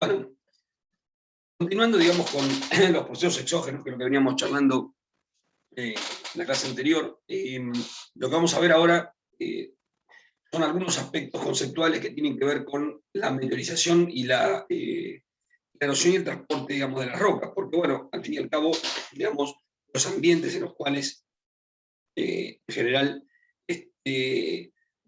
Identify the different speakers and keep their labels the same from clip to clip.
Speaker 1: Bueno, continuando, digamos, con los procesos exógenos, que es lo que veníamos charlando en la clase anterior, lo que vamos a ver ahora son algunos aspectos conceptuales que tienen que ver con la meteorización y la erosión y el transporte, digamos, de las rocas, porque, bueno, al fin y al cabo, digamos, los ambientes en los cuales, en general,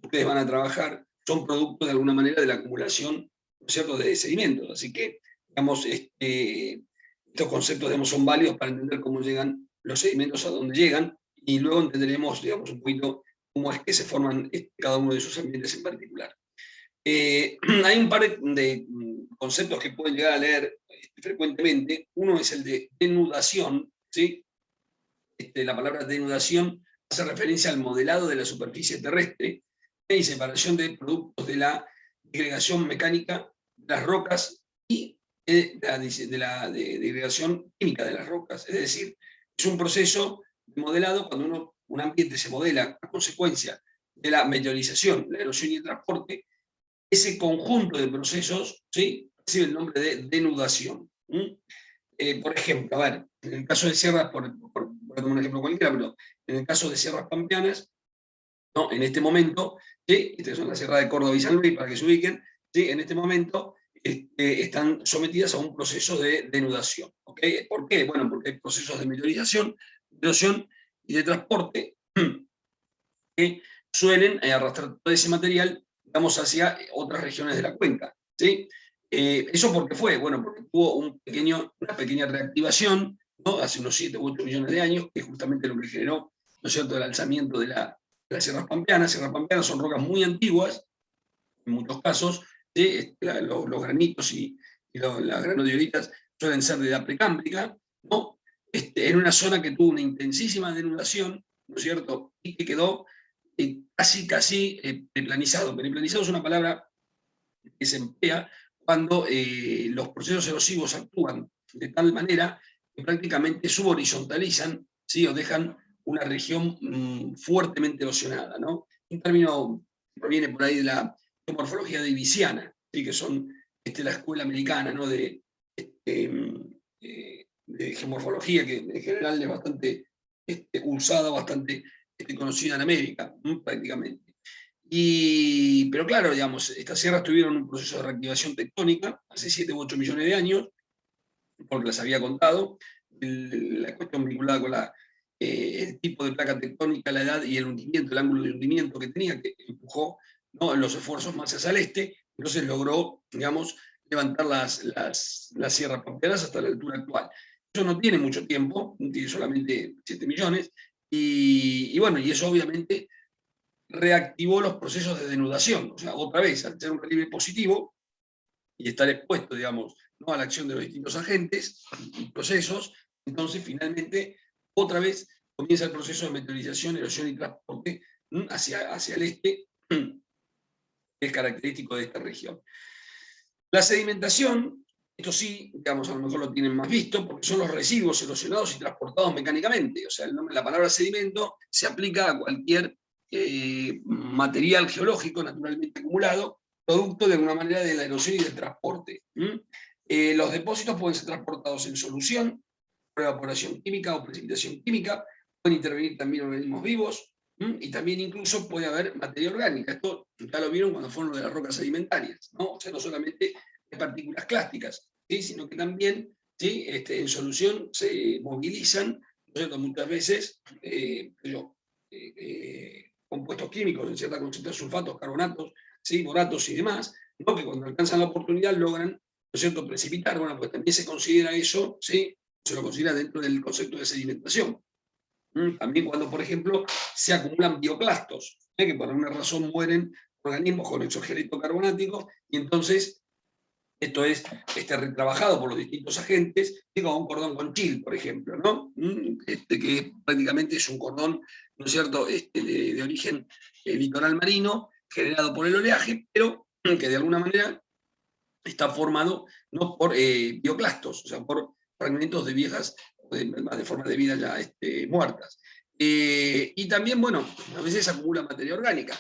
Speaker 1: ustedes van a trabajar son producto, de alguna manera, de la acumulación, ¿no es cierto?, de sedimentos. Así que, digamos, estos conceptos, digamos, son válidos para entender cómo llegan los sedimentos a donde llegan, y luego entenderemos, digamos, un poquito cómo es que se forman cada uno de esos ambientes en particular. Hay un par de conceptos que pueden llegar a leer frecuentemente. Uno es el de denudación, ¿sí? La palabra denudación hace referencia al modelado de la superficie terrestre y separación de productos de la disgregación mecánica de las rocas y de la disgregación química de las rocas. Es decir, es un proceso de modelado cuando un ambiente se modela a consecuencia de la meteorización, la erosión y el transporte. Ese conjunto de procesos, ¿sí?, recibe el nombre de denudación. Por ejemplo, a ver, en el caso de sierras, por tomar un ejemplo cualquiera, pero en el caso de sierras pampeanas, ¿no?, en este momento, ¿sí?, estas son las sierras de Córdoba y San Luis, para que se ubiquen, ¿sí?, en este momento están sometidas a un proceso de denudación. ¿Okay? ¿Por qué? Bueno, porque hay procesos de meteorización, de erosión y de transporte que suelen arrastrar todo ese material, digamos, hacia otras regiones de la cuenca, ¿sí? ¿Eso por qué fue? Bueno, porque tuvo una pequeña reactivación, ¿no?, hace unos 7 u 8 millones de años, que es justamente lo que generó, ¿no es cierto?, el alzamiento de las sierras pampeanas. Sierras pampeanas son rocas muy antiguas, en muchos casos, ¿sí? Los granitos y las granodioritas suelen ser de edad precámbrica, ¿no? En una zona que tuvo una intensísima denudación, ¿no es cierto?, y que quedó casi periplanizado. Periplanizado es una palabra que se emplea cuando los procesos erosivos actúan de tal manera que prácticamente subhorizontalizan, ¿sí?, o dejan una región fuertemente erosionada, ¿no? Un término que proviene por ahí de la geomorfología davisiana, ¿sí?, que son la escuela americana, ¿no?, de geomorfología, que en general es bastante usada, bastante conocida en América, prácticamente. Pero claro, digamos, estas sierras tuvieron un proceso de reactivación tectónica hace 7 u 8 millones de años, porque las había contado, la cuestión vinculada con el tipo de placa tectónica, la edad y el hundimiento, el ángulo de hundimiento que tenía, que empujó, ¿no?, los esfuerzos más hacia el este. Entonces logró, digamos, levantar las sierras pampeanas hasta la altura actual. Eso no tiene mucho tiempo, tiene solamente 7 millones, y bueno, y eso obviamente reactivó los procesos de denudación. O sea, otra vez, al ser un relieve positivo y estar expuesto, digamos, ¿no?, a la acción de los distintos agentes y procesos, entonces finalmente otra vez comienza el proceso de meteorización, erosión y transporte hacia el este, que es característico de esta región. La sedimentación, esto sí, digamos, a lo mejor lo tienen más visto, porque son los residuos erosionados y transportados mecánicamente. O sea, la palabra sedimento se aplica a cualquier material geológico naturalmente acumulado, producto de alguna manera de la erosión y del transporte. Los depósitos pueden ser transportados en solución, por evaporación química o precipitación química, pueden intervenir también organismos vivos, y también incluso puede haber materia orgánica. Esto ya lo vieron cuando fueron lo de las rocas sedimentarias, ¿no? O sea, no solamente de partículas clásticas, ¿sí?, sino que también, ¿sí?, en solución se movilizan, ¿no es cierto?, muchas veces compuestos químicos en cierta concentración de sulfatos, carbonatos, ¿sí?, boratos y demás, ¿no?, que cuando alcanzan la oportunidad logran, ¿no es cierto?, precipitar. Bueno, pues también se considera eso, ¿sí?, se lo considera dentro del concepto de sedimentación. También cuando, por ejemplo, se acumulan bioclastos, que por alguna razón mueren organismos con exoesqueleto carbonático, y entonces esto es retrabajado por los distintos agentes, digo, un cordón con chill, por ejemplo, ¿no? Que prácticamente es un cordón, ¿no es cierto?, de origen litoral marino, generado por el oleaje, pero que de alguna manera está formado no por bioclastos, o sea, por fragmentos de viejas, de formas de vida ya muertas. Y también, bueno, a veces acumula materia orgánica,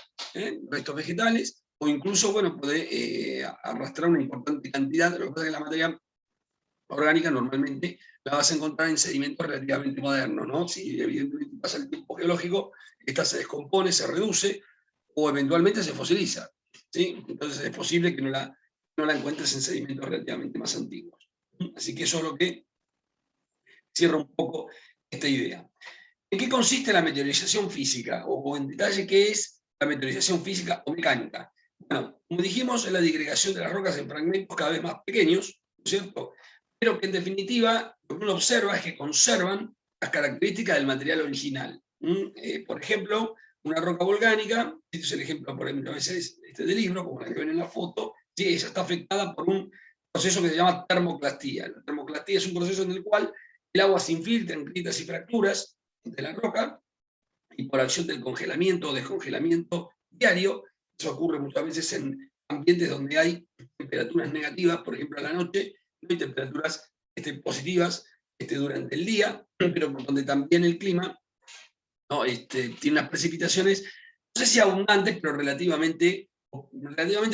Speaker 1: restos vegetales, o incluso, bueno, puede arrastrar una importante cantidad. Lo que pasa es que la materia orgánica normalmente la vas a encontrar en sedimentos relativamente modernos, ¿no? Si evidentemente pasa el tiempo geológico, esta se descompone, se reduce, o eventualmente se fosiliza, ¿sí? Entonces es posible que no la encuentres en sedimentos relativamente más antiguos. Así que eso es lo que cierra un poco esta idea. ¿En qué consiste la meteorización física? O en detalle, ¿qué es la meteorización física o mecánica? Bueno, como dijimos, es la disgregación de las rocas en fragmentos cada vez más pequeños, ¿no es cierto? Pero que en definitiva lo que uno observa es que conservan las características del material original. Por ejemplo, una roca volcánica, este es el ejemplo, por ejemplo, a veces del libro, como la que ven en la foto, ¿sí? Ella está afectada por un proceso que se llama termoclastía. La termoclastía es un proceso en el cual el agua se infiltra en grietas y fracturas de la roca, y por acción del congelamiento o descongelamiento diario, eso ocurre muchas veces en ambientes donde hay temperaturas negativas, por ejemplo a la noche, no hay temperaturas positivas durante el día, pero donde también el clima, ¿no? Tiene unas precipitaciones, no sé si abundantes, pero relativamente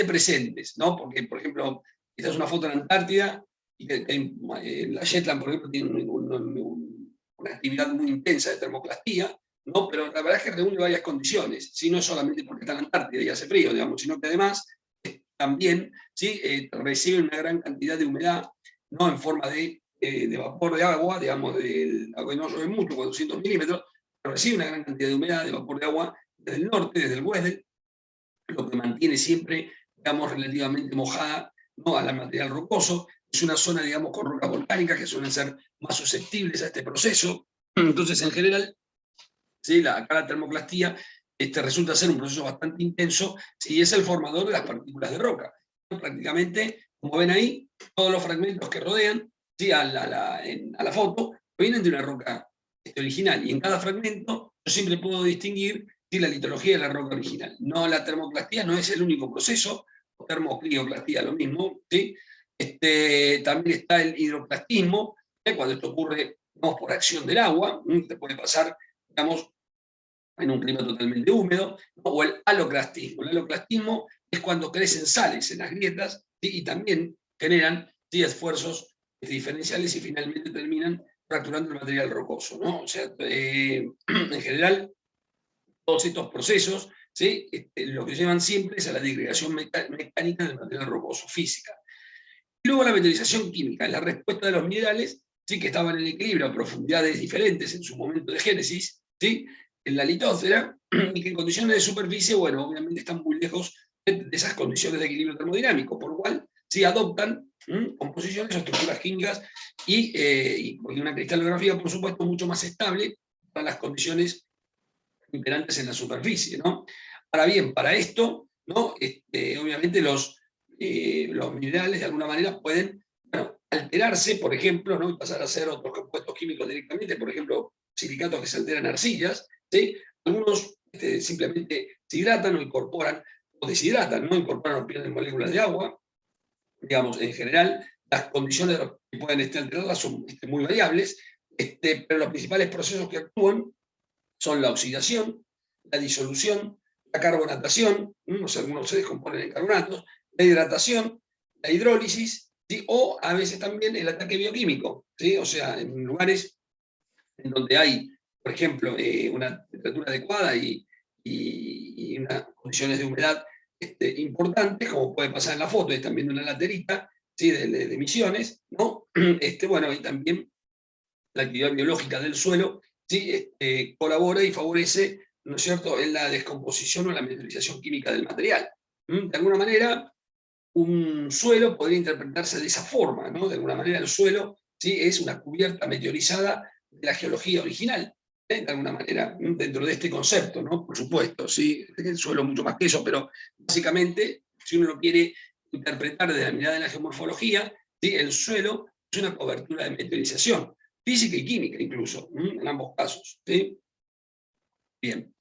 Speaker 1: presentes, ¿no? Porque, por ejemplo, esta es una foto en la Antártida, y la Shetland, por ejemplo, tiene una actividad muy intensa de termoclastía, ¿no? Pero la verdad es que reúne varias condiciones, ¿sí? No es solamente porque está en la Antártida y hace frío, digamos, sino que además también, ¿sí? Recibe una gran cantidad de humedad, ¿no? En forma de vapor de agua, digamos, agua que no llueve mucho, 400 milímetros, pero recibe una gran cantidad de humedad, de vapor de agua desde el norte, desde el Weddell, lo que mantiene siempre, digamos, relativamente mojada, ¿no? A la material rocoso. Es una zona, digamos, con rocas volcánicas que suelen ser más susceptibles a este proceso. Entonces, en general, ¿sí? Acá la termoclastía resulta ser un proceso bastante intenso, ¿sí? Y es el formador de las partículas de roca. Prácticamente, como ven ahí, todos los fragmentos que rodean, ¿sí? a la foto vienen de una roca original, y en cada fragmento yo siempre puedo distinguir, ¿sí? La litología de la roca original. No, la termoclastía no es el único proceso, termocrioclastía lo mismo, ¿sí? También está el hidroclastismo, cuando esto ocurre, digamos, por acción del agua, te puede pasar, digamos, en un clima totalmente húmedo, ¿no? O el haloclastismo. El haloclastismo es cuando crecen sales en las grietas, ¿sí? Y también generan, ¿sí? Esfuerzos diferenciales y finalmente terminan fracturando el material rocoso, ¿no? O sea, en general, todos estos procesos, ¿sí? Lo que llevan siempre es a la disgregación mecánica del material rocoso, física. Y luego la meteorización química, la respuesta de los minerales, ¿sí? Que estaban en equilibrio a profundidades diferentes en su momento de génesis, ¿sí? En la litósfera, y que en condiciones de superficie, bueno, obviamente están muy lejos de esas condiciones de equilibrio termodinámico, por lo cual sí adoptan composiciones o estructuras químicas y una cristalografía, por supuesto, mucho más estable para las condiciones imperantes en la superficie, ¿no? Ahora bien, para esto, ¿no? Obviamente los minerales de alguna manera pueden, bueno, alterarse, por ejemplo, ¿no? Y pasar a ser otros compuestos químicos directamente, por ejemplo, silicatos que se alteran en arcillas, ¿sí? Algunos simplemente se hidratan o incorporan, o deshidratan, ¿no? Incorporan o pierden moléculas de agua. Digamos, en general, las condiciones que pueden alterarlas son muy variables, pero los principales procesos que actúan son la oxidación, la disolución, la carbonatación, o sea, algunos se descomponen en carbonatos, la hidratación, la hidrólisis, ¿sí? O a veces también el ataque bioquímico, ¿sí? O sea, en lugares en donde hay, por ejemplo, una temperatura adecuada y unas condiciones de humedad importantes, como puede pasar en la foto, están viendo una laterita, ¿sí? de emisiones, ¿no? Bueno, y también la actividad biológica del suelo, ¿sí? Colabora y favorece, ¿no es cierto?, en la descomposición o la meteorización química del material. De alguna manera, un suelo podría interpretarse de esa forma, ¿no? De alguna manera el suelo, ¿sí? Es una cubierta meteorizada de la geología original, de alguna manera, dentro de este concepto, ¿no? Por supuesto, ¿sí? El suelo mucho más que eso, pero básicamente, si uno lo quiere interpretar desde la mirada de la geomorfología, ¿sí? El suelo es una cobertura de meteorización, física y química incluso, en ambos casos, ¿sí? Bien.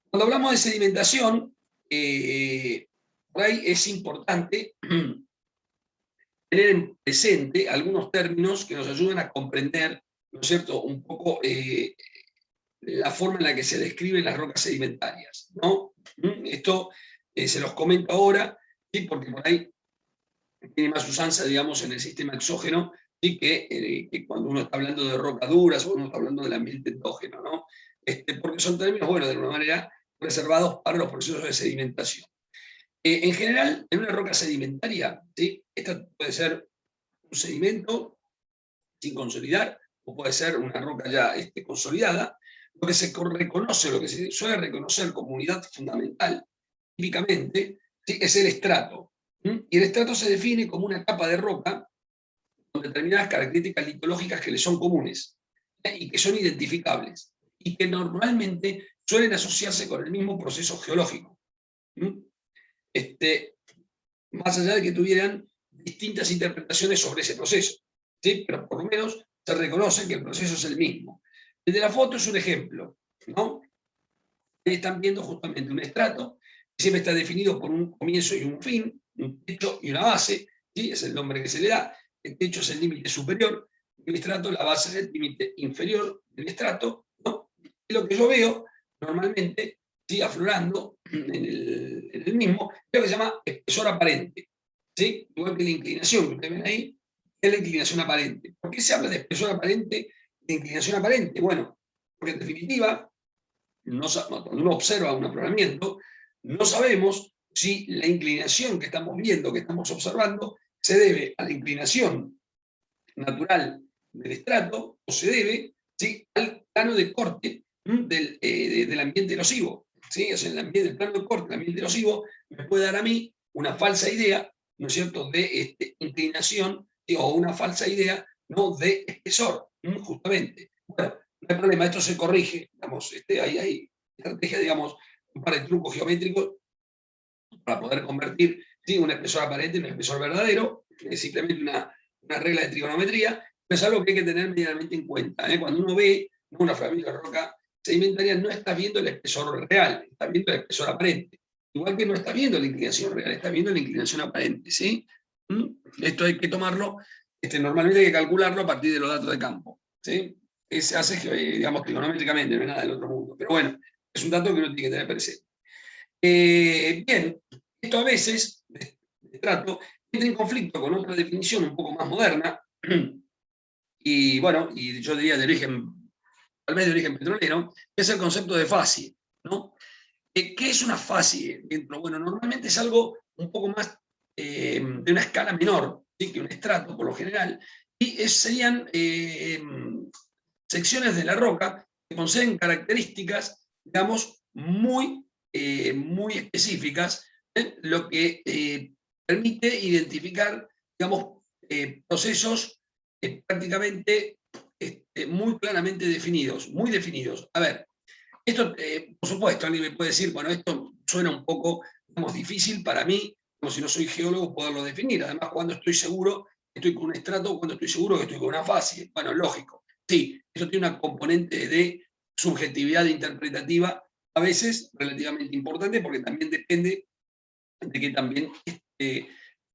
Speaker 1: Cuando hablamos de sedimentación, por ahí es importante tener en presente algunos términos que nos ayudan a comprender ¿no es cierto?, un poco la forma en la que se describen las rocas sedimentarias, ¿no? Esto se los comento ahora, ¿sí?, porque por ahí tiene más usanza, digamos, en el sistema exógeno, ¿sí?, que cuando uno está hablando de rocas duras o uno está hablando del ambiente endógeno, ¿no? Porque son términos, bueno, de alguna manera reservados para los procesos de sedimentación. En general, en una roca sedimentaria, ¿sí?, esta puede ser un sedimento sin consolidar, o puede ser una roca ya consolidada. Lo que se reconoce, lo que se suele reconocer como unidad fundamental, típicamente, ¿sí?, es el estrato. Y el estrato se define como una capa de roca con determinadas características litológicas que le son comunes, y que son identificables, y que normalmente suelen asociarse con el mismo proceso geológico. Más allá de que tuvieran distintas interpretaciones sobre ese proceso, ¿sí?, pero por lo menos se reconoce que el proceso es el mismo. El de la foto es un ejemplo, ¿no? Ahí están viendo justamente un estrato, que siempre está definido por un comienzo y un fin, un techo y una base, ¿sí?, es el nombre que se le da. El techo es el límite superior del estrato, la base es el límite inferior del estrato, ¿no? Y lo que yo veo normalmente, ¿sí?, aflorando en el mismo, es lo que se llama espesor aparente, ¿sí?, igual que la inclinación que ustedes ven ahí, es la inclinación aparente. ¿Por qué se habla de espesor aparente, de inclinación aparente? Bueno, porque en definitiva, cuando uno observa un afloramiento, no sabemos si la inclinación que estamos viendo, que estamos observando, se debe a la inclinación natural del estrato o se debe, ¿sí?, al plano de corte del ambiente erosivo, ¿sí? O sea, el plano de corte del ambiente erosivo me puede dar a mí una falsa idea, ¿no es cierto?, de inclinación, ¿sí?, o una falsa idea, ¿no?, de espesor, justamente. Bueno, no hay problema, esto se corrige, digamos, hay estrategia, digamos, un par de trucos geométricos para poder convertir, ¿sí?, un espesor aparente en un espesor verdadero, es simplemente una regla de trigonometría, pero es algo que hay que tener medianamente en cuenta. Cuando uno ve una familia de roca sedimentaria, no está viendo el espesor real, está viendo el espesor aparente. Igual que no está viendo la inclinación real, está viendo la inclinación aparente, ¿sí? Esto hay que tomarlo, normalmente hay que calcularlo a partir de los datos de campo, ¿sí? Se hace, digamos, trigonométricamente, no es nada del otro mundo. Pero bueno, es un dato que uno tiene que tener presente. Bien, esto a veces, de estrato, entra en conflicto con otra definición un poco más moderna, y bueno, y yo diría de origen, tal vez de origen petrolero, que es el concepto de facie, ¿no? ¿Qué es una facie? Bueno, normalmente es algo un poco más de una escala menor, ¿sí?, que un estrato por lo general, y serían secciones de la roca que poseen características, digamos, muy específicas, lo que permite identificar, digamos, procesos prácticamente muy claramente definidos, muy definidos. A ver, esto, por supuesto, alguien me puede decir, bueno, esto suena un poco, digamos, difícil para mí, como si no soy geólogo, poderlo definir. Además, cuando estoy seguro que estoy con un estrato, cuando estoy seguro que estoy con una facie. Bueno, lógico. Sí, eso tiene una componente de subjetividad interpretativa, a veces relativamente importante, porque también depende de que también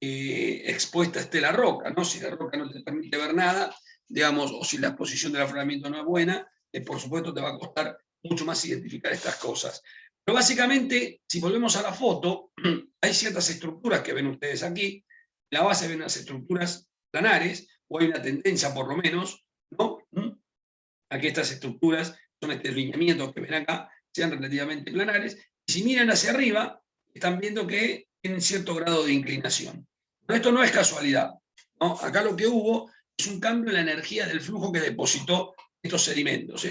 Speaker 1: expuesta esté la roca, ¿no? Si la roca no te permite ver nada, digamos, o si la exposición del afloramiento no es buena, por supuesto te va a costar mucho más identificar estas cosas. Pero básicamente, si volvemos a la foto, hay ciertas estructuras que ven ustedes aquí. En la base ven unas estructuras planares, o hay una tendencia por lo menos, ¿no?, a que estas estructuras, son estos lineamientos que ven acá, sean relativamente planares. Y si miran hacia arriba, están viendo que tienen cierto grado de inclinación. Pero esto no es casualidad, ¿no? Acá lo que hubo es un cambio en la energía del flujo que depositó estos sedimentos.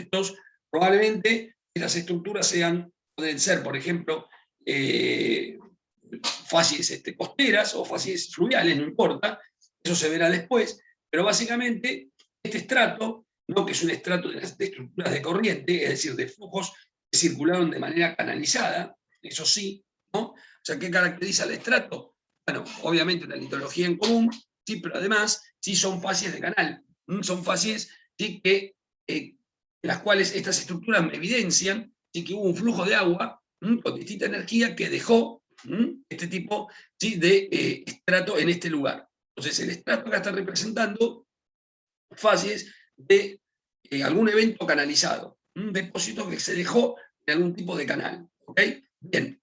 Speaker 1: Probablemente estas estructuras pueden ser, por ejemplo, facies costeras o facies fluviales, no importa, eso se verá después, pero básicamente este estrato, ¿no?, que es un estrato de estructuras de corriente, es decir, de flujos que circularon de manera canalizada, eso sí, ¿no? O sea, ¿qué caracteriza el estrato? Bueno, obviamente una litología en común, sí, pero además sí son facies de canal, son facies, sí, las cuales estas estructuras me evidencian, sí, que hubo un flujo de agua con distinta energía que dejó este tipo, ¿sí?, de estrato en este lugar. Entonces el estrato acá está representando facies de algún evento canalizado, un depósito que se dejó en algún tipo de canal. ¿Ok? Bien.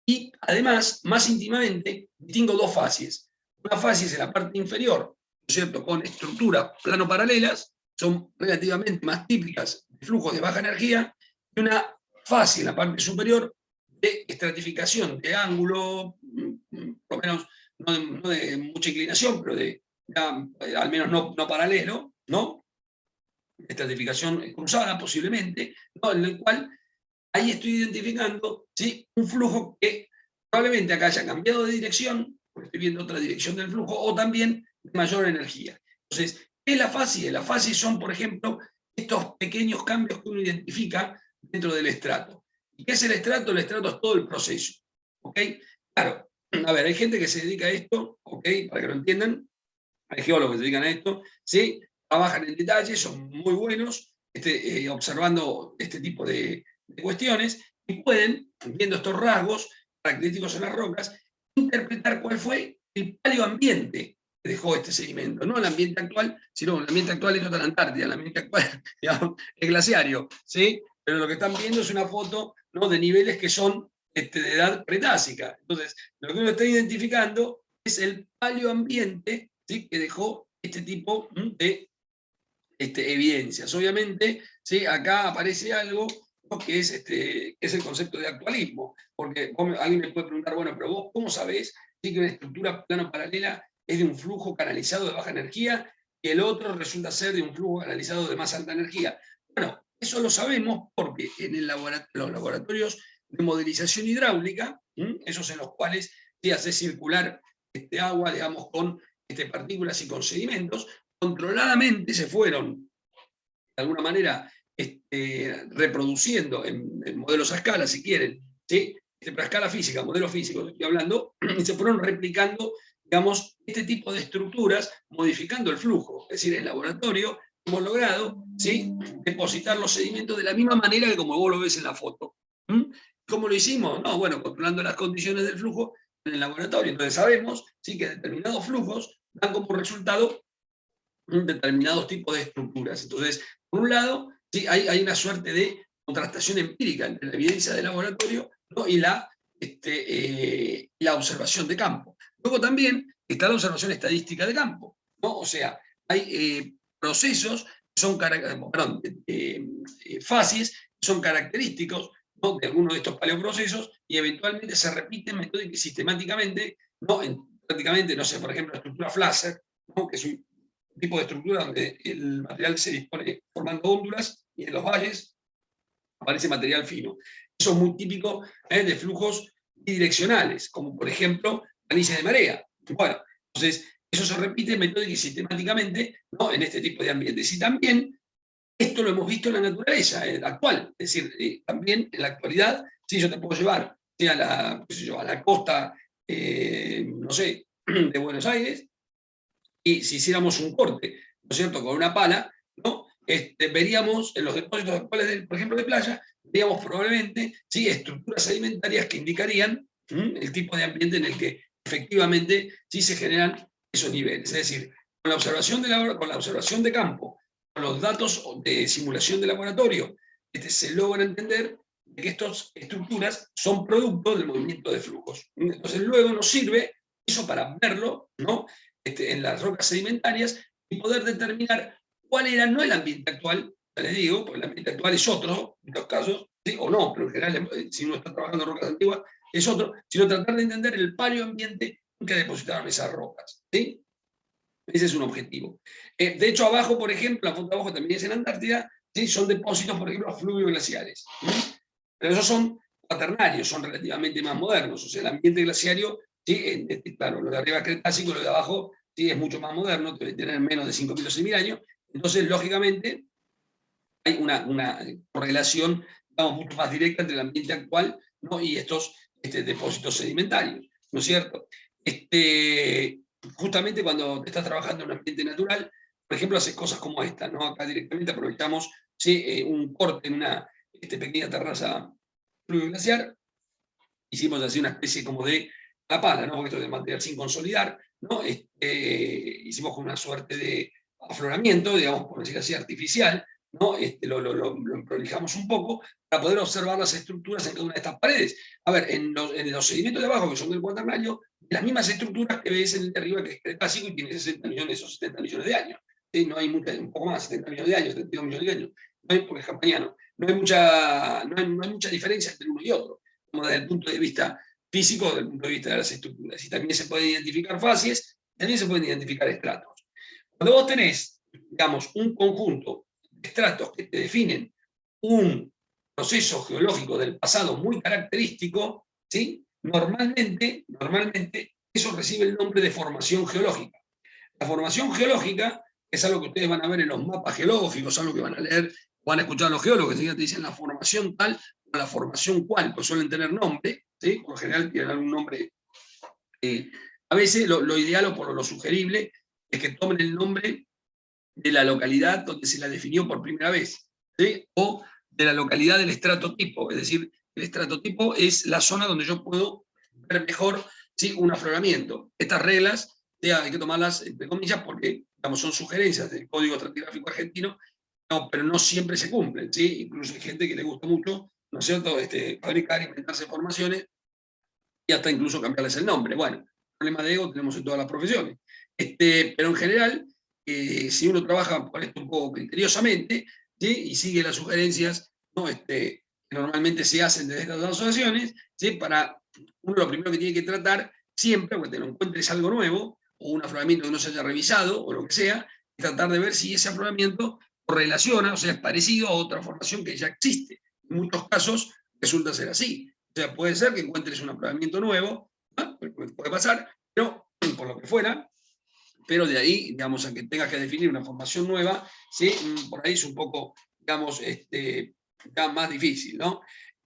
Speaker 1: Y además, más íntimamente, distingo dos fases. Una fase es en la parte inferior, ¿no es cierto?, con estructuras plano-paralelas, son relativamente más típicas de flujos de baja energía, y una fase en la parte superior de estratificación de ángulo, por lo menos no de mucha inclinación, pero al menos no paralelo, ¿no? Estratificación cruzada posiblemente, ¿no? En el cual ahí estoy identificando, ¿sí?, un flujo que probablemente acá haya cambiado de dirección, porque estoy viendo otra dirección del flujo, o también de mayor energía. Entonces, ¿qué es la fase? La fase son, por ejemplo, estos pequeños cambios que uno identifica dentro del estrato. ¿Y qué es el estrato? El estrato es todo el proceso. ¿Ok? Claro, a ver, hay gente que se dedica a esto, ¿ok? Para que lo entiendan, hay geólogos que se dedican a esto, ¿sí? Trabajan en detalle, son muy buenos observando este tipo de cuestiones y pueden, viendo estos rasgos característicos en las rocas, interpretar cuál fue el paleoambiente que dejó este sedimento. No el ambiente actual, sino el ambiente actual es la Antártida, el ambiente actual, digamos, es glaciario, ¿sí? Pero lo que están viendo es una foto, ¿no?, de niveles que son de edad pretásica. Entonces, lo que uno está identificando es el paleoambiente, ¿sí?, que dejó este tipo de evidencias. Obviamente, ¿sí?, acá aparece algo, ¿no?, que es el concepto de actualismo, porque alguien me puede preguntar, bueno, pero vos, ¿cómo sabés, ¿sí?, que una estructura plano-paralela es de un flujo canalizado de baja energía y el otro resulta ser de un flujo canalizado de más alta energía? Bueno, eso lo sabemos porque en los laboratorios de modelización hidráulica, esos en los cuales se hace circular agua, digamos, con partículas y con sedimentos, controladamente se fueron, de alguna manera, reproduciendo en modelos a escala, si quieren, ¿sí?, para escala física, modelos físicos estoy hablando, y se fueron replicando, digamos, este tipo de estructuras, modificando el flujo. Es decir, en laboratorio hemos logrado, ¿sí?, depositar los sedimentos de la misma manera que como vos lo ves en la foto. ¿Cómo lo hicimos? No, bueno, controlando las condiciones del flujo en el laboratorio. Entonces sabemos, ¿sí?, que determinados flujos dan como resultado determinados tipos de estructuras. Entonces, por un lado, ¿sí?, hay una suerte de contrastación empírica entre la evidencia de laboratorio, ¿no?, y la observación de campo. Luego también está la observación estadística de campo, ¿no? O sea, hay procesos, perdón, fases que son característicos, ¿no?, de algunos de estos paleoprocesos y eventualmente se repiten metódicamente y sistemáticamente, ¿no?, prácticamente, no sé, por ejemplo, la estructura Flasser, ¿no?, que es un tipo de estructura donde el material se dispone formando hóndulas y en los valles aparece material fino. Eso es muy típico de flujos bidireccionales, como por ejemplo planicie de marea. Bueno, entonces eso se repite metódica y sistemáticamente, ¿no?, en este tipo de ambientes. Y también esto lo hemos visto en la naturaleza actual, es decir, también en la actualidad, si yo te puedo llevar, ¿sí?, a la costa, no sé, de Buenos Aires, y si hiciéramos un corte, ¿no es cierto?, con una pala, ¿no?, veríamos en los depósitos actuales, por ejemplo, de playa, veríamos probablemente, ¿sí?, estructuras sedimentarias que indicarían el tipo de ambiente en el que efectivamente sí se generan esos niveles. Es decir, con la observación de campo, con los datos de simulación de laboratorio, se logra entender que estas estructuras son producto del movimiento de flujos. Entonces luego nos sirve eso para verlo, ¿no?, en las rocas sedimentarias y poder determinar cuál era no el ambiente actual, ya les digo, porque el ambiente actual es otro, en estos casos, ¿sí?, o no, pero en general, si uno está trabajando en rocas antiguas, es otro, sino tratar de entender el paleoambiente en que depositaron esas rocas, ¿sí? Ese es un objetivo. De hecho, abajo, por ejemplo, la foto de abajo también es en Antártida, ¿sí?, son depósitos, por ejemplo, fluvio-glaciares. Pero esos son cuaternarios, son relativamente más modernos. O sea, el ambiente glaciario, ¿sí?, claro, lo de arriba es cretácico, lo de abajo, sí, es mucho más moderno, debe tener menos de 5.000 o 6.000 años. Entonces, lógicamente, hay una correlación, digamos, mucho más directa entre el ambiente actual, ¿no?, y estos depósitos sedimentarios, ¿no es cierto? Justamente cuando estás trabajando en un ambiente natural, por ejemplo, haces cosas como esta, ¿no? Acá directamente aprovechamos, ¿sí?, un corte en una pequeña terraza fluvio-glaciar, hicimos así una especie como de la pala, ¿no?, porque esto es de material sin consolidar, ¿no? Hicimos con una suerte de afloramiento, digamos, por decir así, artificial, ¿no? Lo prolijamos un poco para poder observar las estructuras en cada una de estas paredes. A ver, en los sedimentos de abajo, que son del Cuaternario, las mismas estructuras que ves en el de arriba, que es Cretácico y tiene 60 millones o 70 millones de años. ¿Sí? No hay un poco más, 70 millones de años, 72 millones de años. No hay, porque es campaniano. No hay mucha diferencia entre uno y otro, como desde el punto de vista físico, desde el punto de vista de las estructuras. Y también se pueden identificar fases, también se pueden identificar estratos. Cuando vos tenés, digamos, un conjunto de estratos que te definen un proceso geológico del pasado muy característico, ¿sí? Normalmente eso recibe el nombre de formación geológica. La formación geológica es algo que ustedes van a ver en los mapas geológicos, algo que van a leer, van a escuchar a los geólogos, que te dicen la formación tal o la formación cual, pues suelen tener nombre, ¿sí? Por lo general tienen algún nombre. A veces lo ideal o por lo sugerible es que tomen el nombre de la localidad donde se la definió por primera vez, ¿sí? O de la localidad del estratotipo, es decir, el estratotipo es la zona donde yo puedo ver mejor, ¿sí? Un afloramiento. Estas reglas hay que tomarlas entre comillas porque, digamos, son sugerencias del Código Estratigráfico Argentino, no, pero no siempre se cumplen, ¿sí? Incluso hay gente que le gusta mucho, ¿no es cierto?, fabricar, inventarse formaciones y hasta incluso cambiarles el nombre. Bueno, problema de ego tenemos en todas las profesiones. Pero en general, si uno trabaja con esto un poco criteriosamente, ¿sí? Y sigue las sugerencias, ¿no? Que normalmente se hacen desde estas asociaciones, ¿sí? Para uno lo primero que tiene que tratar siempre, cuando te lo encuentres algo nuevo, o un afloramiento que no se haya revisado, o lo que sea, es tratar de ver si ese afloramiento correlaciona, o sea, es parecido a otra formación que ya existe. En muchos casos resulta ser así. O sea, puede ser que encuentres un afloramiento nuevo, ¿no? Puede pasar, pero por lo que fuera, pero de ahí, digamos, a que tengas que definir una formación nueva, ¿sí? Por ahí es un poco, digamos, ya más difícil, ¿no?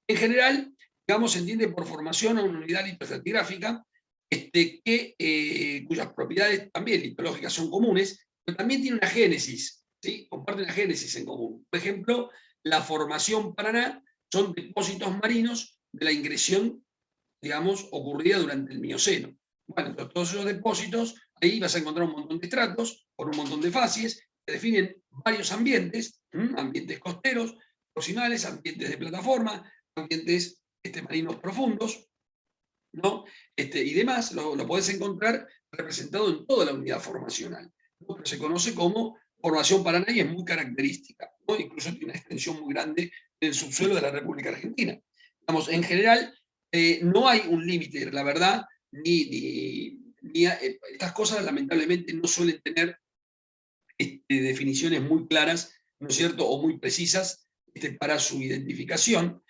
Speaker 1: En general, digamos, se entiende por formación a una unidad lithoestratigráfica cuyas propiedades también litológicas son comunes, pero también tiene una génesis, ¿sí? Comparten la génesis en común. Por ejemplo, la formación Paraná son depósitos marinos de la ingresión, digamos, ocurrida durante el Mioceno. Bueno, entonces todos esos depósitos, ahí vas a encontrar un montón de estratos, por un montón de fases, que definen varios ambientes, ambientes costeros, proximales, ambientes de plataforma, ambientes marinos profundos, ¿no? Y demás, lo podés encontrar representado en toda la unidad formacional, ¿no? Pero se conoce como formación Paraná y es muy característica, ¿no? Incluso tiene una extensión muy grande en el subsuelo de la República Argentina. Digamos, en general, no hay un límite, la verdad, estas cosas lamentablemente no suelen tener definiciones muy claras, ¿no es cierto?, o muy precisas para su identificación.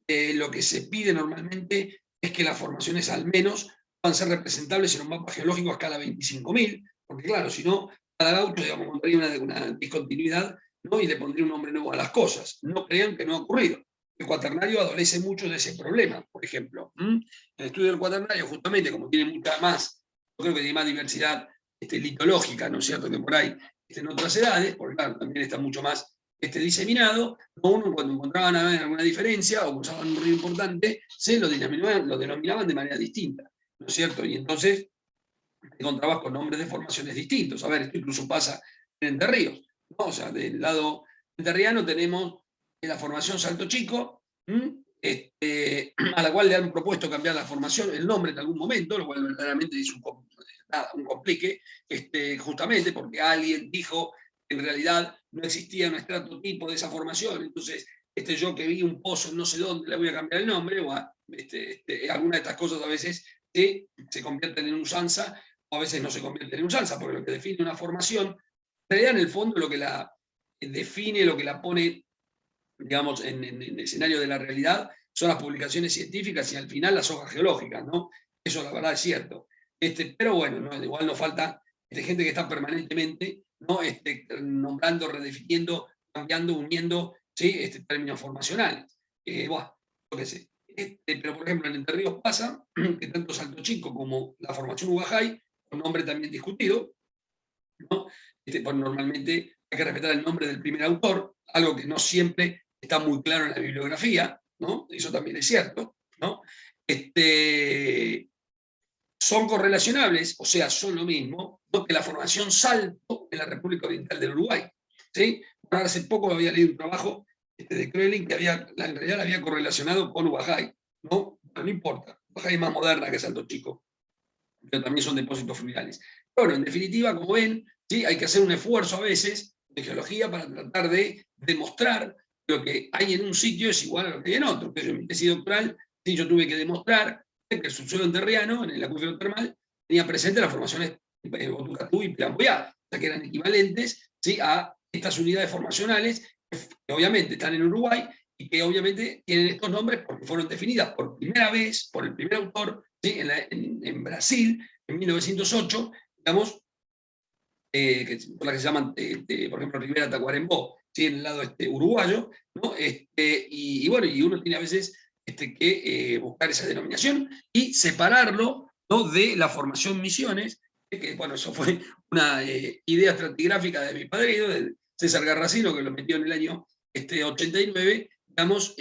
Speaker 1: Lo que se pide normalmente es que las formaciones al menos puedan ser representables en un mapa geológico a escala 25.000, porque claro, si no, cada gaucho, digamos, encontraría una discontinuidad, ¿no? Y le pondría un nombre nuevo a las cosas. No crean que no ha ocurrido. El cuaternario adolece mucho de ese problema, por ejemplo. El estudio del cuaternario, justamente, como tiene mucha más, yo creo que tiene más diversidad litológica, ¿no es cierto?, que por ahí en otras edades, porque claro, también está mucho más diseminado, uno cuando encontraban alguna diferencia o usaban un ruido importante, se lo denominaban de manera distinta, ¿no es cierto? Y entonces te encontrabas con nombres de formaciones distintos. A ver, esto incluso pasa en Entre Ríos, ¿no? O sea, del lado enterriano tenemos la formación Salto Chico, a la cual le han propuesto cambiar la formación, el nombre en algún momento, lo cual verdaderamente es un complique, justamente porque alguien dijo que en realidad no existía un estratotipo de esa formación, entonces yo que vi un pozo en no sé dónde le voy a cambiar el nombre, o alguna de estas cosas a veces se convierten en usanza, o a veces no se convierten en usanza, porque lo que define una formación, en realidad en el fondo lo que la define, lo que la pone, digamos, en el escenario de la realidad, son las publicaciones científicas y al final las hojas geológicas, ¿no? Eso la verdad es cierto. Pero bueno, ¿no? Igual nos falta gente que está permanentemente, ¿no? Nombrando, redefiniendo, cambiando, uniendo, ¿sí? Términos formacionales. Bueno, yo qué sé. Pero por ejemplo en Entre Ríos pasa que tanto Salto Chico como la formación Ugajay, un nombre también discutido, ¿no? Pues normalmente hay que respetar el nombre del primer autor, algo que no siempre está muy claro en la bibliografía, ¿no? Eso también es cierto, ¿no? Son correlacionables, o sea, son lo mismo, ¿no? Que la formación Salto en la República Oriental del Uruguay. ¿Sí? Bueno, hace poco había leído un trabajo de Kroeling que en realidad la había correlacionado con Ubajay, ¿no? Pero no importa, Ubajay es más moderna que Salto Chico, pero también son depósitos fluviales. Bueno, en definitiva, como ven, ¿sí? Hay que hacer un esfuerzo a veces de geología para tratar de demostrar que lo que hay en un sitio es igual a lo que hay en otro. Que en mi tesis doctoral, sí, yo tuve que demostrar que el subsuelo enterriano, en el acuífero termal, tenía presente las formaciones Botucatú y Pilamboyá, o sea que eran equivalentes, ¿sí? A estas unidades formacionales que obviamente están en Uruguay y que obviamente tienen estos nombres porque fueron definidas por primera vez por el primer autor, ¿sí? En Brasil, en 1908, digamos, por las que se llaman, por ejemplo, Rivera Tacuarembó, ¿sí? En el lado uruguayo, ¿no? Y bueno, y uno tiene a veces que buscar esa denominación y separarlo, ¿no? De la formación Misiones, que bueno, eso fue una idea estratigráfica de mi padrino, de César Garracino, que lo metió en el año 89, digamos,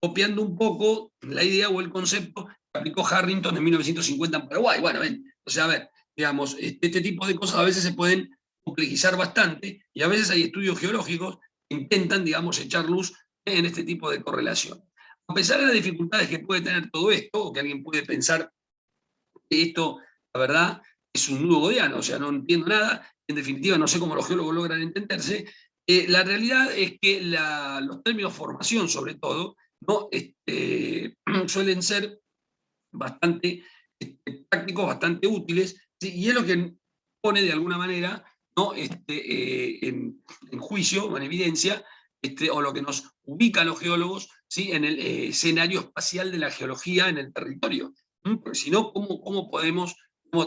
Speaker 1: copiando un poco la idea o el concepto que aplicó Harrington en 1950 en Paraguay. Bueno, ven, o sea, a ver, digamos, este tipo de cosas a veces se pueden complejizar bastante y a veces hay estudios geológicos que intentan, digamos, echar luz en este tipo de correlación. A pesar de las dificultades que puede tener todo esto, o que alguien puede pensar que esto, la verdad, es un nudo godiano, o sea, no entiendo nada, en definitiva no sé cómo los geólogos logran entenderse, la realidad es que los términos formación, sobre todo, ¿no? Suelen ser bastante prácticos, bastante útiles, ¿sí? Y es lo que pone de alguna manera, ¿no? En juicio o en evidencia, o lo que nos ubica a los geólogos, ¿sí? En el escenario espacial de la geología en el territorio. Porque si no, ¿cómo podemos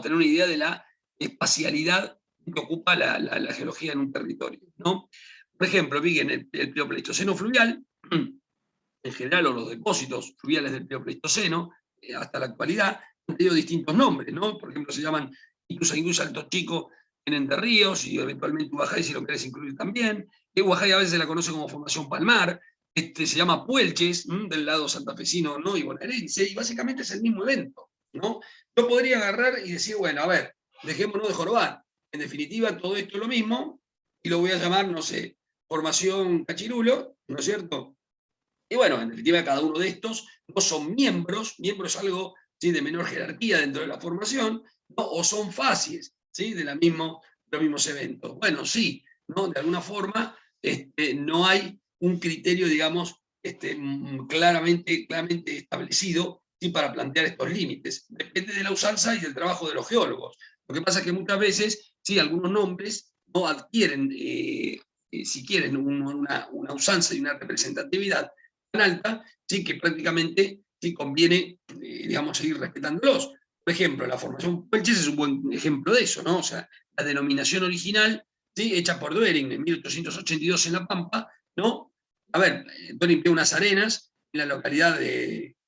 Speaker 1: tener una idea de la espacialidad que ocupa la geología en un territorio, ¿no? Por ejemplo, fíjense, el Pleistoceno fluvial, en general, o los depósitos fluviales del Pleistoceno, hasta la actualidad, han tenido distintos nombres, ¿no? Por ejemplo, se llaman Ituzaingó y Salto Chico en Entre Ríos, y eventualmente Ubajay, si lo querés incluir también. Ubajay a veces se la conoce como Formación Palmar, se llama Puelches, del lado santafesino, ¿no? Y bonaerense, y básicamente es el mismo evento, ¿no? Yo podría agarrar y decir, bueno, a ver, dejémonos de jorobar. En definitiva, todo esto es lo mismo, y lo voy a llamar, no sé, Formación Cachirulo, ¿no es cierto? Y bueno, en definitiva, cada uno de estos no son miembros es algo, ¿sí? De menor jerarquía dentro de la formación, ¿no? O son facies, ¿sí? De los mismos eventos. Bueno, sí, ¿no? De alguna forma no hay un criterio, digamos, claramente establecido, ¿sí? Para plantear estos límites. Depende de la usanza y del trabajo de los geólogos. Lo que pasa es que muchas veces, sí, algunos nombres no adquieren, si quieren, una usanza y una representatividad tan alta, ¿sí? Que prácticamente, ¿sí? Conviene, digamos, seguir respetándolos. Por ejemplo, la formación Puelches es un buen ejemplo de eso, ¿no? O sea, la denominación original, ¿sí? Hecha por Doering en 1882 en La Pampa, ¿no? A ver, Doering ve unas arenas en la localidad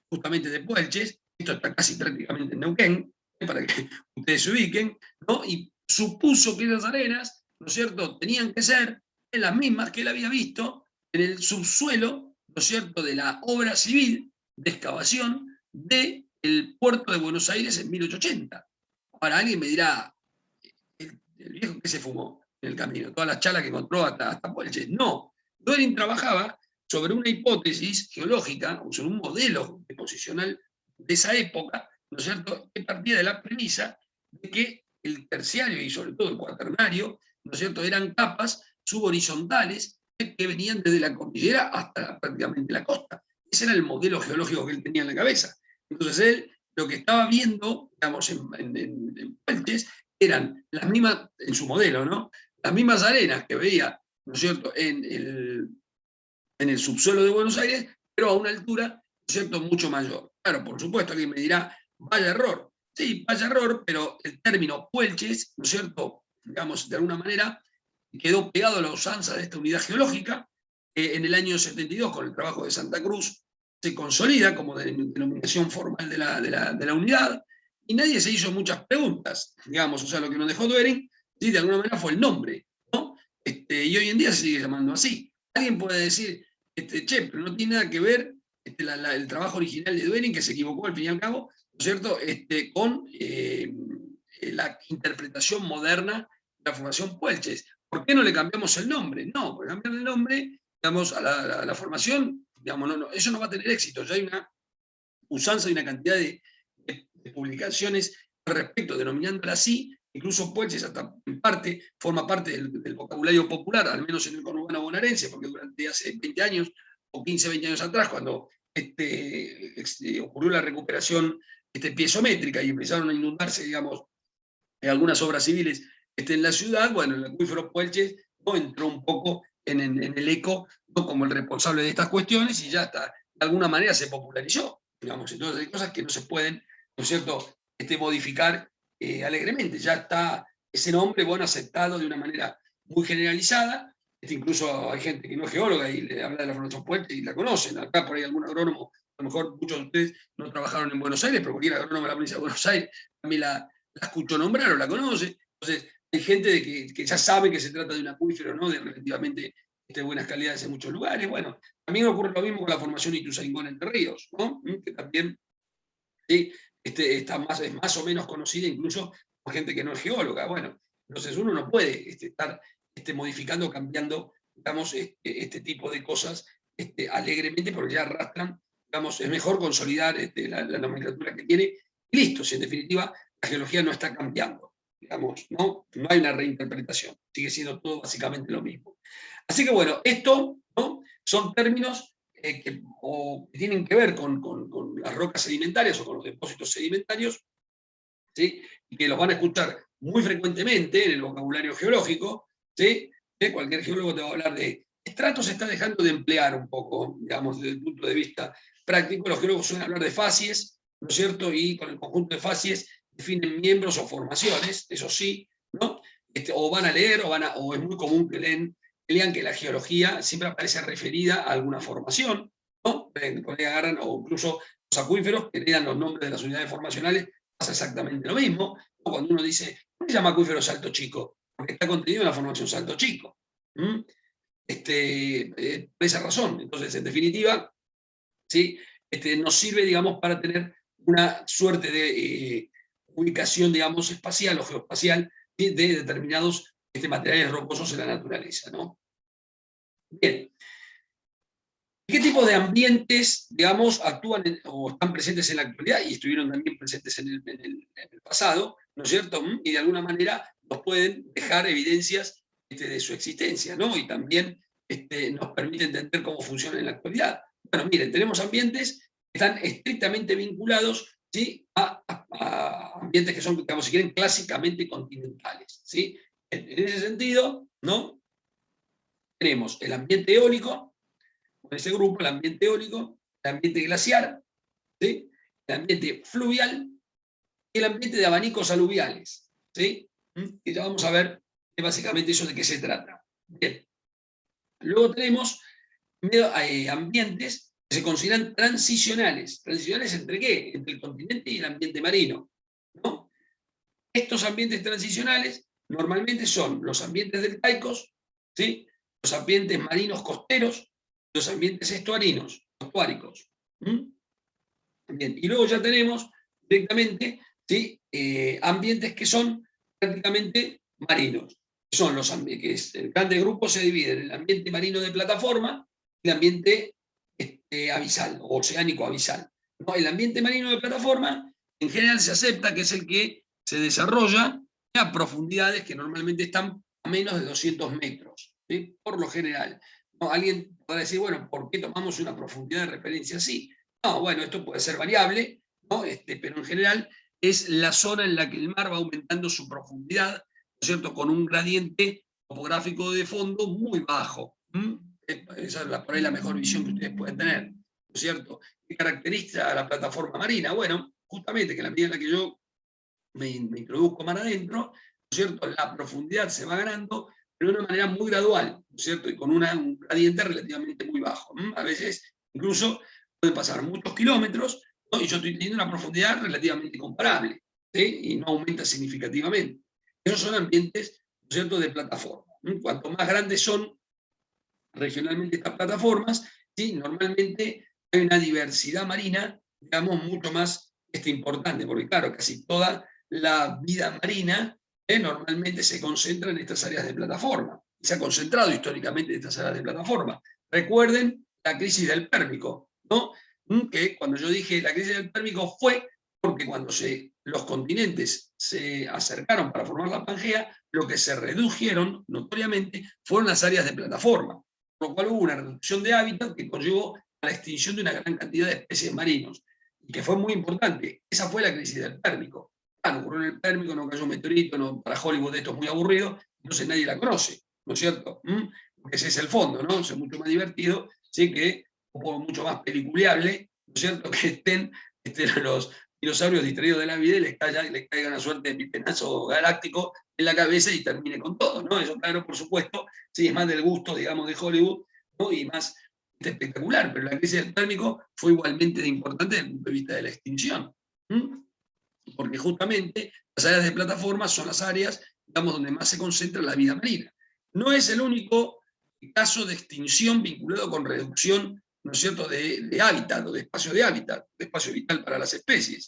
Speaker 1: justamente de Puelches, esto está casi prácticamente en Neuquén, para que ustedes se ubiquen, ¿no? Y supuso que esas arenas, ¿no es cierto?, tenían que ser las mismas que él había visto en el subsuelo, ¿no es cierto?, de la obra civil de excavación del puerto de Buenos Aires en 1880. Ahora alguien me dirá, el viejo que se fumó en el camino, todas las chalas que encontró hasta Puelches. No, Doering trabajaba sobre una hipótesis geológica, o sobre un modelo deposicional de esa época, ¿no es cierto?, que partía de la premisa de que el terciario y sobre todo el cuaternario, ¿no es cierto?, eran capas subhorizontales que venían desde la cordillera hasta prácticamente la costa. Ese era el modelo geológico que él tenía en la cabeza. Entonces él lo que estaba viendo, digamos, en Puelches, eran las mismas, en su modelo, ¿no? Las mismas arenas que veía, ¿no es cierto?, en el subsuelo de Buenos Aires, pero a una altura, ¿no es cierto?, mucho mayor. Claro, por supuesto, alguien me dirá, vaya error. Sí, vaya error, pero el término Puelches, ¿no es cierto?, digamos, de alguna manera, quedó pegado a la usanza de esta unidad geológica. En el año 72, con el trabajo de Santa Cruz, se consolida como denominación formal de la unidad, y nadie se hizo muchas preguntas, digamos, o sea, lo que nos dejó Doering, ¿sí?, de alguna manera fue el nombre, ¿no? Y hoy en día se sigue llamando así. Alguien puede decir, che, pero no tiene nada que ver el trabajo original de Doering, que se equivocó al fin y al cabo, ¿no es cierto?, con la interpretación moderna la formación Puelches. ¿Por qué no le cambiamos el nombre? No, por cambiarle el nombre, digamos, a la formación, digamos, eso no va a tener éxito. Ya hay una usanza y una cantidad de publicaciones al respecto, denominándola así. Incluso Puelches hasta en parte forma parte del vocabulario popular, al menos en el conurbano bonaerense, porque durante hace 20 años o 15, 20 años atrás, cuando ocurrió la recuperación piezométrica y empezaron a inundarse, digamos, algunas obras civiles en la ciudad, bueno, el acuífero Puelches no entró un poco en el eco, ¿no?, como el responsable de estas cuestiones, y ya está, de alguna manera se popularizó, digamos. Entonces hay cosas que no se pueden, ¿no es cierto?, modificar alegremente. Ya está ese nombre, bueno, aceptado de una manera muy generalizada. Incluso hay gente que no es geóloga y le habla de la formación Puelches y la conocen. Acá por ahí algún agrónomo, a lo mejor muchos de ustedes no trabajaron en Buenos Aires, pero cualquier agrónomo de la provincia de Buenos Aires también la escuchó nombrar o la conoce. Entonces, hay gente que ya sabe que se trata de un acuífero, ¿no?, de relativamente buenas calidades en muchos lugares. Bueno, también ocurre lo mismo con la formación Ituzaingó en Entre Ríos, ¿no?, que también, ¿sí?, es más o menos conocida incluso por gente que no es geóloga. Bueno, entonces uno no puede estar modificando, cambiando, digamos, tipo de cosas alegremente, porque ya arrastran, digamos, es mejor consolidar la nomenclatura que tiene, y listo, si en definitiva la geología no está cambiando, digamos, ¿no? No hay una reinterpretación, sigue siendo todo básicamente lo mismo. Así que bueno, esto, ¿no?, son términos que tienen que ver con las rocas sedimentarias o con los depósitos sedimentarios, ¿sí?, y que los van a escuchar muy frecuentemente en el vocabulario geológico, ¿sí? Cualquier geólogo te va a hablar de estrato, se está dejando de emplear un poco, digamos, desde el punto de vista práctico. Los geólogos suelen hablar de facies, ¿no es cierto?, y con el conjunto de facies definen miembros o formaciones, eso sí, ¿no? O van a leer, o es muy común que lean que la geología siempre aparece referida a alguna formación, ¿no? Por ahí agarran, o incluso los acuíferos que lean los nombres de las unidades formacionales, pasa exactamente lo mismo. Cuando uno dice, ¿por qué se llama acuífero Salto Chico? Porque está contenido en la formación Salto Chico. Por esa razón. Entonces, en definitiva, ¿sí?, nos sirve, digamos, para tener una suerte de ubicación, digamos, espacial o geoespacial, ¿sí?, de determinados materiales rocosos en la naturaleza, ¿no? Bien. ¿Qué tipo de ambientes, digamos, actúan o están presentes en la actualidad y estuvieron también presentes en el pasado, ¿no es cierto? Y de alguna manera nos pueden dejar evidencias de su existencia, ¿no? Y también nos permite entender cómo funciona en la actualidad. Bueno, miren, tenemos ambientes que están estrictamente vinculados, ¿sí?, a ambientes que son, digamos, si quieren, clásicamente continentales, ¿sí? En ese sentido, ¿no?, tenemos el ambiente eólico, con ese grupo, el ambiente eólico, el ambiente glaciar, ¿sí?, el ambiente fluvial y el ambiente de abanicos aluviales, ¿sí? Y ya vamos a ver básicamente eso de qué se trata. Bien. Luego tenemos ambientes que se consideran transicionales. ¿Transicionales entre qué? Entre el continente y el ambiente marino, ¿no? Estos ambientes transicionales normalmente son los ambientes deltaicos, ¿sí?, los ambientes marinos costeros, los ambientes estuáricos. Bien, y luego ya tenemos directamente, ¿sí?, ambientes que son prácticamente marinos. Son el grande grupo se divide en el ambiente marino de plataforma y el ambiente abisal, o oceánico abisal, ¿no? El ambiente marino de plataforma en general se acepta que es el que se desarrolla a profundidades que normalmente están a menos de 200 metros, ¿sí?, por lo general. ¿No? Alguien podrá decir, bueno, ¿por qué tomamos una profundidad de referencia así? No, bueno, esto puede ser variable, ¿no? Pero en general es la zona en la que el mar va aumentando su profundidad, ¿no es cierto?, con un gradiente topográfico de fondo muy bajo. Esa es por ahí la mejor visión que ustedes pueden tener, ¿no es cierto? ¿Qué caracteriza a la plataforma marina? Bueno, justamente que en la medida en la que yo me introduzco mar adentro, ¿no es cierto?, la profundidad se va ganando, pero de una manera muy gradual, ¿no es cierto?, y con un gradiente relativamente muy bajo. A veces incluso pueden pasar muchos kilómetros, ¿no?, y yo estoy teniendo una profundidad relativamente comparable, ¿sí?, y no aumenta significativamente. Esos son ambientes, ¿no es cierto?, de plataforma. Cuanto más grandes son regionalmente estas plataformas, ¿sí?, normalmente hay una diversidad marina, digamos, mucho más importante, porque claro, casi toda la vida marina normalmente se concentra en estas áreas de plataforma. Se ha concentrado históricamente en estas áreas de plataforma. Recuerden la crisis del Pérmico, ¿no? Que cuando yo dije la crisis del Pérmico fue porque cuando los continentes se acercaron para formar la Pangea, lo que se redujeron notoriamente fueron las áreas de plataforma, por lo cual hubo una reducción de hábitat que conllevó a la extinción de una gran cantidad de especies marinos, y que fue muy importante. Esa fue la crisis del Pérmico. Ocurrió en el Pérmico, no cayó un meteorito, no, para Hollywood esto es muy aburrido, entonces nadie la conoce, ¿no es cierto? Porque ese es el fondo, ¿no? Es mucho más divertido, ¿sí? Que mucho más peliculeable, ¿no es cierto? Que estén los dinosaurios distraídos de la vida y les caiga una suerte de pipenazo galáctico en la cabeza y termine con todo, ¿no? Eso, claro, por supuesto, sí, es más del gusto, digamos, de Hollywood, ¿no? Y más espectacular, pero la crisis del Pérmico fue igualmente de importante desde el punto de vista de la extinción. Porque justamente las áreas de plataforma son las áreas, digamos, donde más se concentra la vida marina. No es el único caso de extinción vinculado con reducción, ¿no es cierto?, de hábitat o de espacio hábitat, de espacio vital para las especies.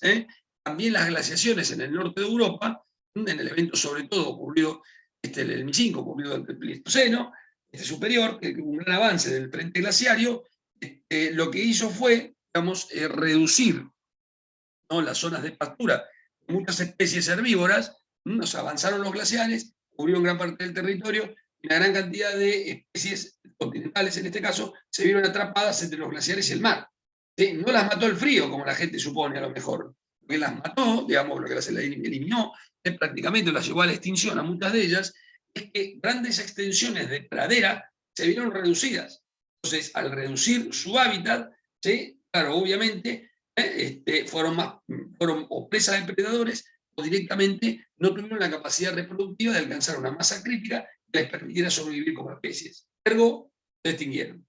Speaker 1: También las glaciaciones en el norte de Europa, en el evento sobre todo ocurrido, el 2005, ocurrido en el Pleistoceno superior, que hubo un gran avance del frente glaciario, lo que hizo fue, digamos, reducir, ¿no?, las zonas de pastura de muchas especies herbívoras. Avanzaron los glaciares, cubrieron gran parte del territorio, y una gran cantidad de especies continentales, en este caso, se vieron atrapadas entre los glaciares y el mar. ¿Sí? No las mató el frío, como la gente supone a lo mejor. Lo que las mató, digamos, lo que las eliminó, prácticamente las llevó a la extinción a muchas de ellas, es que grandes extensiones de pradera se vieron reducidas. Entonces, al reducir su hábitat, ¿sí?, claro, obviamente, fueron o presas de predadores, o directamente no tuvieron la capacidad reproductiva de alcanzar una masa crítica que les permitiera sobrevivir como especies. Ergo, se extinguieron.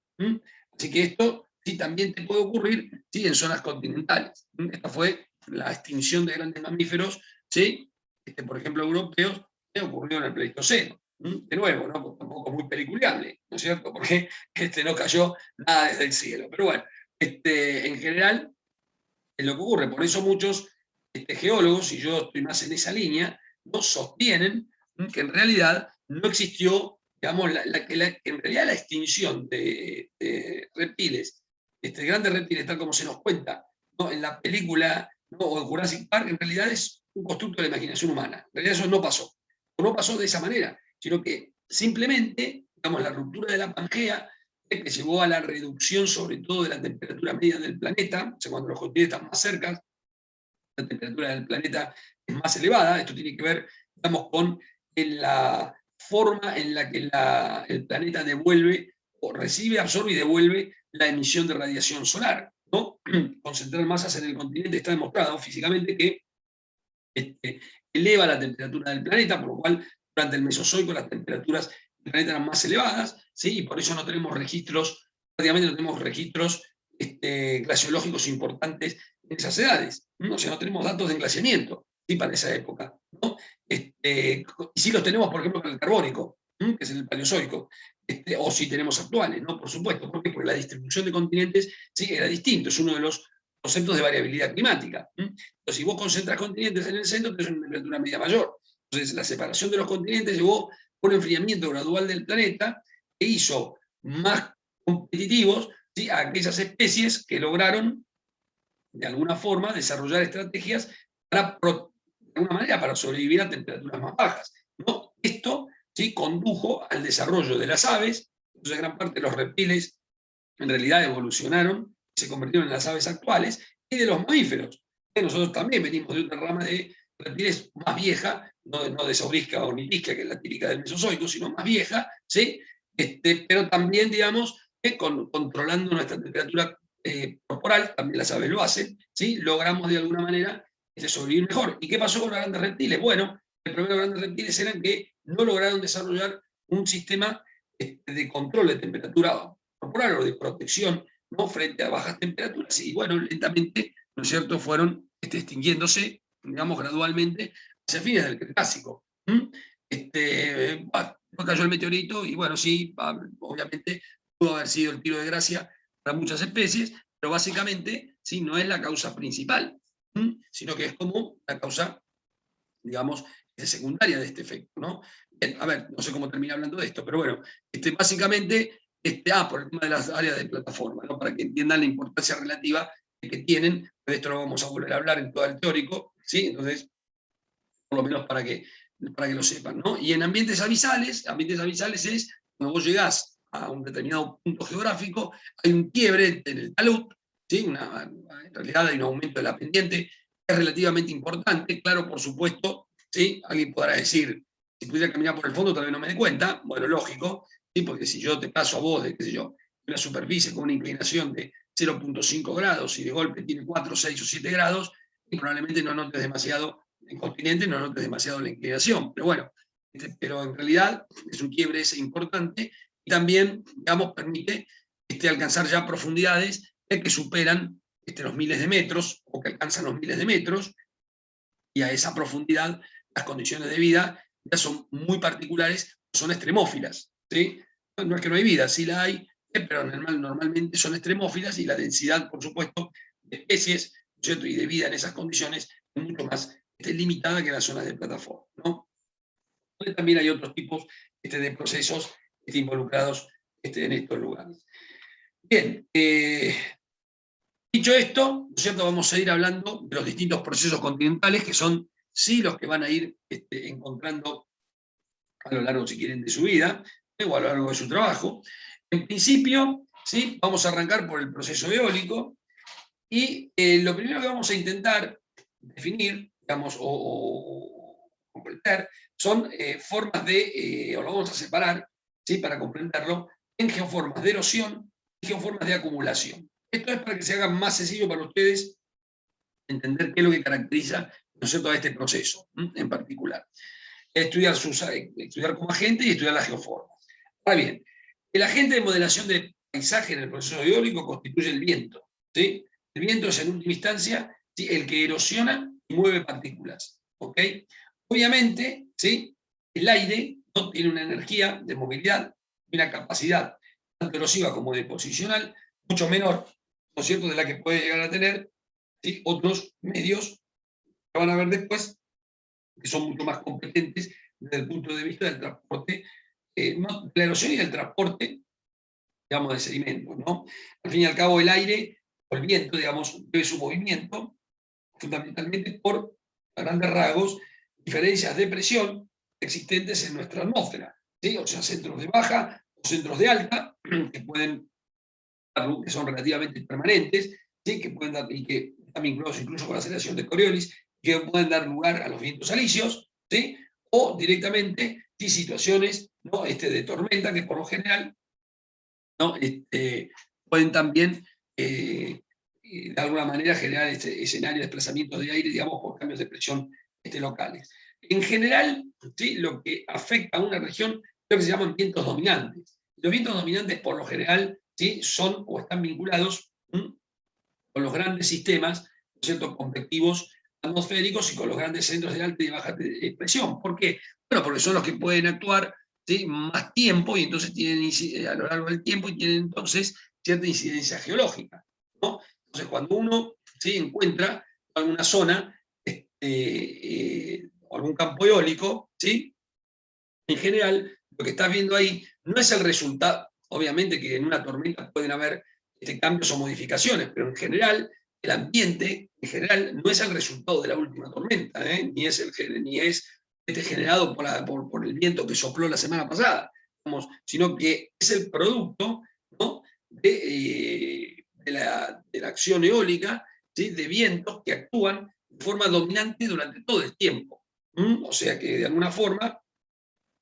Speaker 1: Así que esto sí también te puede ocurrir, ¿sí?, en zonas continentales. Esta fue la extinción de grandes mamíferos, ¿sí?, por ejemplo, europeos, que ocurrió en el Pleistoceno. De nuevo, ¿no?, tampoco muy peliculable, ¿no es cierto?, porque no cayó nada desde el cielo. Pero bueno, en general, es lo que ocurre. Por eso muchos geólogos, y yo estoy más en esa línea, no sostienen que en realidad no existió, digamos, que en realidad la extinción de reptiles, grandes reptiles, tal como se nos cuenta, ¿no?, en la película, ¿no?, o en Jurassic Park, en realidad es un constructo de la imaginación humana. En realidad eso no pasó. No pasó de esa manera, sino que simplemente, digamos, la ruptura de la Pangea, que llevó a la reducción sobre todo de la temperatura media del planeta, o sea, cuando los continentes están más cerca, la temperatura del planeta es más elevada. Esto tiene que ver, digamos, con la forma en la que el planeta devuelve, o recibe, absorbe y devuelve la emisión de radiación solar, ¿no? Concentrar masas en el continente está demostrado físicamente que eleva la temperatura del planeta, por lo cual durante el Mesozoico las temperaturas del planeta eran más elevadas, ¿sí? Y por eso no tenemos registros, prácticamente no tenemos registros glaciológicos importantes en esas edades, ¿no? O sea, no tenemos datos de englaciamiento, ¿sí?, para esa época, ¿no? Y sí los tenemos, por ejemplo, para el Carbónico, que es el Paleozoico, o sí tenemos actuales, ¿no? Por supuesto, ¿por qué? Porque la distribución de continentes sí era distinto, es uno de los conceptos de variabilidad climática. Entonces, si vos concentras continentes en el centro, tenés una temperatura media mayor. Entonces, la separación de los continentes llevó a un enfriamiento gradual del planeta que hizo más competitivos, ¿sí?, a aquellas especies que lograron, de alguna forma, desarrollar estrategias para, de alguna manera, para sobrevivir a temperaturas más bajas, ¿no? Esto, ¿sí?, condujo al desarrollo de las aves. Entonces, gran parte de los reptiles en realidad evolucionaron y se convirtieron en las aves actuales, y de los mamíferos. Nosotros también venimos de otra rama de reptiles más vieja, no de Saurisca o Nitisca, que es la típica del Mesozoico, sino más vieja, ¿sí? Pero también, digamos, controlando nuestra temperatura corporal, también las aves lo hacen, ¿sí? Logramos de alguna manera sobrevivir mejor. ¿Y qué pasó con los grandes reptiles? Bueno, el problema de los grandes reptiles era que no lograron desarrollar un sistema de control de temperatura corporal o de protección, ¿no?, frente a bajas temperaturas, y bueno, lentamente, ¿no es cierto?, fueron extinguiéndose, digamos, gradualmente hacia fines del Cretácico. Cayó el meteorito y bueno, sí, obviamente pudo haber sido el tiro de gracia para muchas especies, pero básicamente sí, no es la causa principal, sino que es como la causa, digamos, secundaria de este efecto, ¿no? Bien, a ver, no sé cómo terminé hablando de esto, pero bueno, básicamente, por el tema de las áreas de plataforma, ¿no? Para que entiendan la importancia relativa que tienen, de esto lo vamos a volver a hablar en todo el teórico, ¿sí? Entonces, por lo menos para que lo sepan, ¿no? Y en ambientes abisales es cuando vos llegás a un determinado punto geográfico, hay un quiebre en el talud, ¿sí? En realidad hay un aumento de la pendiente, que es relativamente importante, claro, por supuesto, ¿sí? Alguien podrá decir, si pudiera caminar por el fondo tal vez no me dé cuenta, bueno, lógico, ¿sí? Porque si yo te paso a vos de, qué sé yo, una superficie con una inclinación de 0,5 grados y de golpe tiene 4, 6 o 7 grados, y probablemente no notes demasiado en continente, no notes demasiado la inclinación, pero bueno, pero en realidad es un quiebre ese importante y también, digamos, permite alcanzar ya profundidades que superan los miles de metros o que alcanzan los miles de metros, y a esa profundidad las condiciones de vida ya son muy particulares, son extremófilas, ¿sí? No es que no hay vida, sí la hay, pero normalmente son extremófilas y la densidad, por supuesto, de especies, ¿cierto? Y de vida en esas condiciones es mucho más limitada que en las zonas de plataforma, ¿no? También hay otros tipos de procesos involucrados en estos lugares. Bien, dicho esto, ¿no es cierto? Vamos a ir hablando de los distintos procesos continentales, que son sí los que van a ir encontrando a lo largo, si quieren, de su vida, o a lo largo de su trabajo. En principio, ¿sí? Vamos a arrancar por el proceso eólico, y lo primero que vamos a intentar definir, digamos, o comprender, son formas o lo vamos a separar, ¿sí? Para comprenderlo, en geoformas de erosión y geoformas de acumulación. Esto es para que se haga más sencillo para ustedes entender qué es lo que caracteriza, ¿no es cierto?, a este proceso en particular. Estudiar como agente y estudiar las geoformas. Ahora bien, el agente de modelación de paisaje en el proceso eólico constituye el viento, ¿sí? El viento es en última instancia, ¿sí?, el que erosiona y mueve partículas, ¿ok? Obviamente, ¿sí?, el aire no tiene una energía de movilidad y una capacidad tanto erosiva como de posicional mucho menor, ¿no es cierto?, de la que puede llegar a tener, ¿sí?, otros medios que van a ver después, que son mucho más competentes desde el punto de vista del transporte, no, de la erosión y del transporte, digamos, de sedimentos, ¿no? Al fin y al cabo, el aire o el viento, digamos, debe su movimiento fundamentalmente por, a grandes rasgos, diferencias de presión existentes en nuestra atmósfera, ¿sí? O sea, centros de baja o centros de alta, que son relativamente permanentes, ¿sí?, que pueden dar, y que están vinculados incluso con la aceleración de Coriolis, que pueden dar lugar a los vientos alisios, ¿sí?, o directamente, ¿sí?, situaciones, ¿no?, de tormenta, que por lo general, ¿no?, pueden también de alguna manera generar este escenario de desplazamiento de aire, digamos, por cambios de presión locales. En general, ¿sí?, lo que afecta a una región es lo que se llaman vientos dominantes. Los vientos dominantes, por lo general, ¿sí?, son o están vinculados con los grandes sistemas, ¿cierto?, convectivos atmosféricos y con los grandes centros de alta y baja presión. ¿Por qué? Bueno, porque son los que pueden actuar, ¿sí?, más tiempo, y entonces tienen a lo largo del tiempo, y tienen entonces cierta incidencia geológica, ¿no? Entonces, cuando uno, ¿sí?, encuentra alguna zona o algún campo eólico, ¿sí?, en general, lo que estás viendo ahí no es el resultado, obviamente que en una tormenta pueden haber cambios o modificaciones, pero en general, el ambiente, en general, no es el resultado de la última tormenta, ni es generado por el viento que sopló la semana pasada, sino que es el producto, ¿no?, de la acción eólica, ¿sí?, de vientos que actúan de forma dominante durante todo el tiempo. O sea que, de alguna forma,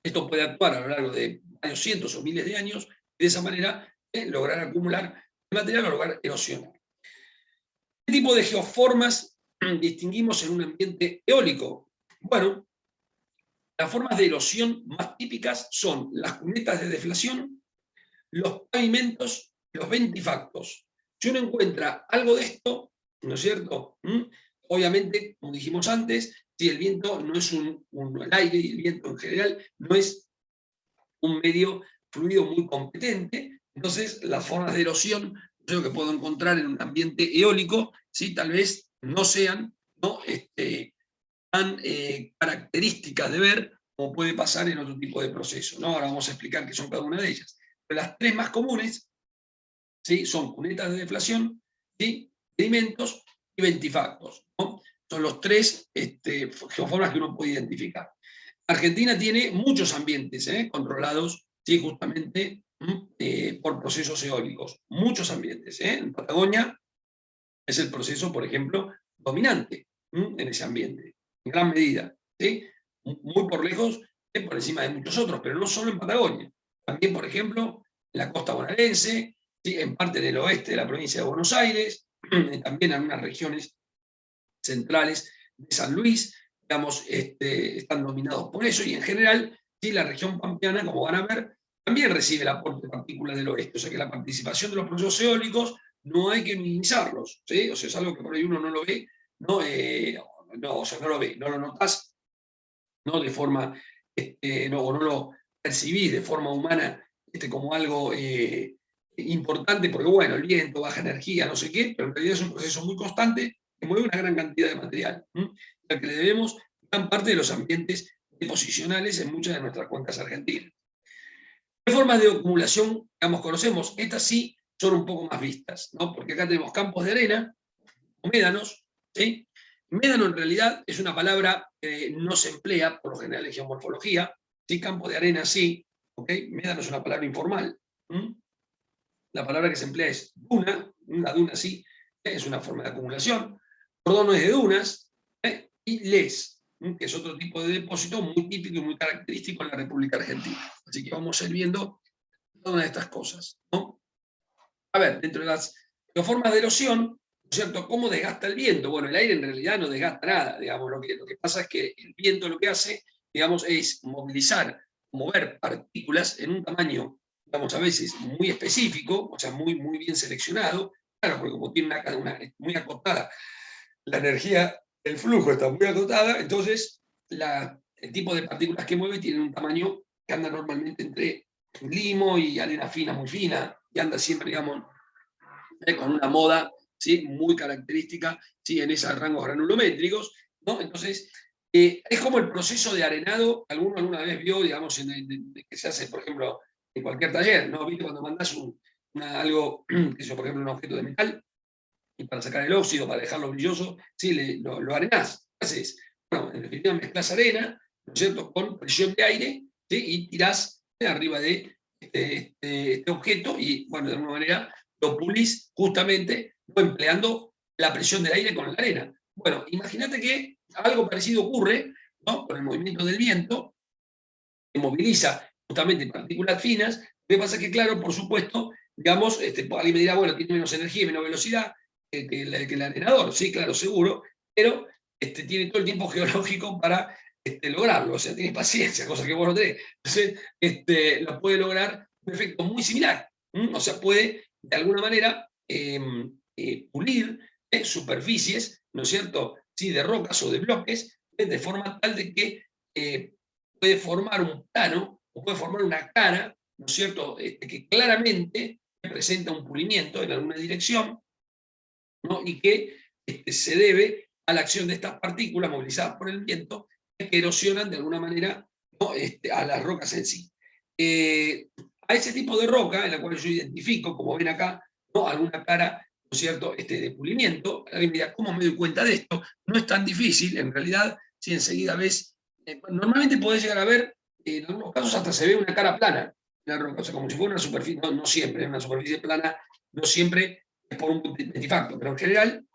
Speaker 1: esto puede actuar a lo largo de varios cientos o miles de años, y de esa manera lograr acumular material o lograr erosionar. ¿Qué tipo de geoformas distinguimos en un ambiente eólico? Bueno, las formas de erosión más típicas son las cunetas de deflación, los pavimentos, los ventifactos. Si uno encuentra algo de esto, ¿no es cierto?, obviamente, como dijimos antes, si el viento no es el aire y el viento en general no es un medio fluido muy competente, entonces las formas de erosión, yo que puedo encontrar en un ambiente eólico, ¿sí?, tal vez no sean, ¿no?, tan características de ver como puede pasar en otro tipo de procesos, ¿no? Ahora vamos a explicar qué son cada una de ellas. Pero las tres más comunes, ¿sí?, son cunetas de deflación, ¿sí?, sedimentos y ventifactos, ¿no? Son los tres geoformas que uno puede identificar. Argentina tiene muchos ambientes controlados, ¿sí?, justamente por procesos eólicos. Muchos ambientes. En Patagonia es el proceso, por ejemplo, dominante en ese ambiente, en gran medida. ¿Sí? Muy por lejos, por encima de muchos otros, pero no solo en Patagonia. También, por ejemplo, en la costa bonaerense, ¿sí?, en parte del oeste de la provincia de Buenos Aires, también en algunas regiones centrales de San Luis, digamos, están dominados por eso, y en general, ¿sí?, la región pampeana, como van a ver, también recibe el aporte de partículas del oeste, o sea que la participación de los procesos eólicos no hay que minimizarlos, ¿sí? O sea, es algo que por ahí uno no lo ve, no, o sea, no lo ve, no lo notas, no de forma, no, no lo percibís de forma humana como algo importante, porque bueno, el viento, baja energía, no sé qué, pero en realidad es un proceso muy constante que mueve una gran cantidad de material, al que le debemos gran parte de los ambientes deposicionales en muchas de nuestras cuencas argentinas. ¿Qué formas de acumulación, digamos, conocemos? Estas sí son un poco más vistas, ¿no? Porque acá tenemos campos de arena, o médanos, ¿sí? Médano en realidad es una palabra que no se emplea por lo general en geomorfología, ¿sí? Campo de arena sí, ¿ok? Médano es una palabra informal. La palabra que se emplea es duna, la duna sí, es una forma de acumulación. Cordón es de dunas, y les, que es otro tipo de depósito muy típico y muy característico en la República Argentina. Así que vamos a ir viendo todas estas cosas, ¿no? A ver, dentro de las formas de erosión, ¿no es cierto?, ¿cómo desgasta el viento? Bueno, el aire en realidad no desgasta nada, digamos, lo que pasa es que el viento lo que hace, digamos, es movilizar, mover partículas en un tamaño, digamos, a veces muy específico, o sea, muy, muy bien seleccionado, claro, porque como tiene muy acotada, la energía, el flujo está muy acotada, entonces el tipo de partículas que mueve tienen un tamaño que anda normalmente entre limo y arena fina, muy fina, y anda siempre, digamos, con una moda, ¿sí?, muy característica, ¿sí?, en esos rangos granulométricos, ¿no? Entonces, es como el proceso de arenado que alguna vez vio, digamos, que se hace, por ejemplo, en cualquier taller, ¿no? ¿Viste cuando mandás algo, que es, por ejemplo, un objeto de metal, y para sacar el óxido, para dejarlo brilloso, ¿sí?, lo arenás? ¿Qué haces? Bueno, en definitiva mezclas arena, ¿no es cierto?, con presión de aire, ¿sí?, y tirás arriba de este objeto, y bueno, de alguna manera lo pulís justamente no empleando la presión del aire con la arena. Bueno, imagínate que algo parecido ocurre, ¿no?, con el movimiento del viento, que moviliza justamente partículas finas. Lo que pasa es que, claro, por supuesto, digamos, alguien me dirá, bueno, tiene menos energía y menos velocidad que el arenador, sí, claro, seguro, pero tiene todo el tiempo geológico para lograrlo, o sea, tiene paciencia, cosa que vos no tenés. Entonces, lo puede lograr un efecto muy similar, o sea, puede, de alguna manera, pulir superficies, ¿no es cierto?, sí, de rocas o de bloques, de forma tal de que puede formar un plano, o puede formar una cara, ¿no es cierto?, que claramente presenta un pulimiento en alguna dirección, ¿no?, y que se debe a la acción de estas partículas movilizadas por el viento que erosionan de alguna manera, ¿no?, a las rocas en sí. A ese tipo de roca, en la cual yo identifico, como ven acá, ¿no?, alguna cara, ¿no es cierto?, de pulimiento. Alguien me dirá, ¿cómo me doy cuenta de esto? No es tan difícil, en realidad, si enseguida ves, normalmente podés llegar a ver, en algunos casos hasta se ve una cara plana en la roca, o sea, como si fuera una superficie, no, no siempre, una superficie plana, no siempre es por un ventifacto, pero en general,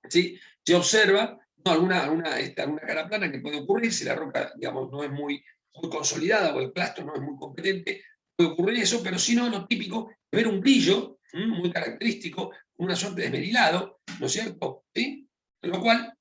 Speaker 1: ¿sí?, se observa, ¿no?, alguna cara plana que puede ocurrir si la roca, digamos, no es muy consolidada o el plastro no es muy competente, puede ocurrir eso, pero si no, lo típico es ver un brillo muy característico, una suerte de esmerilado, ¿no es cierto?, ¿sí?, lo cual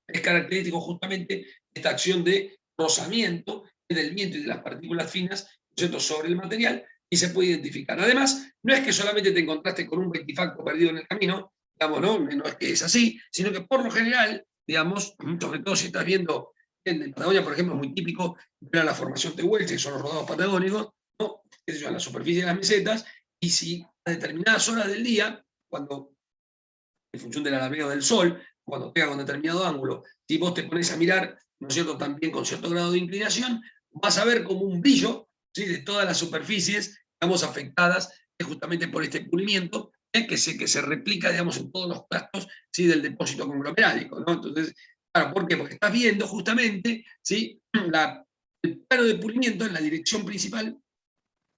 Speaker 1: es característico justamente esta acción de rozamiento del viento y de las partículas finas, ¿no es cierto?, sobre el material, y se puede identificar. Además, no es que solamente te encontraste con un ventifacto perdido en el camino, digamos, no es que es así, sino que por lo general, digamos, sobre todo si estás viendo en Patagonia, por ejemplo, es muy típico ver la formación tehuelche, que son los rodados patagónicos, ¿no?, en la superficie de las mesetas, y si a determinadas horas del día, cuando en función del alargado del sol, cuando pega con determinado ángulo, si vos te pones a mirar, ¿no es cierto?, también con cierto grado de inclinación, vas a ver como un brillo, ¿sí?, de todas las superficies, digamos, afectadas justamente por este cubrimiento, que se replica, digamos, en todos los trastos, ¿sí?, del depósito conglomerálico, ¿no? Entonces, claro, ¿por qué? Porque estás viendo justamente, ¿sí?, el plano de pulimiento en la dirección principal,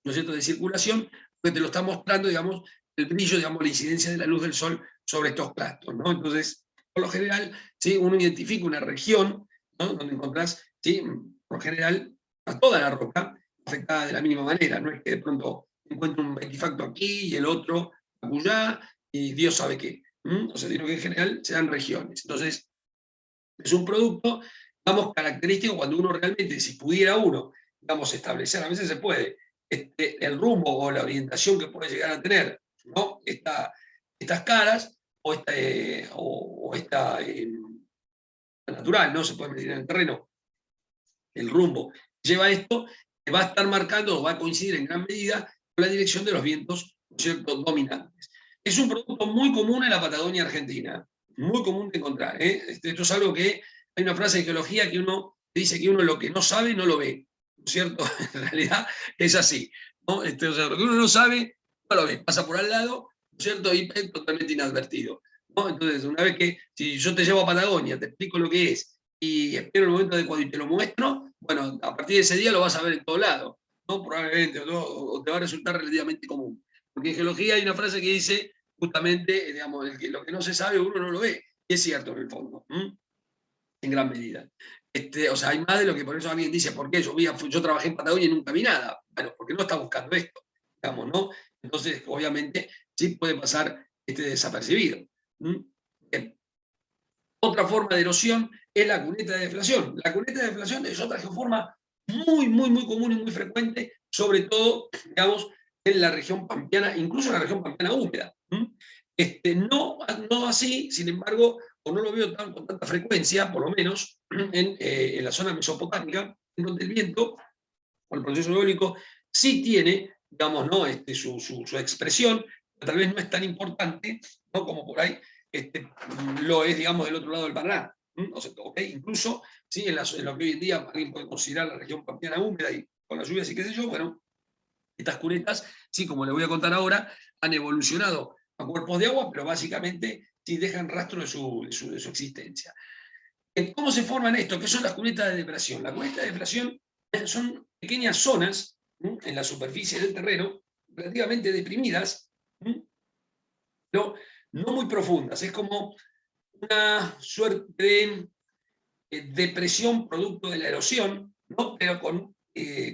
Speaker 1: ¿no es cierto?, de circulación, que te lo está mostrando, digamos, el brillo, digamos, la incidencia de la luz del sol sobre estos plastos, ¿no? Entonces, por lo general, ¿sí?, uno identifica una región, ¿no?, donde encontrás, ¿sí?, por lo general, a toda la roca afectada de la misma manera, no es que de pronto encuentre un artefacto aquí y el otro acullá, y Dios sabe qué. O sea, sino que en general se dan regiones. Entonces, es un producto, digamos, característico cuando uno realmente, si pudiera uno, digamos, establecer, a veces se puede, el rumbo o la orientación que puede llegar a tener, ¿no?, estas caras o esta natural, ¿no? Se puede medir en el terreno, el rumbo lleva esto, que va a estar marcando o va a coincidir en gran medida con la dirección de los vientos, ¿no es cierto?, dominantes. Es un producto muy común en la Patagonia Argentina, muy común de encontrar, ¿eh? Esto es algo que, hay una frase de geología que uno dice que uno lo que no sabe no lo ve, ¿no es cierto? En realidad es así, ¿no? O sea, lo que uno no sabe no lo ve, pasa por al lado, ¿no es cierto? Y es totalmente inadvertido, ¿no? Entonces, una vez que, si yo te llevo a Patagonia, te explico lo que es, y espero el momento adecuado y te lo muestro, bueno, a partir de ese día lo vas a ver en todo lado, ¿no? Probablemente, o te va a resultar relativamente común. Porque en geología hay una frase que dice, justamente, digamos, lo que no se sabe uno no lo ve, y es cierto en el fondo, en gran medida. O sea, hay más de lo que por eso alguien dice, ¿por qué? Yo trabajé en Patagonia y nunca vi nada. Bueno, porque no está buscando esto, digamos, ¿no? Entonces, obviamente, sí puede pasar desapercibido. Bien. Otra forma de erosión es la cuneta de deflación. La cuneta de deflación es otra geoforma muy, muy, muy común y muy frecuente, sobre todo, digamos, en la región pampeana, incluso en la región pampeana húmeda. No así, sin embargo, o no lo veo con tanta frecuencia, por lo menos, en la zona mesopotámica, en donde el viento, o el proceso eólico, sí tiene, digamos, ¿no?, su expresión, pero tal vez no es tan importante, ¿no?, como por ahí lo es, digamos, del otro lado del Paraná. O sea, okay, incluso, ¿sí?, en lo que hoy en día alguien puede considerar la región pampeana húmeda y con las lluvias y qué sé yo, bueno, estas cunetas, sí, como le voy a contar ahora, han evolucionado a cuerpos de agua, pero básicamente sí dejan rastro de su existencia. ¿Cómo se forman esto? ¿Qué son las cunetas de depresión? Las cunetas de depresión son pequeñas zonas en la superficie del terreno, relativamente deprimidas, pero no muy profundas. Es como una suerte de depresión producto de la erosión, ¿no?, pero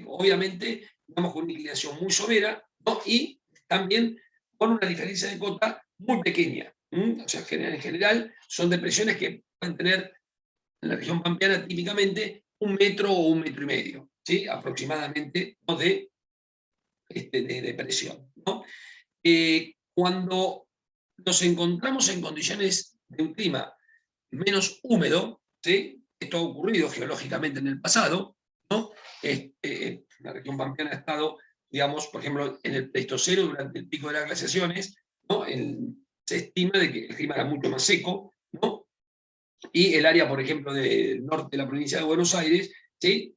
Speaker 1: obviamente, digamos, con una inclinación muy severa, ¿no?, y también con una diferencia de cota muy pequeña. O sea, en general son depresiones que pueden tener en la región pampeana típicamente 1 metro o 1,5 metros, ¿sí?, aproximadamente, ¿no?, de depresión, ¿no? Cuando nos encontramos en condiciones de un clima menos húmedo, ¿sí?, esto ha ocurrido geológicamente en el pasado, ¿no? La región pampeana ha estado, digamos, por ejemplo, en el Pleistoceno durante el pico de las glaciaciones, ¿no? Se estima de que el clima era mucho más seco, ¿no? Y el área, por ejemplo, del norte de la provincia de Buenos Aires, ¿sí?,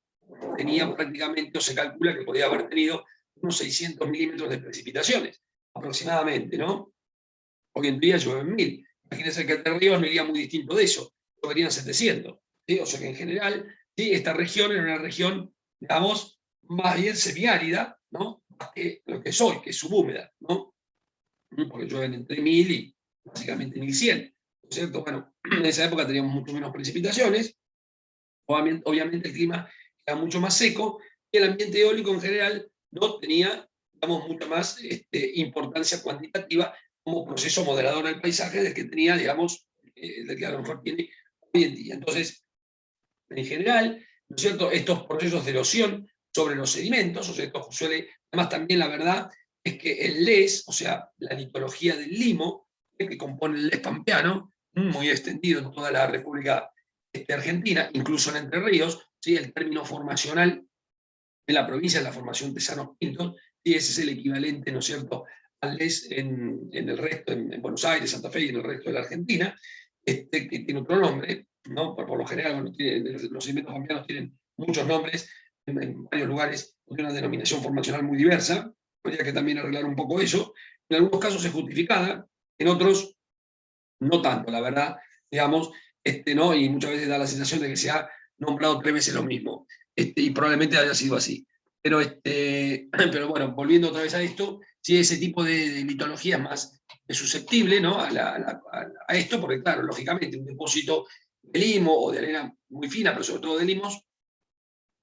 Speaker 1: tenía prácticamente, o se calcula que podía haber tenido unos 600 milímetros de precipitaciones, aproximadamente, ¿no? Hoy en día llueven 1000. Imagínense que Entre Ríos no iría muy distinto de eso, lloverían 700. ¿Sí? O sea que en general, ¿sí?, esta región era una región, digamos, más bien semiárida, ¿no?, más que lo que es hoy, que es subhúmeda, ¿no? Porque llueven entre 1000 y básicamente 1100, ¿no es cierto? Bueno, en esa época teníamos mucho menos precipitaciones, obviamente el clima era mucho más seco, y el ambiente eólico en general no tenía, digamos, mucha más importancia cuantitativa como proceso moderador del paisaje del que tenía, digamos, del que a lo mejor tiene hoy en día. Entonces, en general, ¿no es cierto?, estos procesos de erosión sobre los sedimentos, o sea, esto suele, además también la verdad es que el LES, o sea, la litología del limo, que compone el LES pampeano, muy extendido en toda la República Argentina, incluso en Entre Ríos, ¿sí?, el término formacional de la provincia es la formación Tesanos Pintos, y ese es el equivalente, ¿no es cierto?, al LES en el resto, en Buenos Aires, Santa Fe y en el resto de la Argentina. que tiene otro nombre, ¿no? Por lo general, bueno, los sedimentos pampeanos tienen muchos nombres, en varios lugares tiene una denominación formacional muy diversa, habría que también arreglar un poco eso. En algunos casos es justificada, en otros no tanto, la verdad, digamos, ¿no? Y muchas veces da la sensación de que se ha nombrado 3 veces lo mismo, y probablemente haya sido así. Pero, pero bueno, volviendo otra vez a esto, sí, ese tipo de litología es más susceptible, ¿no? A esto, porque claro, lógicamente, un depósito de limo o de arena muy fina, pero sobre todo de limos,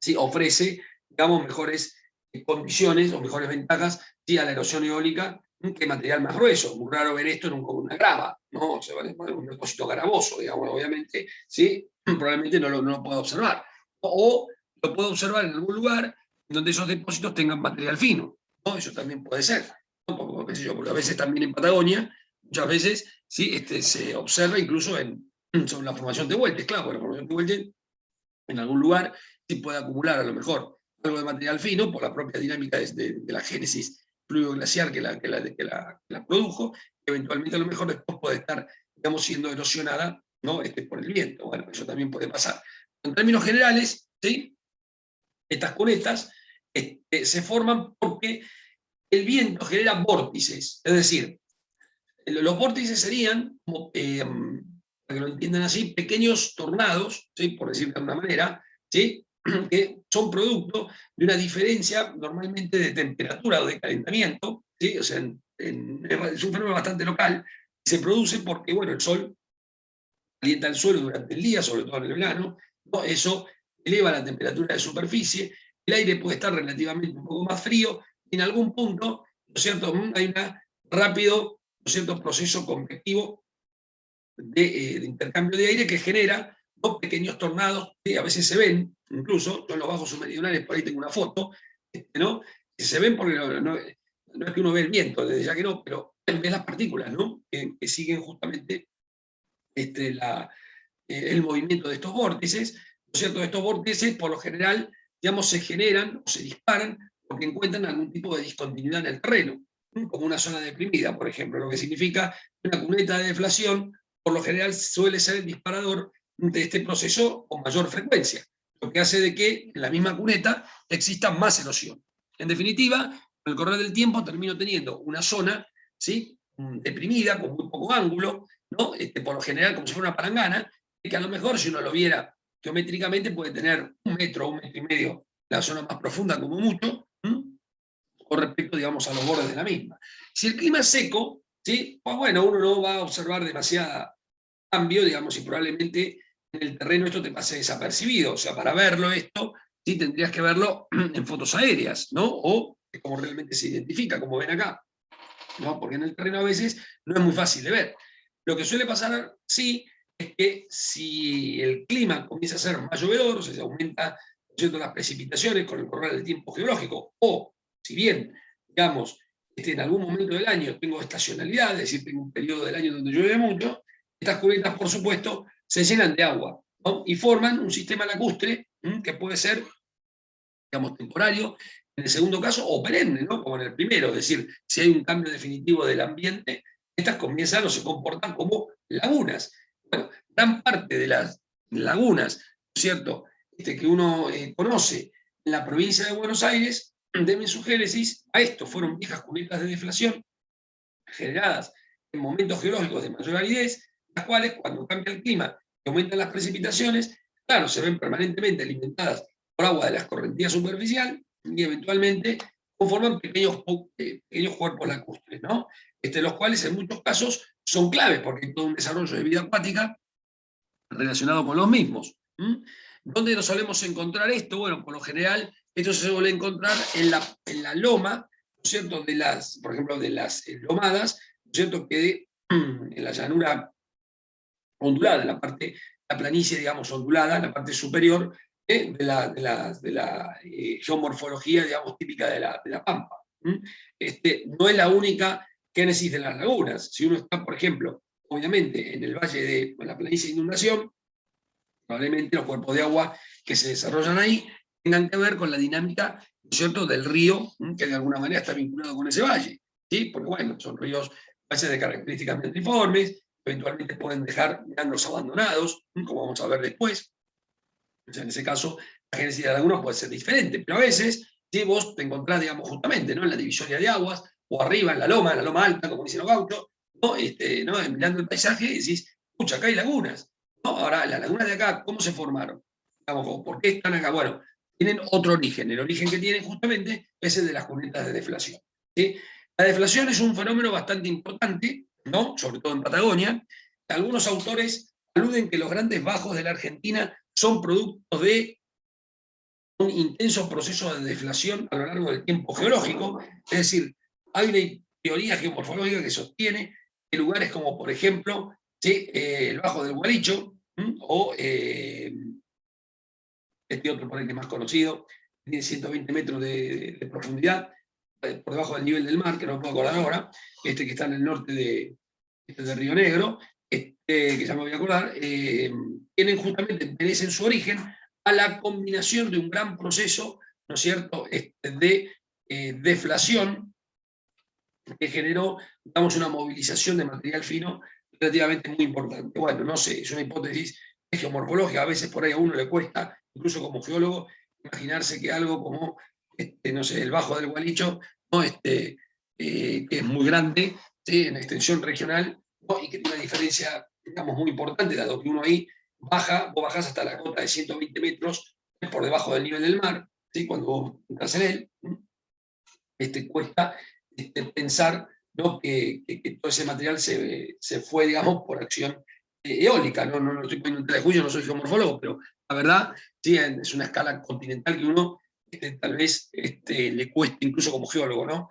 Speaker 1: sí, ofrece, digamos, mejores condiciones o mejores ventajas, sí, a la erosión eólica que material más grueso. Muy raro ver esto en una grava, ¿no? O sea, un depósito gravoso, digamos, obviamente, ¿sí? Probablemente no lo pueda observar. O lo puedo observar en algún lugar donde esos depósitos tengan material fino, ¿no? Eso también puede ser, ¿no? Porque a veces también en Patagonia, muchas veces, ¿sí? Se observa incluso sobre la formación de vueltas, claro, la formación de vueltas en algún lugar sí puede acumular a lo mejor algo de material fino por la propia dinámica de la génesis fluido-glaciar que la produjo, que eventualmente a lo mejor después puede estar, digamos, siendo erosionada, ¿no? Por el viento. Bueno, eso también puede pasar. En términos generales, ¿sí? Estas cunetas se forman porque el viento genera vórtices, es decir, los vórtices serían, como, para que lo entiendan así, pequeños tornados, ¿sí? Por decirlo de alguna manera, ¿sí? Que son producto de una diferencia normalmente de temperatura o de calentamiento, ¿sí? O sea, es un fenómeno bastante local, se produce porque, bueno, el sol calienta el suelo durante el día, sobre todo en el verano, ¿no? Eso eleva la temperatura de superficie, el aire puede estar relativamente un poco más frío, y en algún punto, ¿no es cierto?, hay un rápido, ¿no es cierto?, proceso convectivo de intercambio de aire que genera, ¿no?, pequeños tornados que a veces se ven, incluso yo en los bajos submeridionales, por ahí tengo una foto, ¿no?, que se ven porque no es que uno ve el viento, desde ya que no, pero ves las partículas, ¿no?, que siguen justamente el movimiento de estos vórtices, ¿no es cierto? Estos vórtices, por lo general, digamos, se generan o se disparan porque encuentran algún tipo de discontinuidad en el terreno, ¿no? Como una zona deprimida, por ejemplo, lo que significa que una cuneta de deflación, por lo general, suele ser el disparador de este proceso con mayor frecuencia, lo que hace de que en la misma cuneta exista más erosión. En definitiva, con el correr del tiempo termino teniendo una zona, ¿sí?, deprimida, con muy poco ángulo, ¿no? Por lo general como si fuera una palangana, que a lo mejor si uno lo viera geométricamente puede tener 1 metro, 1,5 metros, la zona más profunda como mucho, con respecto, digamos, a los bordes de la misma. Si el clima es seco, ¿sí?, pues bueno, uno no va a observar demasiado cambio, digamos, y probablemente en el terreno esto te pase desapercibido. O sea, para verlo esto, sí tendrías que verlo en fotos aéreas, ¿no? O como realmente se identifica, como ven acá, ¿no? Porque en el terreno a veces no es muy fácil de ver. Lo que suele pasar, sí, es que si el clima comienza a ser más llovedor, o sea, se aumenta, ¿cierto?, las precipitaciones con el correr del tiempo geológico, o si bien, digamos, en algún momento del año tengo estacionalidad, es decir, tengo un periodo del año donde llueve mucho, estas cubetas, por supuesto, se llenan de agua, ¿no? Y forman un sistema lacustre que puede ser, digamos, temporario, en el segundo caso, o perenne, ¿no?, como en el primero, es decir, si hay un cambio definitivo del ambiente, estas comienzan o se comportan como lagunas. Bueno, gran parte de las lagunas, ¿no es cierto?, que uno conoce en la provincia de Buenos Aires, deben su génesis a esto, fueron viejas cunetas de deflación generadas en momentos geológicos de mayor aridez, las cuales cuando cambia el clima y aumentan las precipitaciones, claro, se ven permanentemente alimentadas por agua de la escorrentía superficial y eventualmente conforman pequeños cuerpos lacustres, ¿no? Los cuales en muchos casos son claves porque hay todo un desarrollo de vida acuática relacionado con los mismos. ¿Dónde nos solemos encontrar esto? Bueno, por lo general, esto se suele encontrar en la loma, ¿no es cierto?, por ejemplo, de las lomadas, ¿no es cierto?, que en la llanura ondulada, en la planicie, digamos, ondulada, en la parte superior de la geomorfología, digamos, típica de la Pampa. No es la única génesis de las lagunas. Si uno está, por ejemplo, obviamente, en el valle de la planicie de inundación, probablemente los cuerpos de agua que se desarrollan ahí tengan que ver con la dinámica, ¿no es cierto?, del río, que de alguna manera está vinculado con ese valle, ¿sí? Porque, bueno, son ríos, valles de características metriformes, eventualmente pueden dejar meandros abandonados, como vamos a ver después. O sea, en ese caso, la génesis de la laguna puede ser diferente, pero a veces, si vos te encontrás, digamos, justamente, ¿no?, en la divisoria de aguas, o arriba en la loma alta, como dicen los gauchos, ¿no? Mirando el paisaje, y decís, pucha, acá hay lagunas. ¿No? Ahora, las lagunas de acá, ¿cómo se formaron? Digamos, ¿por qué están acá? Bueno, tienen otro origen. El origen que tienen justamente es el de las cunetas de deflación. ¿Sí? La deflación es un fenómeno bastante importante, ¿no?, sobre todo en Patagonia. Algunos autores aluden que los grandes bajos de la Argentina son producto de un intenso proceso de deflación a lo largo del tiempo geológico. Es decir, hay una teoría geomorfológica que sostiene que lugares como, por ejemplo, ¿sí?, el Bajo del Gualicho, o este otro por ahí que es más conocido, tiene 120 metros de profundidad, por debajo del nivel del mar, que no puedo acordar ahora, que está en el norte de Río Negro, que ya me voy a acordar, tienen justamente, pertenecen su origen a la combinación de un gran proceso, ¿no es cierto?, de deflación, que generó, digamos, una movilización de material fino relativamente muy importante. Bueno, no sé, es una hipótesis geomorfológica, a veces por ahí a uno le cuesta, incluso como geólogo, imaginarse que algo como, no sé, el Bajo del Gualicho, ¿no?, que es muy grande, ¿sí?, en extensión regional, ¿no?, y que tiene una diferencia, digamos, muy importante, dado que uno ahí baja, vos bajás hasta la cota de 120 metros por debajo del nivel del mar, ¿sí?, cuando vos entras en él, cuesta pensar, ¿no?, que todo ese material se fue, digamos, por acción eólica. No estoy poniendo en tela de juicio, no soy geomorfólogo, pero la verdad, sí, es una escala continental que uno tal vez le cueste, incluso como geólogo, ¿no?,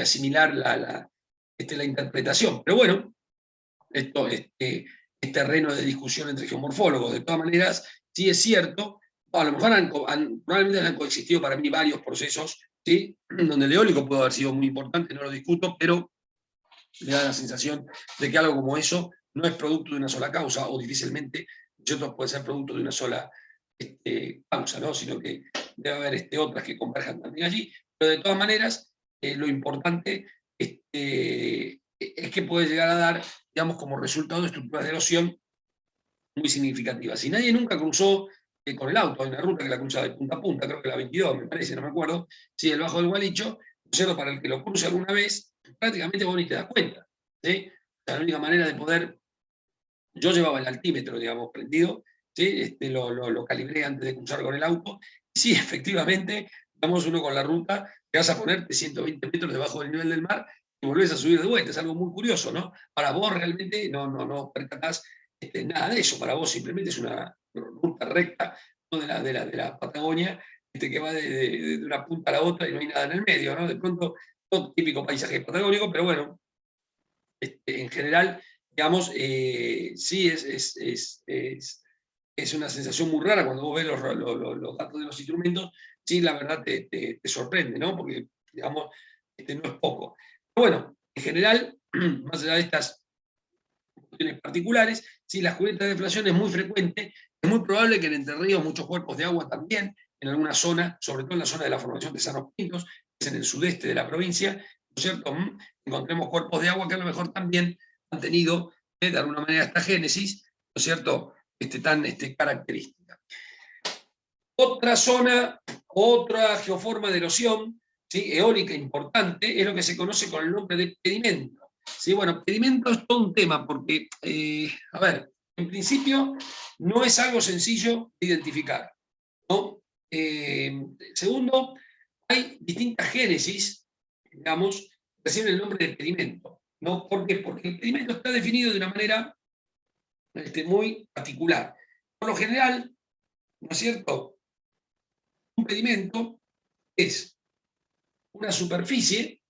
Speaker 1: asimilar la interpretación. Pero bueno, esto es terreno de discusión entre geomorfólogos. De todas maneras, sí es cierto, a lo mejor probablemente han coexistido para mí varios procesos, ¿sí?, donde el eólico puede haber sido muy importante, no lo discuto, pero me da la sensación de que algo como eso no es producto de una sola causa, o difícilmente, ¿cierto?, puede ser producto de una sola causa, ¿no?, sino que debe haber otras que converjan también allí. Pero de todas maneras, lo importante es que puede llegar a dar, digamos, como resultado de estructuras de erosión muy significativas. Si nadie nunca cruzó con el auto, hay una ruta que la cruza de punta a punta, creo que la 22, me parece, no me acuerdo, sí, el Bajo del Gualicho, ¿no es cierto?, para el que lo cruce alguna vez, prácticamente vos ni te das cuenta, ¿sí? O sea, la única manera de poder, yo llevaba el altímetro, digamos, prendido, ¿sí?, lo calibré antes de cruzar con el auto, y sí, efectivamente, vamos uno con la ruta, te vas a ponerte 120 metros debajo del nivel del mar, y volvés a subir de vuelta, es algo muy curioso, ¿no? Para vos realmente no percatás nada de eso, para vos simplemente es una ruta recta, ¿no?, de la Patagonia, que va de una punta a la otra y no hay nada en el medio, ¿no? De pronto, todo típico paisaje patagónico, pero bueno, en general, digamos, sí es una sensación muy rara cuando vos ves los datos de los instrumentos, sí, la verdad te sorprende, ¿no? Porque, digamos, no es poco. Pero bueno, en general, más allá de estas cuestiones particulares, sí, las cunetas de deflación es muy frecuente, es muy probable que en Entre Ríos muchos cuerpos de agua también, en alguna zona, sobre todo en la zona de la formación de Sanos Pintos, que es en el sudeste de la provincia, ¿no es cierto?, encontremos cuerpos de agua que a lo mejor también han tenido, de alguna manera, esta génesis, ¿no es cierto?, tan característica. Otra zona, otra geoforma de erosión, ¿sí?, eólica importante, es lo que se conoce con el nombre de pedimento. Sí, bueno, pedimento es todo un tema porque, a ver, en principio no es algo sencillo de identificar, ¿no? Segundo, hay distintas génesis, digamos, que reciben el nombre de pedimento, ¿no? ¿Por qué? Porque el pedimento está definido de una manera muy particular. Por lo general, ¿no es cierto?, un pedimento es una superficie,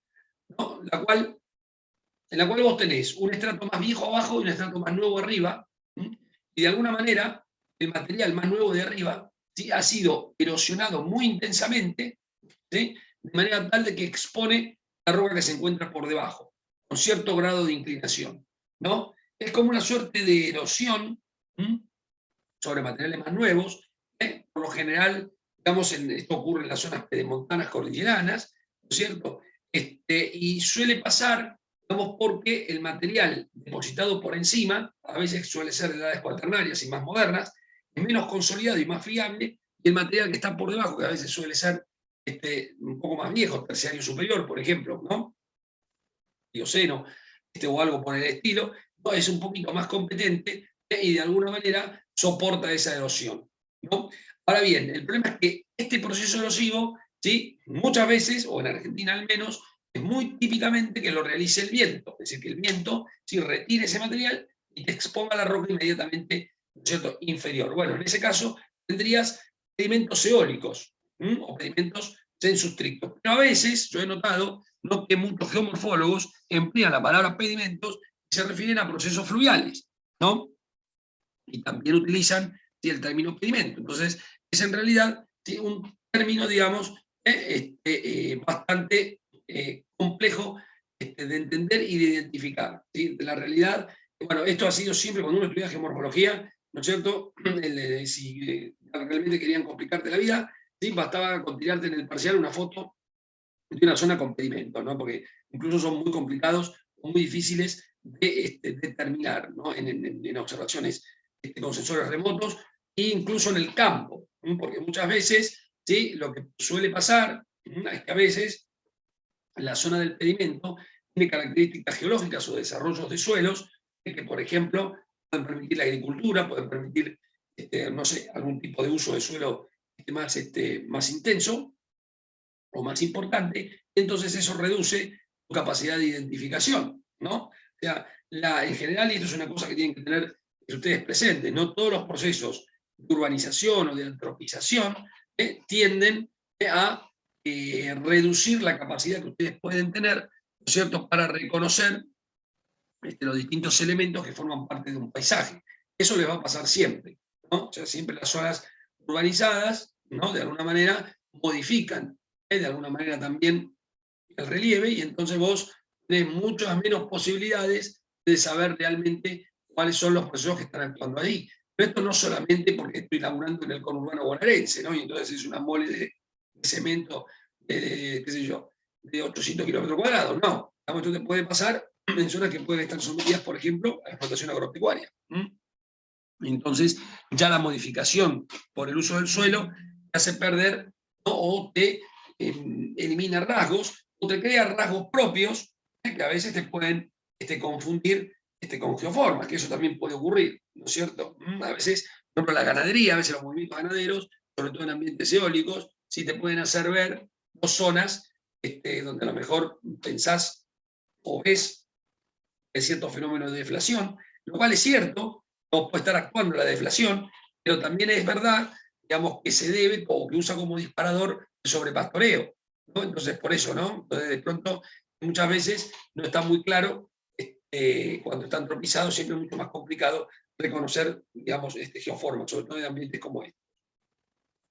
Speaker 1: ¿no?, en la cual vos tenés un estrato más viejo abajo y un estrato más nuevo arriba, y de alguna manera el material más nuevo de arriba, ¿sí?, ha sido erosionado muy intensamente, ¿sí?, de manera tal de que expone la roca que se encuentra por debajo, con cierto grado de inclinación, ¿no? Es como una suerte de erosión sobre materiales más nuevos, por lo general, digamos, esto ocurre en las zonas pedemontanas cordilleranas, ¿no es cierto? Y suele pasar digamos, porque el material depositado por encima, a veces suele ser de edades cuaternarias y más modernas, es menos consolidado y más fiable, y el material que está por debajo, que a veces suele ser un poco más viejo, terciario superior, por ejemplo, ¿no? Mioceno, o algo por el estilo, ¿no? Es un poquito más competente y de alguna manera soporta esa erosión, ¿no? Ahora bien, el problema es que este proceso erosivo, ¿sí? Muchas veces, o en Argentina al menos, es muy típicamente que lo realice el viento, es decir, que el viento ¿sí? retire ese material y te exponga la roca inmediatamente, ¿no es cierto?, inferior. Bueno, en ese caso tendrías sedimentos eólicos o sedimentos sensustrictos. Pero a veces, yo he notado, ¿no?, que muchos geomorfólogos emplean la palabra pedimentos y se refieren a procesos fluviales, ¿no? Y también utilizan ¿sí? el término pedimento. Entonces, es en realidad ¿sí? un término, digamos, bastante complejo de entender y de identificar. ¿sí? De la realidad, bueno, esto ha sido siempre, cuando uno estudia geomorfología, ¿no es cierto? Si realmente querían complicarte la vida, ¿sí? Bastaba con tirarte en el parcial una foto de una zona con pedimentos, ¿no? Porque incluso son muy complicados o muy difíciles de determinar, ¿no? En observaciones con sensores remotos e incluso en el campo, ¿no? Porque muchas veces, ¿sí? Lo que suele pasar es que a veces la zona del pedimento tiene características geológicas o desarrollos de suelos que, por ejemplo, pueden permitir la agricultura, pueden permitir, no sé, algún tipo de uso de suelo más intenso, o más importante, entonces eso reduce tu capacidad de identificación, ¿no? O sea, en general, y esto es una cosa que tienen que tener ustedes presentes, no todos los procesos de urbanización o de antropización tienden a reducir la capacidad que ustedes pueden tener, ¿no es cierto?, para reconocer los distintos elementos que forman parte de un paisaje. Eso les va a pasar siempre, ¿no? O sea, siempre las zonas urbanizadas, ¿no?, de alguna manera modifican de alguna manera también el relieve, y entonces vos tenés muchas menos posibilidades de saber realmente cuáles son los procesos que están actuando ahí. Pero esto no solamente porque estoy laburando en el conurbano bonaerense, ¿no? Y entonces es una mole de cemento, qué sé yo, de 800 kilómetros cuadrados, no. Esto te puede pasar en zonas que pueden estar sometidas, por ejemplo, a explotación agropecuaria. Entonces, ya la modificación por el uso del suelo te hace perder, ¿no? O te elimina rasgos, o te crea rasgos propios que a veces te pueden confundir con geoformas, que eso también puede ocurrir, ¿no es cierto? A veces, por ejemplo, la ganadería, a veces los movimientos ganaderos, sobre todo en ambientes eólicos, sí te pueden hacer ver dos zonas donde a lo mejor pensás o ves cierto fenómeno de deflación, lo cual es cierto, no puede estar actuando la deflación, pero también es verdad, digamos, que se debe o que usa como disparador el sobrepastoreo, ¿no? Entonces, por eso, ¿no? Entonces, de pronto, muchas veces no está muy claro, cuando están tropizados, siempre es mucho más complicado reconocer, digamos, geoformas, sobre todo en ambientes como este.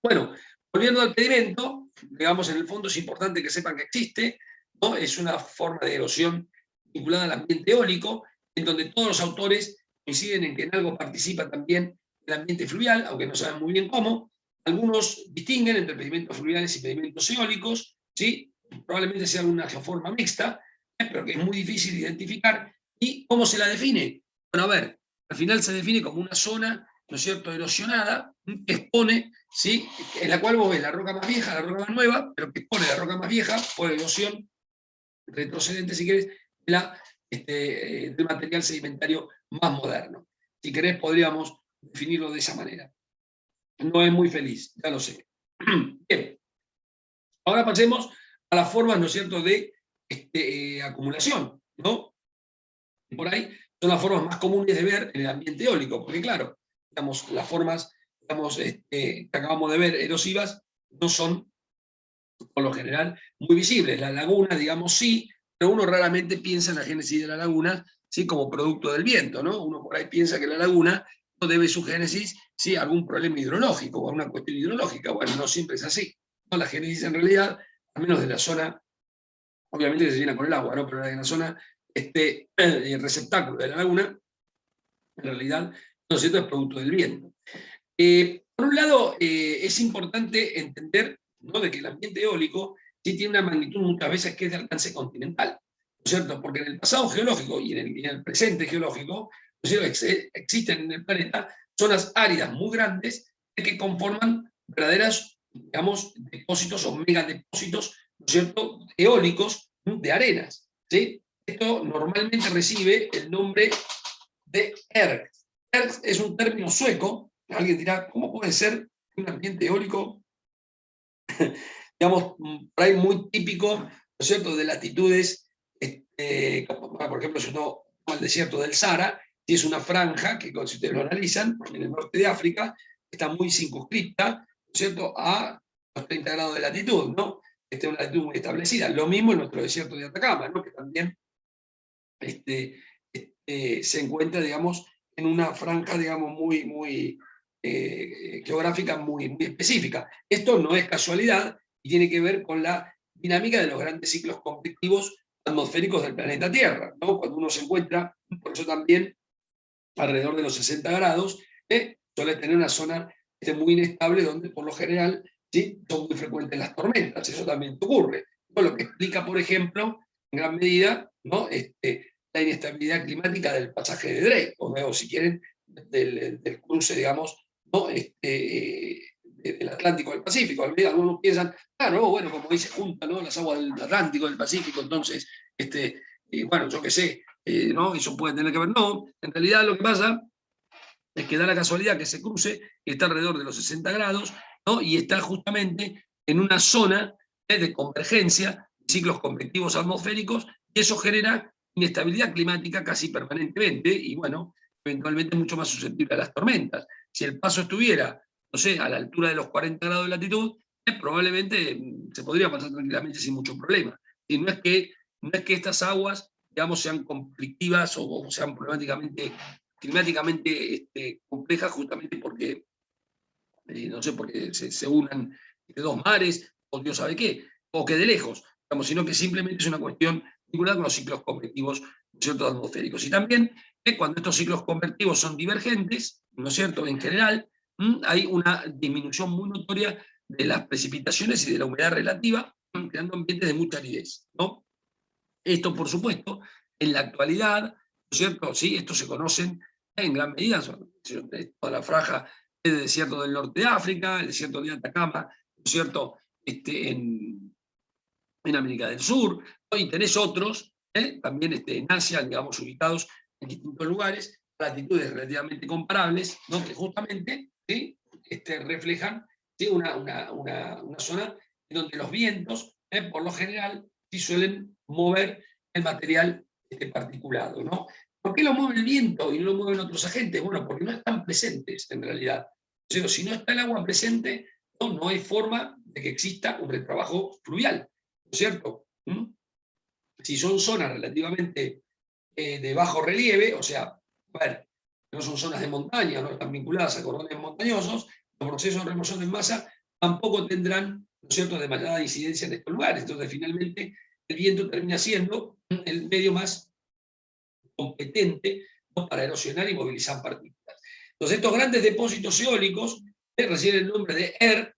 Speaker 1: Bueno, volviendo al pedimento, digamos, en el fondo es importante que sepan que existe, ¿no? Es una forma de erosión vinculada al ambiente eólico, en donde todos los autores coinciden en que en algo participa también el ambiente fluvial, aunque no saben muy bien cómo. Algunos distinguen entre pedimentos fluviales y pedimentos eólicos, ¿sí? Probablemente sea una geoforma mixta, pero que es muy difícil de identificar. ¿Y cómo se la define? Bueno, a ver, al final se define como una zona, ¿no es cierto?, erosionada, que expone, ¿sí?, en la cual vos ves la roca más vieja, la roca más nueva, pero que expone la roca más vieja por erosión retrocedente, si querés, del material sedimentario más moderno. Si querés, podríamos definirlo de esa manera. No es muy feliz, ya lo sé. Bien. Ahora pasemos a las formas, ¿no es cierto?, de acumulación, ¿no? Por ahí son las formas más comunes de ver en el ambiente eólico, porque claro, digamos, las formas, digamos, que acabamos de ver erosivas no son, por lo general, muy visibles. Las lagunas, digamos, sí, pero uno raramente piensa en la génesis de la laguna, ¿sí?, como producto del viento, ¿no? Uno por ahí piensa que la laguna no debe su génesis, ¿sí?, a algún problema hidrológico o a una cuestión hidrológica. Bueno, no siempre es así, ¿no? La génesis en realidad, al menos de la zona, obviamente que se llena con el agua, ¿no?, pero en la zona el receptáculo de la laguna, en realidad, ¿no es cierto?, es producto del viento. Por un lado, es importante entender, ¿no?, de que el ambiente eólico sí tiene una magnitud muchas veces que es de alcance continental. es cierto? Porque en el pasado geológico y en el presente geológico, ¿no es cierto?, existen en el planeta zonas áridas muy grandes que conforman verdaderas, digamos, depósitos o megadepósitos, ¿no es cierto?, eólicos de arenas, ¿sí? Esto normalmente recibe el nombre de ERG. ERG es un término sueco. Alguien dirá, ¿cómo puede ser un ambiente eólico, digamos, por ahí muy típico, ¿no es cierto?, de latitudes, por ejemplo, si uno toma el desierto del Sahara, y es una franja que, si ustedes lo analizan, en el norte de África, está muy circunscripta, ¿no es cierto?, a los 30 grados de latitud, ¿no? Esta es una latitud muy establecida. Lo mismo en nuestro desierto de Atacama, ¿no?, que también se encuentra, digamos, en una franja, digamos, muy geográfica muy específica. Esto no es casualidad y tiene que ver con la dinámica de los grandes ciclos convectivos atmosféricos del planeta Tierra, ¿no? Cuando uno se encuentra, por eso también, alrededor de los 60 grados, suele tener una zona muy inestable donde, por lo general, ¿sí?, son muy frecuentes las tormentas. Eso también ocurre, ¿no? Lo que explica, por ejemplo, en gran medida, ¿no?, la inestabilidad climática del pasaje de Drake, o si quieren, del cruce, digamos, ¿no?, del Atlántico al Pacífico. Algunos piensan, no, bueno, como dice, junta, ¿no?, las aguas del Atlántico, del Pacífico, entonces, bueno, yo qué sé, ¿no?, eso puede tener que ver. No, en realidad lo que pasa es que da la casualidad que ese cruce está alrededor de los 60 grados, ¿no?, y está justamente en una zona de convergencia de ciclos convectivos atmosféricos, y eso genera inestabilidad climática casi permanentemente, y bueno, eventualmente mucho más susceptible a las tormentas. Si el paso estuviera, no sé, a la altura de los 40 grados de latitud, probablemente se podría pasar tranquilamente sin mucho problema. Y no es que estas aguas, digamos, sean conflictivas o sean climáticamente complejas, justamente porque, no sé, porque se unan de dos mares, o Dios sabe qué, o que de lejos, digamos, sino que simplemente es una cuestión vinculada con los ciclos convectivos, ¿no es cierto?, atmosféricos. Y también, cuando estos ciclos convectivos son divergentes, ¿no es cierto?, en general, hay una disminución muy notoria de las precipitaciones y de la humedad relativa, creando ambientes de mucha aridez, ¿no? Esto, por supuesto, en la actualidad, ¿no es cierto?, sí, estos se conocen en gran medida, toda la franja del desierto del norte de África, el desierto de Atacama, ¿no es cierto?, en América del Sur, ¿no? Y tenés otros, también en Asia, digamos, ubicados en distintos lugares, a latitudes relativamente comparables, ¿no?, que justamente, ¿sí?, reflejan, ¿sí?, una zona en donde los vientos, por lo general, sí suelen mover el material particulado, ¿no? ¿Por qué lo mueve el viento y no lo mueven otros agentes? Bueno, porque no están presentes en realidad. O sea, si no está el agua presente, no hay forma de que exista un retrabajo fluvial, ¿no es cierto? Si son zonas relativamente de bajo relieve, o sea, a ver, no son zonas de montaña, no están vinculadas a cordones montañosos, los procesos de remoción en masa tampoco tendrán, ¿no es cierto?, demasiada incidencia en estos lugares. Entonces, finalmente, el viento termina siendo el medio más competente, ¿no?, para erosionar y movilizar partículas. Entonces, estos grandes depósitos eólicos reciben el nombre de ERG,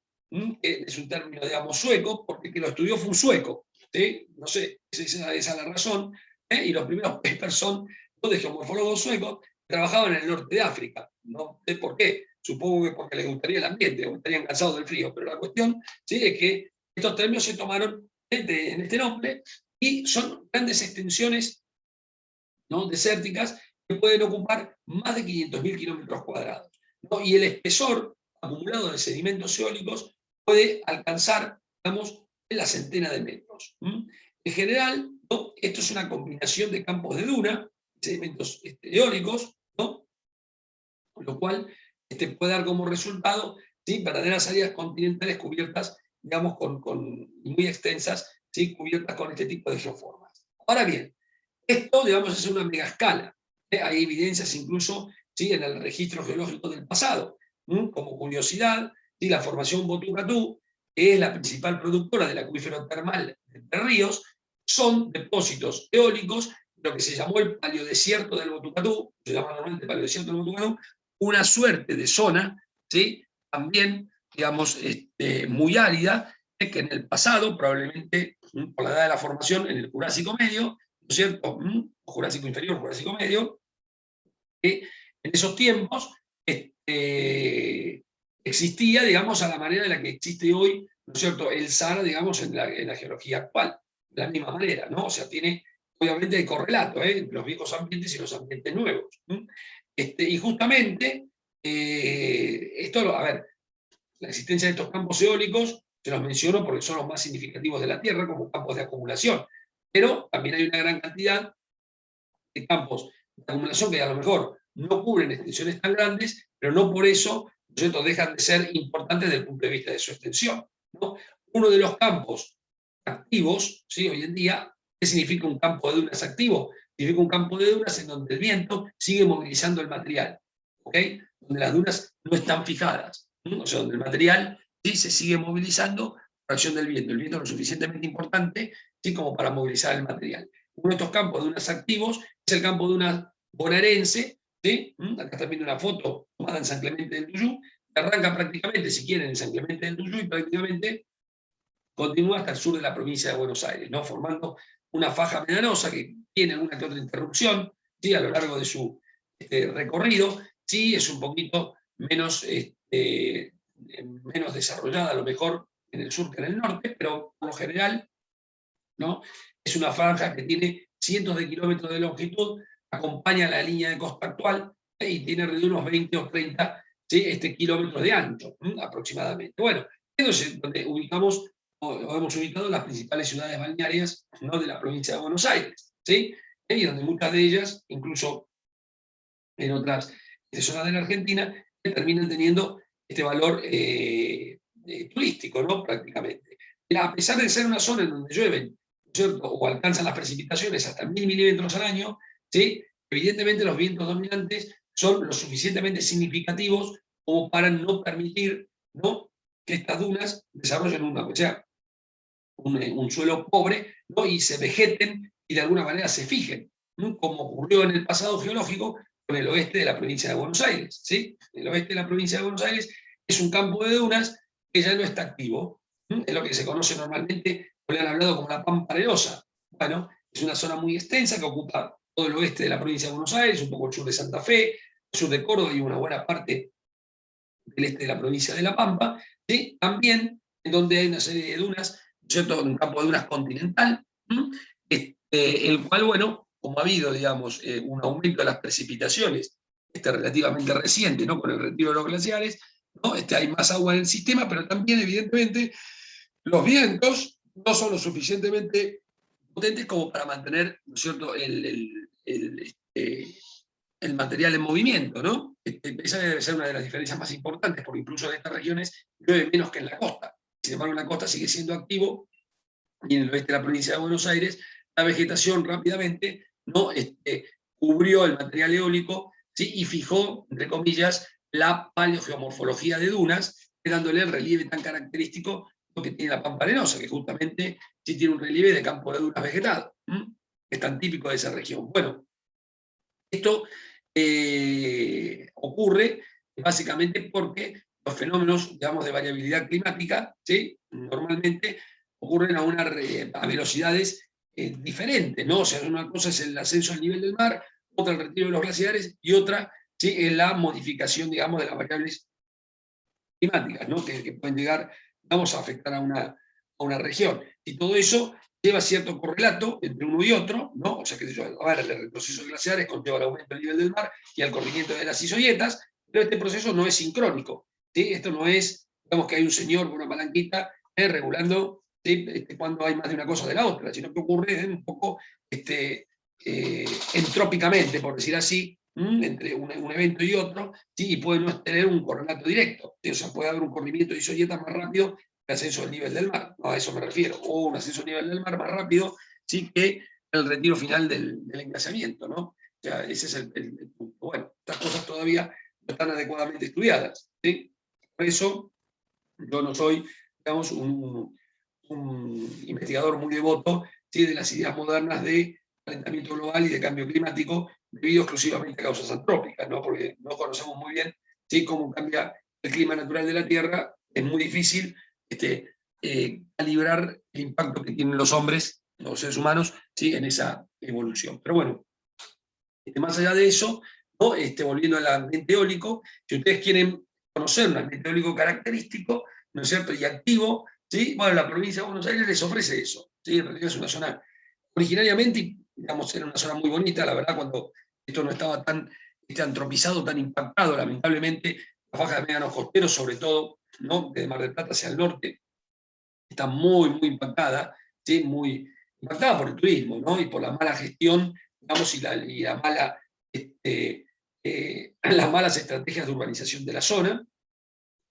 Speaker 1: que es un término, digamos, sueco, porque el que lo estudió fue un sueco, ¿sí? No sé, esa es la razón, y los primeros papers son de geomorfólogos suecos que trabajaban en el norte de África. No sé por qué, supongo que porque les gustaría el ambiente o estarían cansados del frío, pero la cuestión, ¿sí?, es que estos términos se tomaron en este nombre y son grandes extensiones, ¿no?, desérticas que pueden ocupar más de 500.000 kilómetros cuadrados, ¿no? Y el espesor acumulado de sedimentos eólicos puede alcanzar, digamos, en la centena de metros. En general, ¿no?, esto es una combinación de campos de duna, sedimentos eólicos, ¿no?, con lo cual puede dar como resultado, ¿sí?, verdaderas áreas continentales cubiertas, digamos, muy extensas, ¿sí?, cubiertas con este tipo de geoformas. Ahora bien, esto, digamos, es una mega escala. Hay evidencias incluso, ¿sí?, en el registro geológico del pasado. Como curiosidad, ¿sí?, la formación Botucatú, que es la principal productora del acuífero termal de Entre Ríos, son depósitos eólicos, lo que se llamó el paleodesierto del Botucatú, se llama normalmente paleodesierto del Botucatú, una suerte de zona, ¿sí?, también, digamos, muy árida, que en el pasado, probablemente por la edad de la formación, en el Jurásico Medio, ¿no es cierto? Jurásico inferior, Jurásico medio, en esos tiempos existía, digamos, a la manera de la que existe hoy, ¿no es cierto?, el Sahara, digamos, en la geología actual, de la misma manera, ¿no? O sea, obviamente hay correlato, entre los viejos ambientes y los ambientes nuevos. Y justamente, a ver, la existencia de estos campos eólicos, se los menciono porque son los más significativos de la Tierra como campos de acumulación, pero también hay una gran cantidad de campos de acumulación que a lo mejor no cubren extensiones tan grandes, pero no por eso, ¿no es cierto?, dejan de ser importantes desde el punto de vista de su extensión, ¿no? Uno de los campos activos, ¿sí?, hoy en día, ¿qué significa un campo de dunas activo? Significa un campo de dunas en donde el viento sigue movilizando el material, ¿ok? Donde las dunas no están fijadas, ¿no? O sea, donde el material sí se sigue movilizando por acción del viento. El viento es lo suficientemente importante, ¿sí?, como para movilizar el material. Uno de estos campos de dunas activos es el campo de dunas bonaerense, ¿sí? Acá están viendo una foto tomada en San Clemente del Tuyú, que arranca prácticamente, si quieren, en San Clemente del Tuyú y prácticamente continúa hasta el sur de la provincia de Buenos Aires, ¿no?, formando una faja medanosa que tiene alguna que otra interrupción, ¿sí?, a lo largo de su recorrido. Sí, es un poquito menos, menos desarrollada, a lo mejor en el sur que en el norte, pero por lo general, ¿no?, es una franja que tiene cientos de kilómetros de longitud, acompaña la línea de costa actual y tiene de unos 20 o 30, ¿sí?, kilómetros de ancho, aproximadamente. Bueno, entonces, donde ubicamos, o hemos ubicado las principales ciudades balnearias, ¿no?, de la provincia de Buenos Aires, ¿sí? Y donde muchas de ellas, incluso en otras zonas de la Argentina, que terminan teniendo este valor turístico, ¿no?, prácticamente. A pesar de ser una zona en donde llueven, ¿cierto?, o alcanzan las precipitaciones hasta 1000 milímetros al año, ¿sí?, evidentemente los vientos dominantes son lo suficientemente significativos como para no permitir, ¿no?, que estas dunas desarrollen un suelo pobre, ¿no?, y se vegeten y de alguna manera se fijen, ¿no?, como ocurrió en el pasado geológico con el oeste de la provincia de Buenos Aires, ¿sí? El oeste de la provincia de Buenos Aires es un campo de dunas que ya no está activo, es lo que se conoce normalmente, o le han hablado como la Pampa Arenosa. Bueno, es una zona muy extensa que ocupa todo el oeste de la provincia de Buenos Aires, un poco el sur de Santa Fe, el sur de Córdoba y una buena parte del este de la provincia de La Pampa, ¿sí? También en donde hay una serie de dunas, ¿cierto?, un campo de dunas continental, el cual, bueno, como ha habido, digamos, un aumento de las precipitaciones relativamente reciente, ¿no?, con el retiro de los glaciares, ¿no?, hay más agua en el sistema, pero también, evidentemente, los vientos no son lo suficientemente potentes como para mantener, ¿no es cierto?, el material en movimiento, ¿no? Esa debe ser una de las diferencias más importantes, porque incluso en estas regiones llueve menos que en la costa. Sin embargo, en la costa sigue siendo activo, y en el oeste de la provincia de Buenos Aires, la vegetación rápidamente, ¿no?, cubrió el material eólico, ¿sí?, y fijó, entre comillas, la paleogeomorfología de dunas, dándole el relieve tan característico que tiene la Pampa Arenosa, que justamente sí tiene un relieve de campo de dunas vegetado, es tan típico de esa región. Bueno, esto ocurre básicamente porque los fenómenos, digamos, de variabilidad climática, ¿sí?, normalmente ocurren a velocidades diferentes, ¿no? O sea, una cosa es el ascenso al nivel del mar, otra el retiro de los glaciares y otra, ¿sí?, es la modificación, digamos, de las variables climáticas, ¿no?, que pueden llegar, vamos, a afectar a una región. Y todo eso lleva cierto correlato entre uno y otro, ¿no? O sea, que a ver, el retroceso de glaciares conlleva el aumento del nivel del mar y el corrimiento de las isoyetas, pero este proceso no es sincrónico, ¿sí? Esto no es, digamos, que hay un señor con una palanquita regulando, ¿sí?, cuando hay más de una cosa de la otra, sino que ocurre un poco entrópicamente, por decir así, entre un evento y otro, ¿sí?, y puede no tener un correlato directo, ¿sí? O sea, puede haber un corrimiento de isoyetas más rápido que ascenso del nivel del mar, no, a eso me refiero, o un ascenso al nivel del mar más rápido, ¿sí?, que el retiro final del englaciamiento, ¿no? O sea, ese es el punto. Bueno, estas cosas todavía no están adecuadamente estudiadas, ¿sí? Por eso yo no soy, digamos, un investigador muy devoto, ¿sí?, de las ideas modernas de calentamiento global y de cambio climático, debido exclusivamente a causas antrópicas, ¿no? Porque no conocemos muy bien, ¿sí?, cómo cambia el clima natural de la Tierra. Es muy difícil calibrar el impacto que tienen los hombres los seres humanos, ¿sí? En esa evolución. Pero bueno, más allá de eso, ¿no? Volviendo al ambiente eólico, si ustedes quieren conocer un ambiente eólico característico, ¿no es cierto?, y activo, ¿sí? Bueno, la provincia de Buenos Aires les ofrece eso, ¿sí? En realidad es una zona, originariamente, digamos, era una zona muy bonita, la verdad, cuando esto no estaba tan antropizado, tan impactado, lamentablemente, la faja de médanos costeros, sobre todo, ¿no?, de Mar del Plata hacia el norte, está muy, muy impactada, ¿sí? Muy impactada por el turismo, ¿no? Y por la mala gestión, digamos, y la mala, las malas estrategias de urbanización de la zona,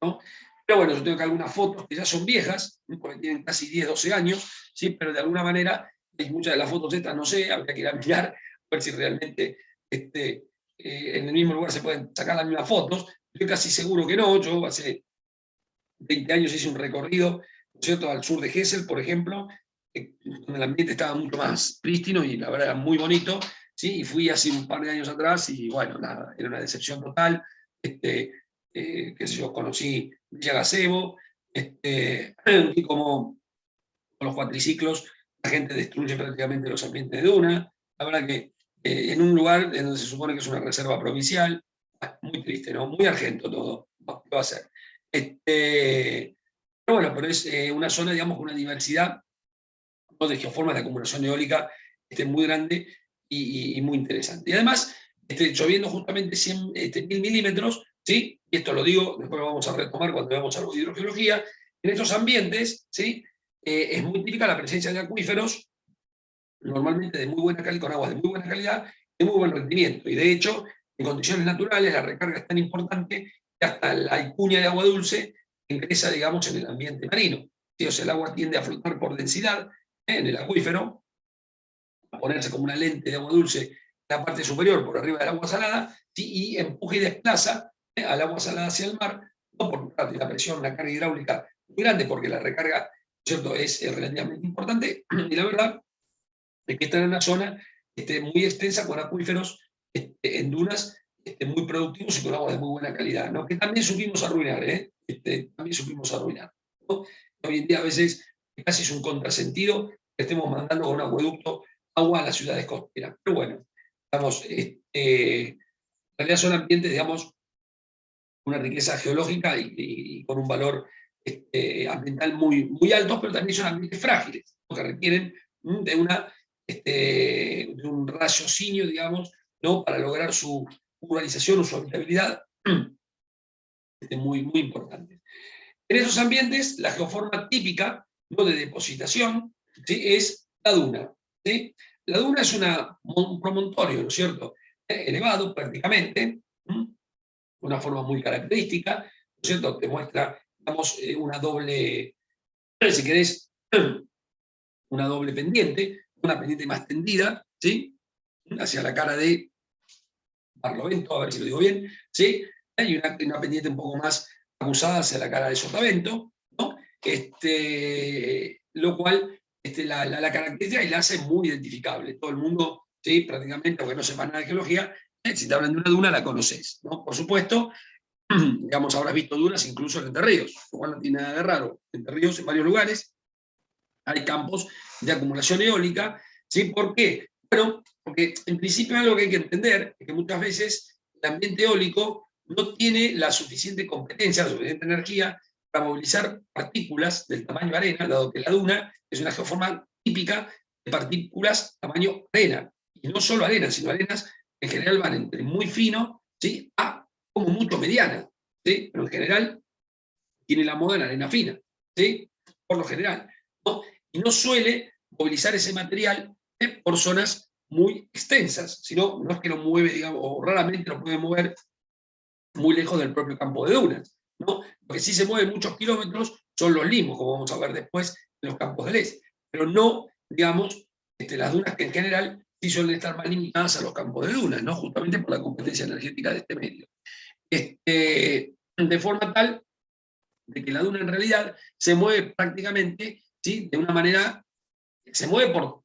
Speaker 1: ¿no? Pero bueno, yo tengo que algunas fotos que ya son viejas, ¿no? Porque tienen casi 10, 12 años, ¿sí? Pero de alguna manera, muchas de las fotos estas, no sé, habría que ir a mirar, a ver si realmente en el mismo lugar se pueden sacar las mismas fotos. Estoy casi seguro que no. Yo hace 20 años hice un recorrido, ¿no es cierto?, al sur de Gesell, por ejemplo, donde el ambiente estaba mucho más prístino y la verdad era muy bonito, ¿sí? Y fui hace un par de años atrás y bueno, nada, era una decepción total. Qué sé yo, conocí Villa Gazebo, y como con los cuatriciclos la gente destruye prácticamente los ambientes de duna. La verdad que en un lugar en donde se supone que es una reserva provincial, muy triste, ¿no? Muy argento todo, ¿qué va a ser? Pero bueno, pero es una zona, digamos, con una diversidad, ¿no?, de geoformas de acumulación eólica muy grande y muy interesante. Y además, lloviendo justamente 1.000 milímetros, ¿sí? Y esto lo digo, después lo vamos a retomar cuando veamos algo de hidrogeología, en estos ambientes, ¿sí? Es muy típica la presencia de acuíferos, normalmente de muy buena calidad, con aguas de muy buena calidad, de muy buen rendimiento. Y de hecho, en condiciones naturales, la recarga es tan importante que hasta la icuña de agua dulce ingresa, digamos, en el ambiente marino. ¿Sí? O sea, el agua tiende a flotar por densidad en el acuífero, a ponerse como una lente de agua dulce en la parte superior, por arriba del agua salada, ¿sí? Y empuja y desplaza al agua salada hacia el mar, no por la presión, la carga hidráulica muy grande, porque la recarga, ¿cierto?, es relativamente importante, y la verdad es que está en una zona muy extensa con acuíferos en dunas muy productivos y con agua de muy buena calidad, ¿no? Que también supimos arruinar, ¿eh? También supimos arruinar, ¿no? Hoy en día a veces casi es un contrasentido que estemos mandando con un acueducto agua a las ciudades costeras. Pero bueno, digamos, en realidad son ambientes, digamos, una riqueza geológica y con un valor ambiental muy, muy alto, pero también son ambientes frágiles, que requieren de, de un raciocinio, digamos, ¿no?, para lograr su urbanización o su habitabilidad, muy, muy importante. En esos ambientes, la geoforma típica, ¿no?, de depositación, ¿sí?, es la duna, ¿sí? La duna es un promontorio, ¿no es cierto?, elevado prácticamente, una forma muy característica, ¿no es cierto?, que muestra, digamos, una doble, si querés, una doble pendiente, una pendiente más tendida, ¿sí?, hacia la cara de Barlovento, a ver si lo digo bien, ¿sí?, y una pendiente un poco más acusada hacia la cara de Sotavento, ¿no? Lo cual la caracteriza y la hace muy identificable. Todo el mundo, ¿sí?, prácticamente, aunque no sepa nada de geología, si te hablan de una duna, la conoces, ¿no? Por supuesto, digamos, habrás visto dunas incluso en Entre Ríos, lo cual no tiene nada de raro. Entre Ríos, en varios lugares, hay campos de acumulación eólica, ¿sí? ¿Por qué? Bueno, porque en principio algo que hay que entender es que muchas veces el ambiente eólico no tiene la suficiente competencia, la suficiente energía para movilizar partículas del tamaño arena, dado que la duna es una geoforma típica de partículas tamaño arena. Y no solo arena, sino arenas que en general van entre muy fino, ¿sí?, a como mucho mediana, ¿sí? Pero en general tiene la moda en arena fina, ¿sí?, por lo general, ¿no? Y no suele movilizar ese material por zonas muy extensas, sino no es que lo mueve, digamos, o raramente lo puede mover muy lejos del propio campo de dunas, ¿no? Lo que sí se mueve muchos kilómetros son los limos, como vamos a ver después en los campos del este, pero no, digamos, las dunas que en general sí suelen estar más limitadas a los campos de dunas, ¿no?, justamente por la competencia energética de este medio. De forma tal de que la duna en realidad se mueve prácticamente, ¿sí?, de una manera, se mueve por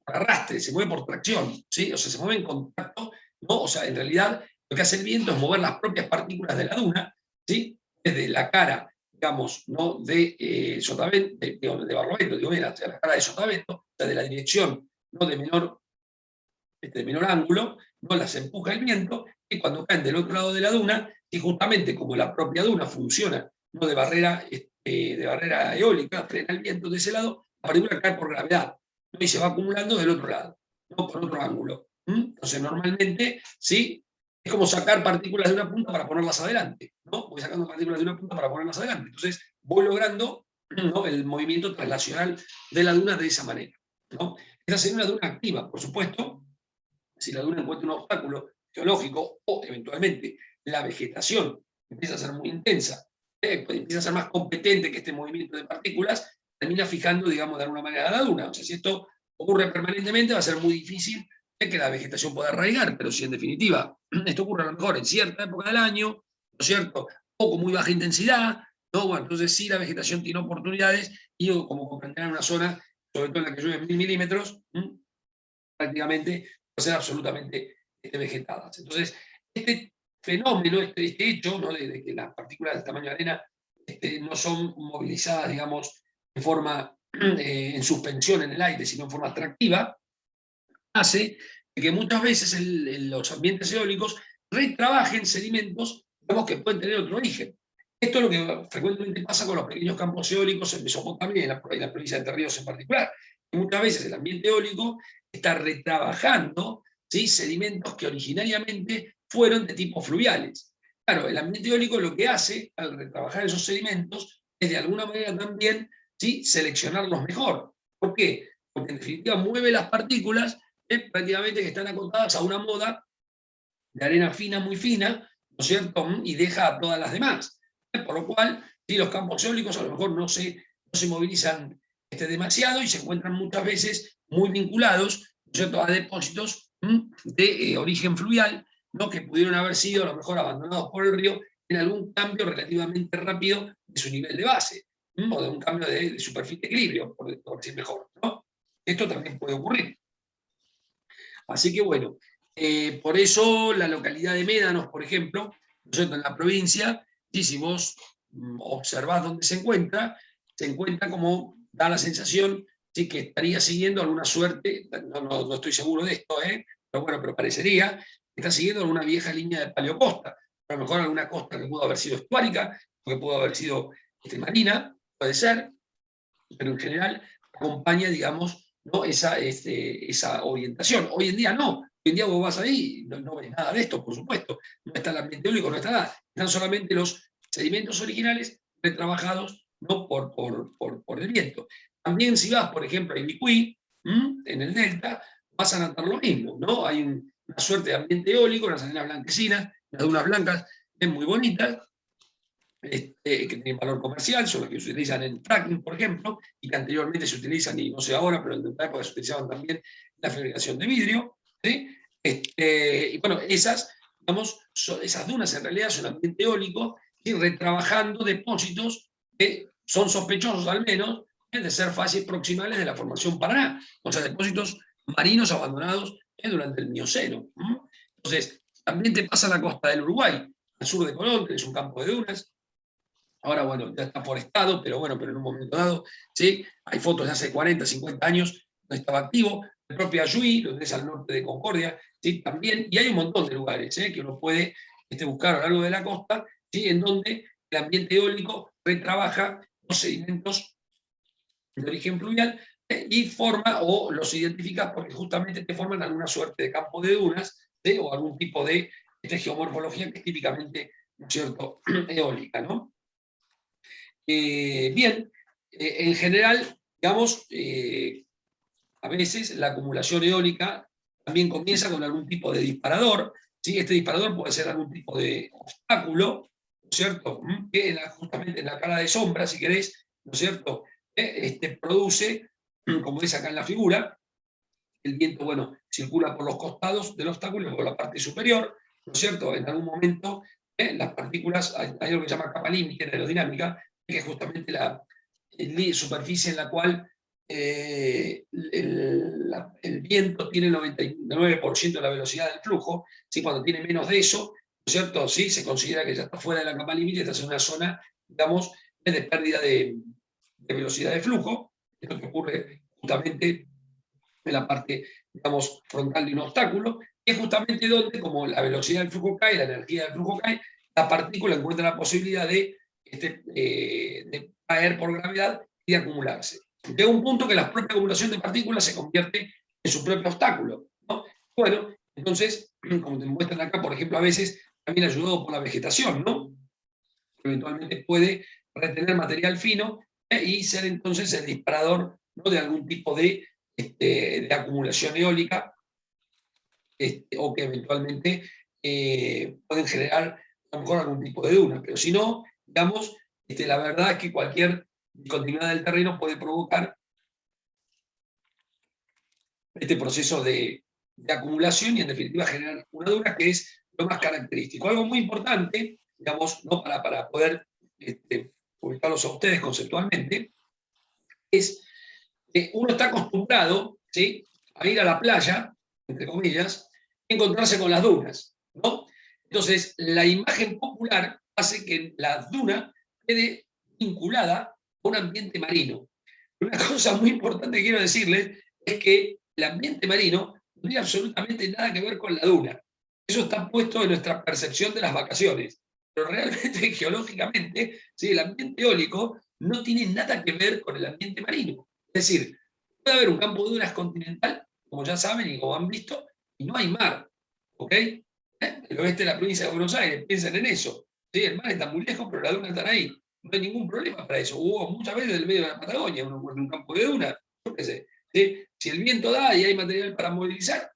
Speaker 1: arrastre, se mueve por tracción, ¿sí? O sea, se mueve en contacto, ¿no? O sea, en realidad lo que hace el viento es mover las propias partículas de la duna, ¿sí?, desde la cara digamos, ¿no? de sotavento, de barlovento, digo, bien, hacia la cara de sotavento, o sea, de la dirección, ¿no? de menor ángulo, no las empuja el viento, y cuando caen del otro lado de la duna, y justamente como la propia duna funciona, ¿no? de barrera eólica, frena el viento de ese lado, la partícula cae por gravedad, ¿no? Y se va acumulando del otro lado, ¿no? Por otro ángulo. Entonces, normalmente, ¿sí? Es como sacar partículas de una punta para ponerlas adelante, ¿no? Voy sacando partículas de una punta para ponerlas adelante. Entonces, voy logrando, ¿no? el movimiento traslacional de la duna de esa manera, ¿no? Esa sería una duna activa, por supuesto. Si la duna encuentra un obstáculo geológico o eventualmente la vegetación empieza a ser muy intensa, pues empieza a ser más competente que este movimiento de partículas, termina fijando, digamos, de alguna manera la duna. O sea, si esto ocurre permanentemente, va a ser muy difícil que la vegetación pueda arraigar, pero si en definitiva esto ocurre a lo mejor en cierta época del año, ¿no es cierto? O con muy baja intensidad, ¿no? Bueno, entonces sí la vegetación tiene oportunidades y como comprenderán en una zona, sobre todo en la que llueve 1000 milímetros, prácticamente va a ser absolutamente vegetadas. Entonces, este fenómeno, este hecho, ¿no? de que las partículas del tamaño de arena no son movilizadas, digamos, en forma en suspensión en el aire, sino en forma atractiva, hace que muchas veces los ambientes eólicos retrabajen sedimentos, digamos, que pueden tener otro origen. Esto es lo que frecuentemente pasa con los pequeños campos eólicos en Mesopotamia y en la provincia de Entre Ríos en particular. Muchas veces el ambiente eólico está retrabajando, ¿sí? sedimentos que originariamente fueron de tipo fluviales. Claro, el ambiente eólico lo que hace al retrabajar esos sedimentos es de alguna manera también, ¿sí? seleccionarlos mejor. ¿Por qué? Porque en definitiva mueve las partículas prácticamente que están acotadas a una moda de arena fina, muy fina, ¿no es cierto? Y deja a todas las demás. Por lo cual, sí, los campos eólicos a lo mejor no se movilizan demasiado y se encuentran muchas veces muy vinculados, ¿no es cierto?, a depósitos de origen fluvial, ¿no? que pudieron haber sido a lo mejor abandonados por el río en algún cambio relativamente rápido de su nivel de base, o de un cambio de superficie de equilibrio, por decir mejor, ¿no? Esto también puede ocurrir. Así que bueno, por eso la localidad de Médanos, por ejemplo, ¿no es cierto?, en la provincia, y si vos observás dónde se encuentra como, da la sensación, ¿sí?, que estaría siguiendo alguna suerte, no estoy seguro de esto, pero bueno, pero parecería que está siguiendo alguna vieja línea de paleocosta, a lo mejor alguna costa que pudo haber sido estuárica, o que pudo haber sido marina, puede ser, pero en general acompaña, digamos, ¿no? esa orientación. Hoy en día no. Hoy en día vos vas ahí, no ves nada de esto, por supuesto. No está el ambiente eólico, no está nada. Están solamente los sedimentos originales retrabajados, ¿no? por el viento. También si vas, por ejemplo, a Ibicuí, en el delta, vas a notar lo mismo, ¿no? Hay una suerte de ambiente eólico, unas arenas blanquecinas, las dunas blancas, muy bonitas, que tienen valor comercial, son los que se utilizan en fracking, por ejemplo, y que anteriormente se utilizan, y no sé ahora, pero en otra época se utilizaban también en la fabricación de vidrio. ¿Sí? Y bueno, esas dunas en realidad son ambiente eólico, y retrabajando depósitos que son sospechosos al menos de ser fases proximales de la formación Paraná, o sea, depósitos marinos abandonados durante el Mioceno. Entonces, también te pasa a la costa del Uruguay, al sur de Colón, tenés un campo de dunas. Ahora, bueno, ya está forestado, pero bueno, pero en un momento dado, ¿sí? Hay fotos de hace 40, 50 años, no estaba activo. El propio Ayuí, lo tenés al norte de Concordia, ¿sí? También, y hay un montón de lugares que uno puede buscar a lo largo de la costa, ¿sí? En donde el ambiente eólico retrabaja los sedimentos de origen fluvial y forma, o los identificas porque justamente te forman alguna suerte de campo de dunas, ¿sí? O algún tipo de geomorfología que es típicamente, ¿no es cierto?, eólica, ¿no? Bien, en general, digamos, a veces la acumulación eólica también comienza con algún tipo de disparador, ¿sí? Este disparador puede ser algún tipo de obstáculo, ¿no es cierto?, que justamente en la cara de sombra, si querés, ¿no es cierto?, produce, como ves acá en la figura, el viento, bueno, circula por los costados del obstáculo, por la parte superior, ¿no es cierto?, en algún momento las partículas, hay algo que se llama capa límite en aerodinámica, que es justamente la superficie en la cual el viento tiene el 99% de la velocidad del flujo. ¿Sí? Cuando tiene menos de eso, ¿no es cierto?, ¿sí? Se considera que ya está fuera de la capa límite, está en una zona, digamos, de pérdida de velocidad de flujo. Esto que ocurre justamente en la parte, digamos, frontal de un obstáculo, y es justamente donde, como la velocidad del flujo cae, la energía del flujo cae, la partícula encuentra la posibilidad de caer por gravedad y de acumularse. Llega un punto que la propia acumulación de partículas se convierte en su propio obstáculo, ¿no? Bueno, entonces, como te muestran acá, por ejemplo, a veces también ayudado por la vegetación, ¿no? Eventualmente puede retener material fino y ser entonces el disparador, ¿no?, de algún tipo de acumulación eólica, o que eventualmente pueden generar a lo mejor algún tipo de duna. Pero si no, digamos, la verdad es que cualquier discontinuidad del terreno puede provocar este proceso de acumulación y en definitiva generar una duna, que es lo más característico. Algo muy importante, digamos, ¿no?, para poder ubicarlos a ustedes conceptualmente, es que uno está acostumbrado, ¿sí?, a ir a la playa, entre comillas, y encontrarse con las dunas, ¿no? Entonces, la imagen popular hace que la duna quede vinculada a un ambiente marino. Una cosa muy importante que quiero decirles es que el ambiente marino no tiene absolutamente nada que ver con la duna. Eso está puesto en nuestra percepción de las vacaciones. Pero realmente, geológicamente, ¿sí?, el ambiente eólico no tiene nada que ver con el ambiente marino. Es decir, puede haber un campo de dunas continental, como ya saben y como han visto, y no hay mar. ¿Ok? El oeste de la provincia de Buenos Aires, piensen en eso. ¿Sí? El mar está muy lejos, pero las dunas están ahí. No hay ningún problema para eso. Hubo muchas veces en el medio de la Patagonia, en un campo de dunas, yo qué sé. ¿Sí? Si el viento da y hay material para movilizar,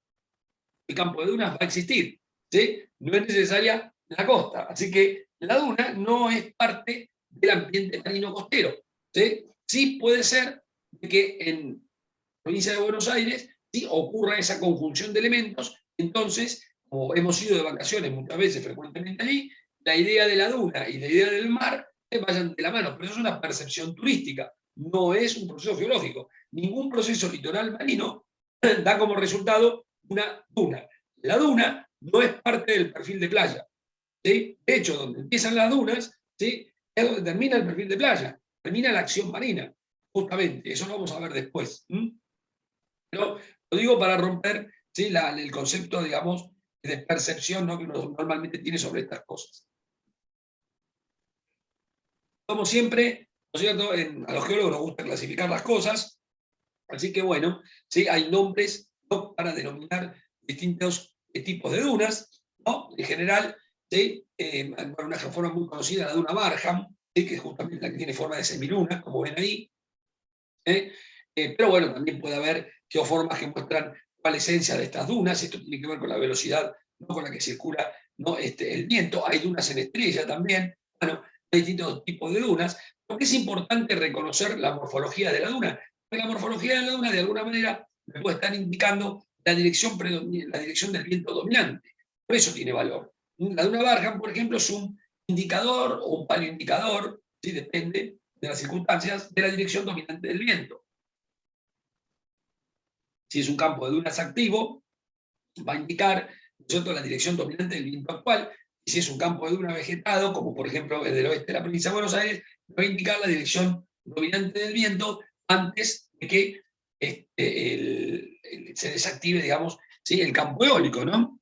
Speaker 1: el campo de dunas va a existir. ¿Sí? No es necesaria la costa. Así que la duna no es parte del ambiente marino costero. ¿Sí? Sí puede ser que en la provincia de Buenos Aires sí ocurra esa conjunción de elementos. Entonces, como hemos ido de vacaciones muchas veces, frecuentemente allí, la idea de la duna y la idea del mar vayan de la mano. Pero eso es una percepción turística, no es un proceso geológico. Ningún proceso litoral marino da como resultado una duna. La duna no es parte del perfil de playa. ¿Sí? De hecho, donde empiezan las dunas, ¿sí?, es donde termina el perfil de playa, termina la acción marina, justamente. Eso lo vamos a ver después. Pero lo digo para romper, ¿sí?, el concepto, digamos, de percepción, ¿no?, que uno normalmente tiene sobre estas cosas. Como siempre, ¿no es cierto?, a los geólogos nos gusta clasificar las cosas, así que bueno, ¿sí?, hay nombres, ¿no?, para denominar distintos tipos de dunas, ¿no? En general, ¿sí?, una forma muy conocida, la duna Barham, ¿sí?, que es justamente la que tiene forma de semiluna, como ven ahí. Pero bueno, también puede haber geoformas que muestran cuál es la esencia de estas dunas. Esto tiene que ver con la velocidad, ¿no?, con la que circula, ¿no?, el viento. Hay dunas en estrella también. Bueno, hay distintos tipos de dunas. Porque es importante reconocer la morfología de la duna. Porque la morfología de la duna, de alguna manera, me puede estar indicando la dirección del viento dominante. Por eso tiene valor. La duna Barham, por ejemplo, es un indicador o un paleoindicador, ¿sí?, depende de las circunstancias, de la dirección dominante del viento. Si es un campo de dunas activo, va a indicar, ¿no es cierto?, la dirección dominante del viento actual. Y si es un campo de duna vegetado, como por ejemplo el del oeste de la provincia de Buenos Aires, va a indicar la dirección dominante del viento antes de que se desactive, digamos, ¿sí?, el campo eólico, ¿no?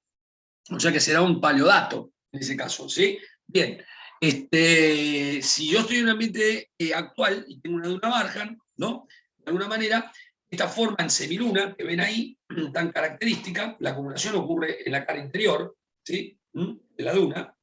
Speaker 1: O sea que será un paleodato en ese caso, ¿sí? Bien, si yo estoy en un ambiente actual y tengo una duna Barham, ¿no?, de alguna manera, esta forma en semiluna que ven ahí, tan característica, la acumulación ocurre en la cara interior, ¿sí?, de la duna,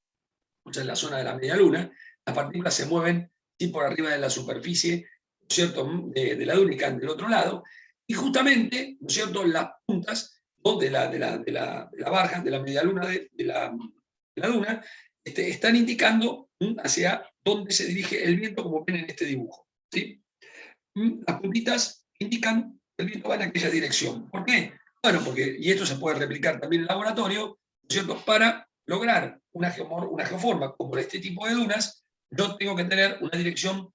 Speaker 1: o sea, en la zona de la media luna. Las partículas se mueven, ¿sí?, por arriba de la superficie, ¿no es cierto?, de la duna y caen del otro lado, y justamente, ¿no es cierto?, las puntas, ¿no?, de la Barham, de la media luna de la duna, están indicando hacia dónde se dirige el viento, como ven en este dibujo, ¿sí? Las puntitas indican que el viento va en aquella dirección. ¿Por qué? Bueno, y esto se puede replicar también en el laboratorio, ¿no es cierto?, para lograr una geoforma como este tipo de dunas, yo tengo que tener una dirección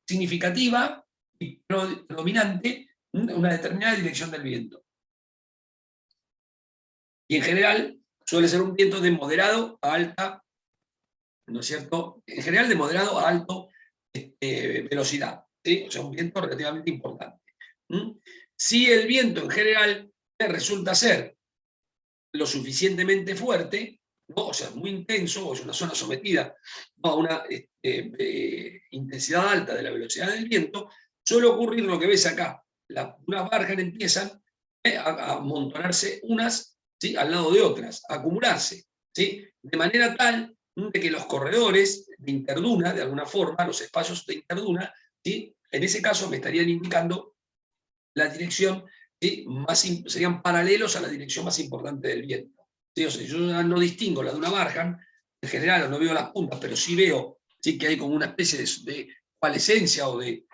Speaker 1: significativa y predominante, una determinada dirección del viento. Y en general suele ser un viento de moderado a alta, ¿no es cierto?, en general de moderado a alto velocidad, ¿sí? O sea, un viento relativamente importante. Si el viento en general resulta ser lo suficientemente fuerte, ¿no? O sea, muy intenso, o es una zona sometida, ¿no?, a una intensidad alta de la velocidad del viento, suele ocurrir lo que ves acá. Unas barjas empiezan a amontonarse unas, ¿sí?, al lado de otras, a acumularse, ¿sí?, de manera tal de que los corredores de interduna, de alguna forma, los espacios de interduna, ¿sí?, en ese caso me estarían indicando la dirección, ¿sí?, serían paralelos a la dirección más importante del viento. ¿Sí? O sea, yo no distingo la de una Barham, en general no veo las puntas, pero sí veo, ¿sí?, que hay como una especie de coalescencia o de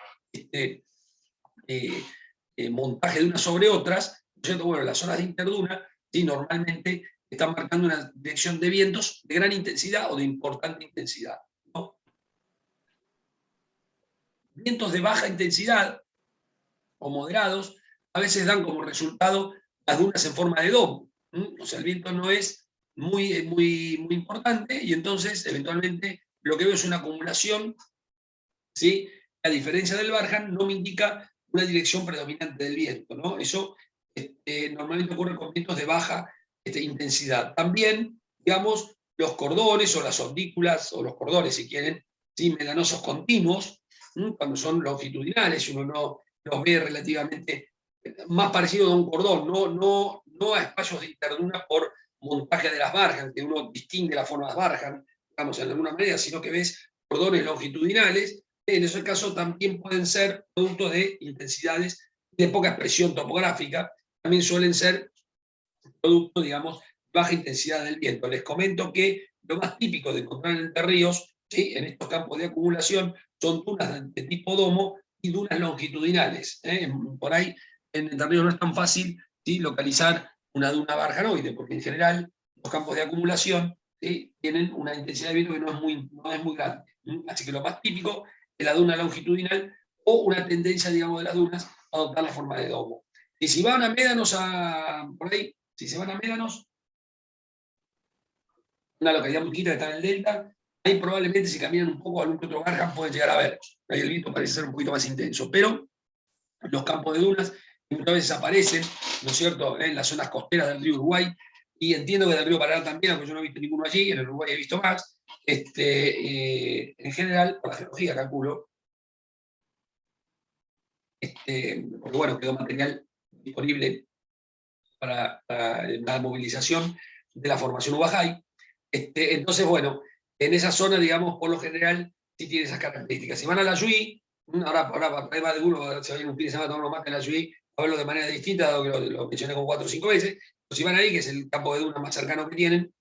Speaker 1: montaje de unas sobre otras, ¿no es cierto? Bueno, las zonas de interduna, ¿sí?, normalmente están marcando una dirección de vientos de gran intensidad o de importante intensidad, ¿no? Vientos de baja intensidad o moderados a veces dan como resultado las dunas en forma de domo. O sea, el viento no es muy importante y entonces eventualmente lo que veo es una acumulación, ¿sí? A diferencia del Barham, no me indica una dirección predominante del viento, ¿no? Eso normalmente ocurre con vientos de baja intensidad. También, digamos, los cordones o las ondículas, o los cordones, si quieren, ¿sí?, melanosos continuos, cuando son longitudinales, uno no los ve relativamente más parecido a un cordón, no a espacios de interduna por montaje de las Barham, que uno distingue las formas Barham, digamos, en alguna manera, sino que ves cordones longitudinales. En ese caso también pueden ser producto de intensidades de poca expresión topográfica, también suelen ser producto, digamos, baja intensidad del viento. Les comento que lo más típico de encontrar en Entre Ríos, ¿sí?, en estos campos de acumulación, son dunas de tipo domo y dunas longitudinales. Por ahí en Entre Ríos no es tan fácil, ¿sí?, localizar una duna barjanoide, porque en general los campos de acumulación, ¿sí?, tienen una intensidad de viento que no es muy grande. Así que lo más típico es la duna longitudinal o una tendencia, digamos, de las dunas a adoptar la forma de domo. Y si van a médanos por ahí, si se van a Médanos, una localidad muy chiquita que está en el delta, ahí probablemente si caminan un poco algún que otro Barham pueden llegar a ver. Ahí el viento parece ser un poquito más intenso, pero los campos de dunas muchas veces aparecen, ¿no es cierto?, en las zonas costeras del río Uruguay, y entiendo que del río Paraná también, aunque yo no he visto ninguno allí, en el Uruguay he visto más. En general, por la geología calculo, porque bueno, quedó material disponible para la movilización de la formación Ubajay. Entonces, bueno, en esa zona, digamos, por lo general, sí tiene esas características. Si van a la Yui, ahora más de uno, se va a ir un fin de semana a tomar unos mates en la Yui, a verlo de manera distinta, dado que lo mencioné como 4 o 5 veces, pero si van ahí, que es el campo de dunas más cercano que tienen,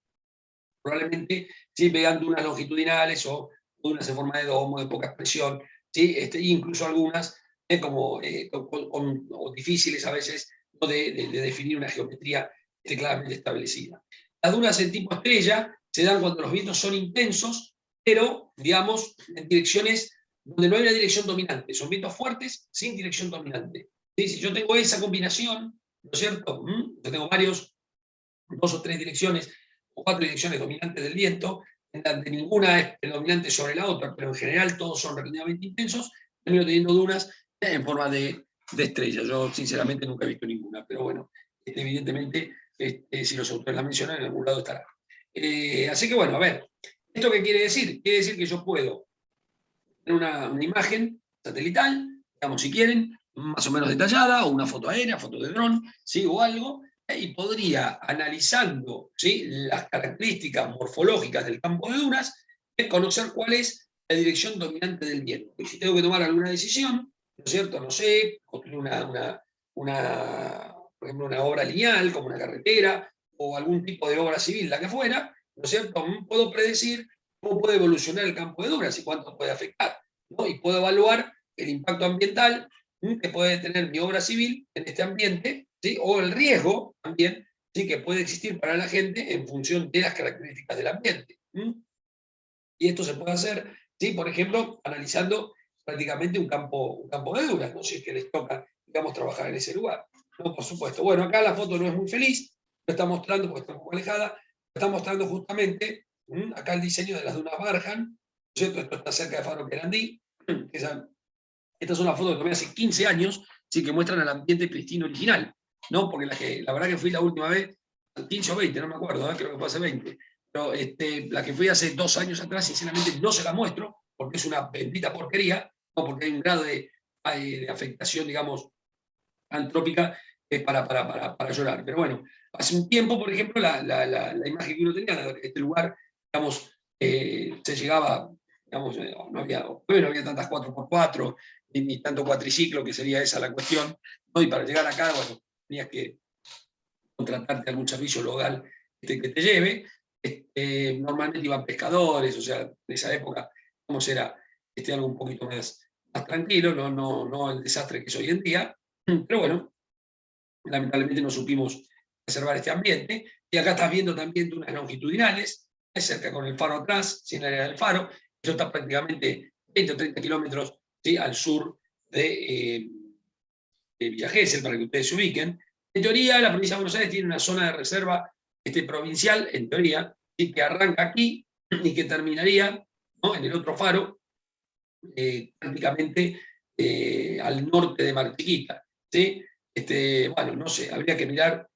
Speaker 1: probablemente sí vean dunas longitudinales o dunas en forma de domo, de poca expresión, ¿sí? Incluso algunas o difíciles a veces, ¿no?, de definir una geometría claramente establecida. Las dunas en tipo estrella se dan cuando los vientos son intensos, pero, digamos, en direcciones donde no hay una dirección dominante. Son vientos fuertes sin dirección dominante. ¿Sí? Si yo tengo esa combinación, ¿no es cierto? Yo tengo 2 o 3 direcciones o 4 direcciones dominantes del viento, en donde ninguna es predominante sobre la otra, pero en general todos son relativamente intensos, termino teniendo dunas en forma de estrella. Yo sinceramente nunca he visto ninguna, pero bueno, evidentemente si los autores la mencionan, en algún lado estará. Así que bueno, a ver, ¿esto qué quiere decir? Quiere decir que yo puedo tener una imagen satelital, digamos, si quieren, más o menos detallada, o una foto aérea, foto de dron, ¿sí?, o algo, y podría, analizando, ¿sí?, las características morfológicas del campo de dunas, conocer cuál es la dirección dominante del viento. Y si tengo que tomar alguna decisión, ¿no es cierto?, no sé, construir por ejemplo, una obra lineal, como una carretera, o algún tipo de obra civil, la que fuera, ¿no es cierto?, puedo predecir cómo puede evolucionar el campo de dunas y cuánto puede afectar, ¿no? Y puedo evaluar el impacto ambiental que puede tener mi obra civil en este ambiente, ¿sí?, o el riesgo también, ¿sí?, que puede existir para la gente en función de las características del ambiente. Y esto se puede hacer, ¿sí?, por ejemplo, analizando prácticamente un campo de dunas, ¿no?, si es que les toca, digamos, trabajar en ese lugar. No, por supuesto. Bueno, acá la foto no es muy feliz, lo está mostrando porque está un poco alejada, está mostrando justamente acá el diseño de las dunas Barham, ¿cierto? Esto está cerca de Faro Querandí, Estas son las fotos que tomé hace 15 años, sí, que muestran el ambiente pristino original, ¿no? Porque la verdad que fui la última vez, 15 o 20, no me acuerdo, creo que fue hace 20. Pero la que fui hace 2 años atrás, sinceramente no se la muestro, porque es una bendita porquería, ¿no? Porque hay un grado de afectación, digamos, antrópica para llorar. Pero bueno, hace un tiempo, por ejemplo, la imagen que uno tenía de este lugar, digamos, se llegaba, digamos, no había tantas 4x4, ni tanto cuatriciclo, que sería esa la cuestión, ¿no? Y para llegar acá, bueno, tenías que contratarte algún servicio local que te lleve. Normalmente iban pescadores, o sea, en esa época, vamos, era algo un poquito más tranquilo, no el desastre que es hoy en día, pero bueno, lamentablemente no supimos preservar este ambiente. Y acá estás viendo también dunas longitudinales, cerca con el faro atrás, sin el área del faro. Eso está prácticamente 20 o 30 kilómetros, ¿sí?, al sur de Villa Gesell, para que ustedes se ubiquen. En teoría, la provincia de Buenos Aires tiene una zona de reserva provincial, en teoría, ¿sí?, que arranca aquí y que terminaría, ¿no?, en el otro faro, prácticamente al norte de Mar Chiquita, ¿sí? Bueno, no sé, habría que mirar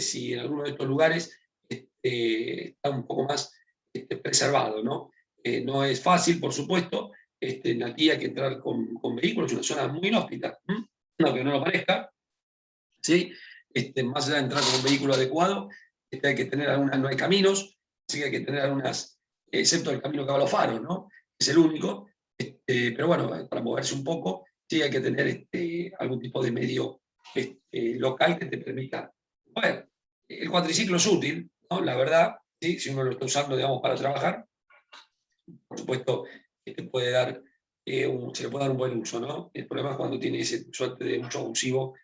Speaker 1: si en alguno de estos lugares está un poco más preservado, ¿no? No es fácil, por supuesto, aquí hay que entrar con vehículos, es una zona muy inhóspita, no que no lo parezca, ¿sí? Más allá de entrar con un vehículo adecuado, hay que tener no hay caminos, así que hay que tener algunas, excepto el camino que va a los faros, ¿no? Es el único, pero bueno, para moverse un poco, sí hay que tener algún tipo de medio local que te permita. Bueno, el cuatriciclo es útil, ¿no? La verdad, ¿sí? Si uno lo está usando, digamos, para trabajar, por supuesto, te puede dar, se le puede dar un buen uso, ¿no? El problema es cuando tiene ese suerte de uso abusivo,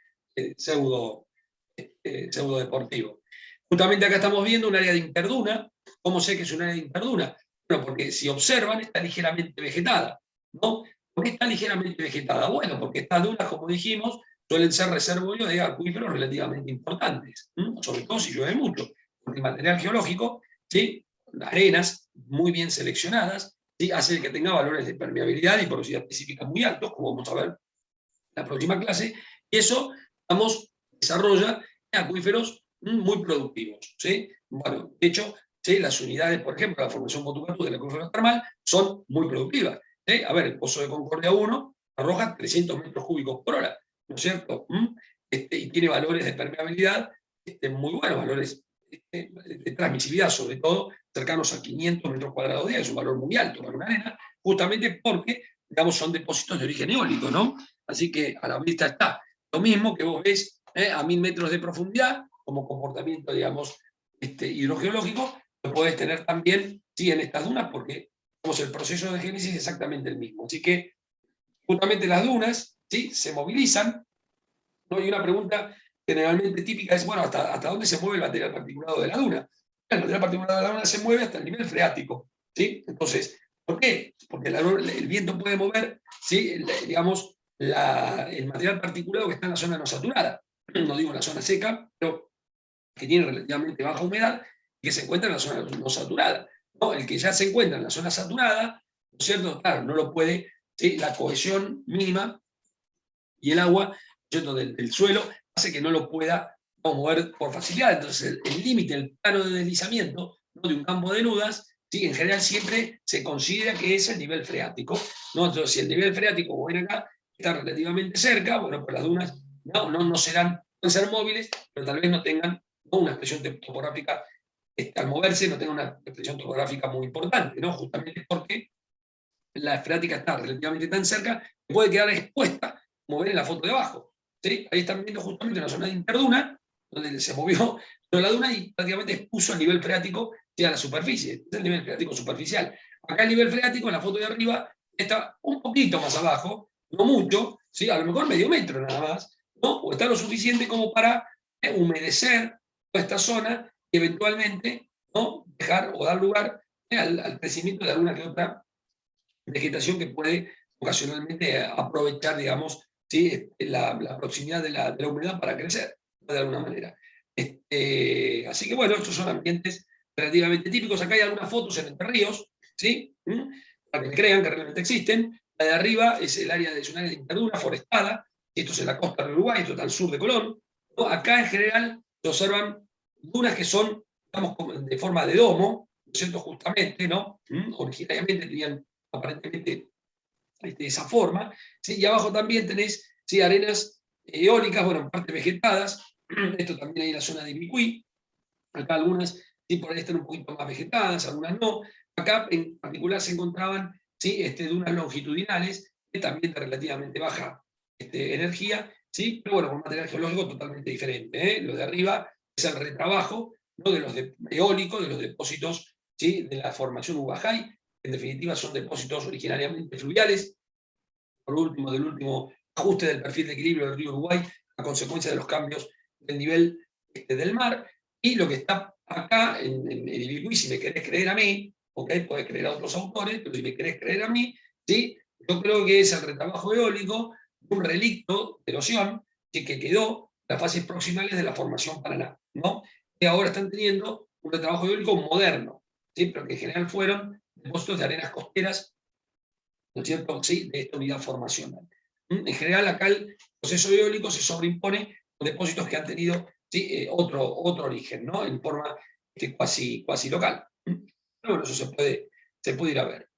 Speaker 1: pseudo deportivo. Justamente acá estamos viendo un área de interduna. ¿Cómo sé que es un área de interduna? Bueno, porque si observan, está ligeramente vegetada, ¿no? ¿Por qué está ligeramente vegetada? Bueno, porque estas dunas, como dijimos, suelen ser reservorios de acuíferos relativamente importantes, sobre todo si llueve mucho, porque el material geológico, ¿sí?, arenas muy bien seleccionadas, ¿sí?, hace que tenga valores de permeabilidad y porosidad específica muy altos, como vamos a ver en la próxima clase, y eso, vamos, desarrolla acuíferos muy productivos, ¿sí? Bueno, de hecho, ¿sí?, las unidades, por ejemplo, la formación Botucatú del acuífero termal son muy productivas, ¿sí? A ver, el Pozo de Concordia 1 arroja 300 metros cúbicos por hora, ¿no es cierto? Y tiene valores de permeabilidad muy buenos, valores de transmisividad, sobre todo, cercanos a 500 metros cuadrados día, es un valor muy alto para una arena, justamente porque, digamos, son depósitos de origen eólico, ¿no? Así que a la vista está. Lo mismo que vos ves a 1000 metros de profundidad, como comportamiento, digamos, hidrogeológico, lo podés tener también, sí, en estas dunas, porque digamos, el proceso de génesis es exactamente el mismo. Así que, justamente las dunas, ¿sí?, se movilizan, ¿no? Y una pregunta generalmente típica es, bueno, ¿hasta dónde se mueve el material particulado de la duna? El material particulado de la duna se mueve hasta el nivel freático, ¿sí? Entonces, ¿por qué? Porque el viento puede mover, ¿sí?, digamos, el material particulado que está en la zona no saturada. No digo en la zona seca, pero que tiene relativamente baja humedad y que se encuentra en la zona no saturada, ¿no? El que ya se encuentra en la zona saturada, ¿no es cierto? Claro, no lo puede, ¿sí?, la cohesión mínima y el agua, ¿cierto?, del suelo hace que no lo pueda mover por facilidad. Entonces, el límite, el plano de deslizamiento, ¿no?, de un campo de nudas, ¿sí?, en general siempre se considera que es el nivel freático, ¿no? Entonces, si el nivel freático, como ven acá, está relativamente cerca, bueno, pues las dunas no serán, pueden ser móviles, pero tal vez no tengan, ¿no?, una expresión topográfica, al moverse, no tengan una expresión topográfica muy importante, ¿no? Justamente porque la freática está relativamente tan cerca que puede quedar expuesta, como ven en la foto de abajo, ¿sí? Ahí están viendo justamente una zona de interduna, donde se movió toda la duna y prácticamente expuso el nivel freático a la superficie. Este es el nivel freático superficial. Acá el nivel freático, en la foto de arriba, está un poquito más abajo, no mucho, ¿sí?, a lo mejor medio metro nada más, ¿no? O está lo suficiente como para humedecer toda esta zona y eventualmente, ¿no?, dejar o dar lugar al crecimiento de alguna que otra vegetación que puede ocasionalmente aprovechar, digamos, ¿sí?, la proximidad de la humedad para crecer, de alguna manera. Así que bueno, estos son ambientes relativamente típicos. Acá hay algunas fotos en Entre Ríos, ¿sí? Para que crean que realmente existen. La de arriba es el área es un área de interduna forestada, esto es en la costa de Uruguay, esto está al sur de Colón, ¿no? Acá en general se observan dunas que son, digamos, de forma de domo, ¿no es cierto? Justamente, ¿no? Originariamente tenían aparentemente esa forma, ¿sí? Y abajo también tenés, ¿sí?, arenas eólicas, bueno, en parte vegetadas, esto también hay en la zona de Ibicuí, acá algunas sí por ahí están un poquito más vegetadas, algunas no, acá en particular se encontraban, ¿sí?, dunas longitudinales, que también de relativamente baja energía, ¿sí?, pero bueno, con material geológico totalmente diferente, ¿eh? Lo de arriba es el retrabajo, ¿no?, de los eólicos, de los depósitos, ¿sí?, de la formación Ubajay, en definitiva son depósitos originariamente fluviales, por último, del último ajuste del perfil de equilibrio del río Uruguay, a consecuencia de los cambios del nivel del mar, y lo que está acá en Ibicuí, si me querés creer a mí, okay, podés creer a otros autores, pero si me querés creer a mí, ¿sí?, yo creo que es el retrabajo eólico, un relicto de erosión que quedó en las fases proximales de la formación Paraná, ¿no?, que ahora están teniendo un retrabajo eólico moderno, ¿sí?, pero que en general fueron depósitos de arenas costeras, ¿no es cierto?, sí, de esta unidad formacional. En general, acá el proceso eólico se sobreimpone con depósitos que han tenido, ¿sí?, otro origen, ¿no?, en forma cuasi local. Pero bueno, eso se puede ir a ver.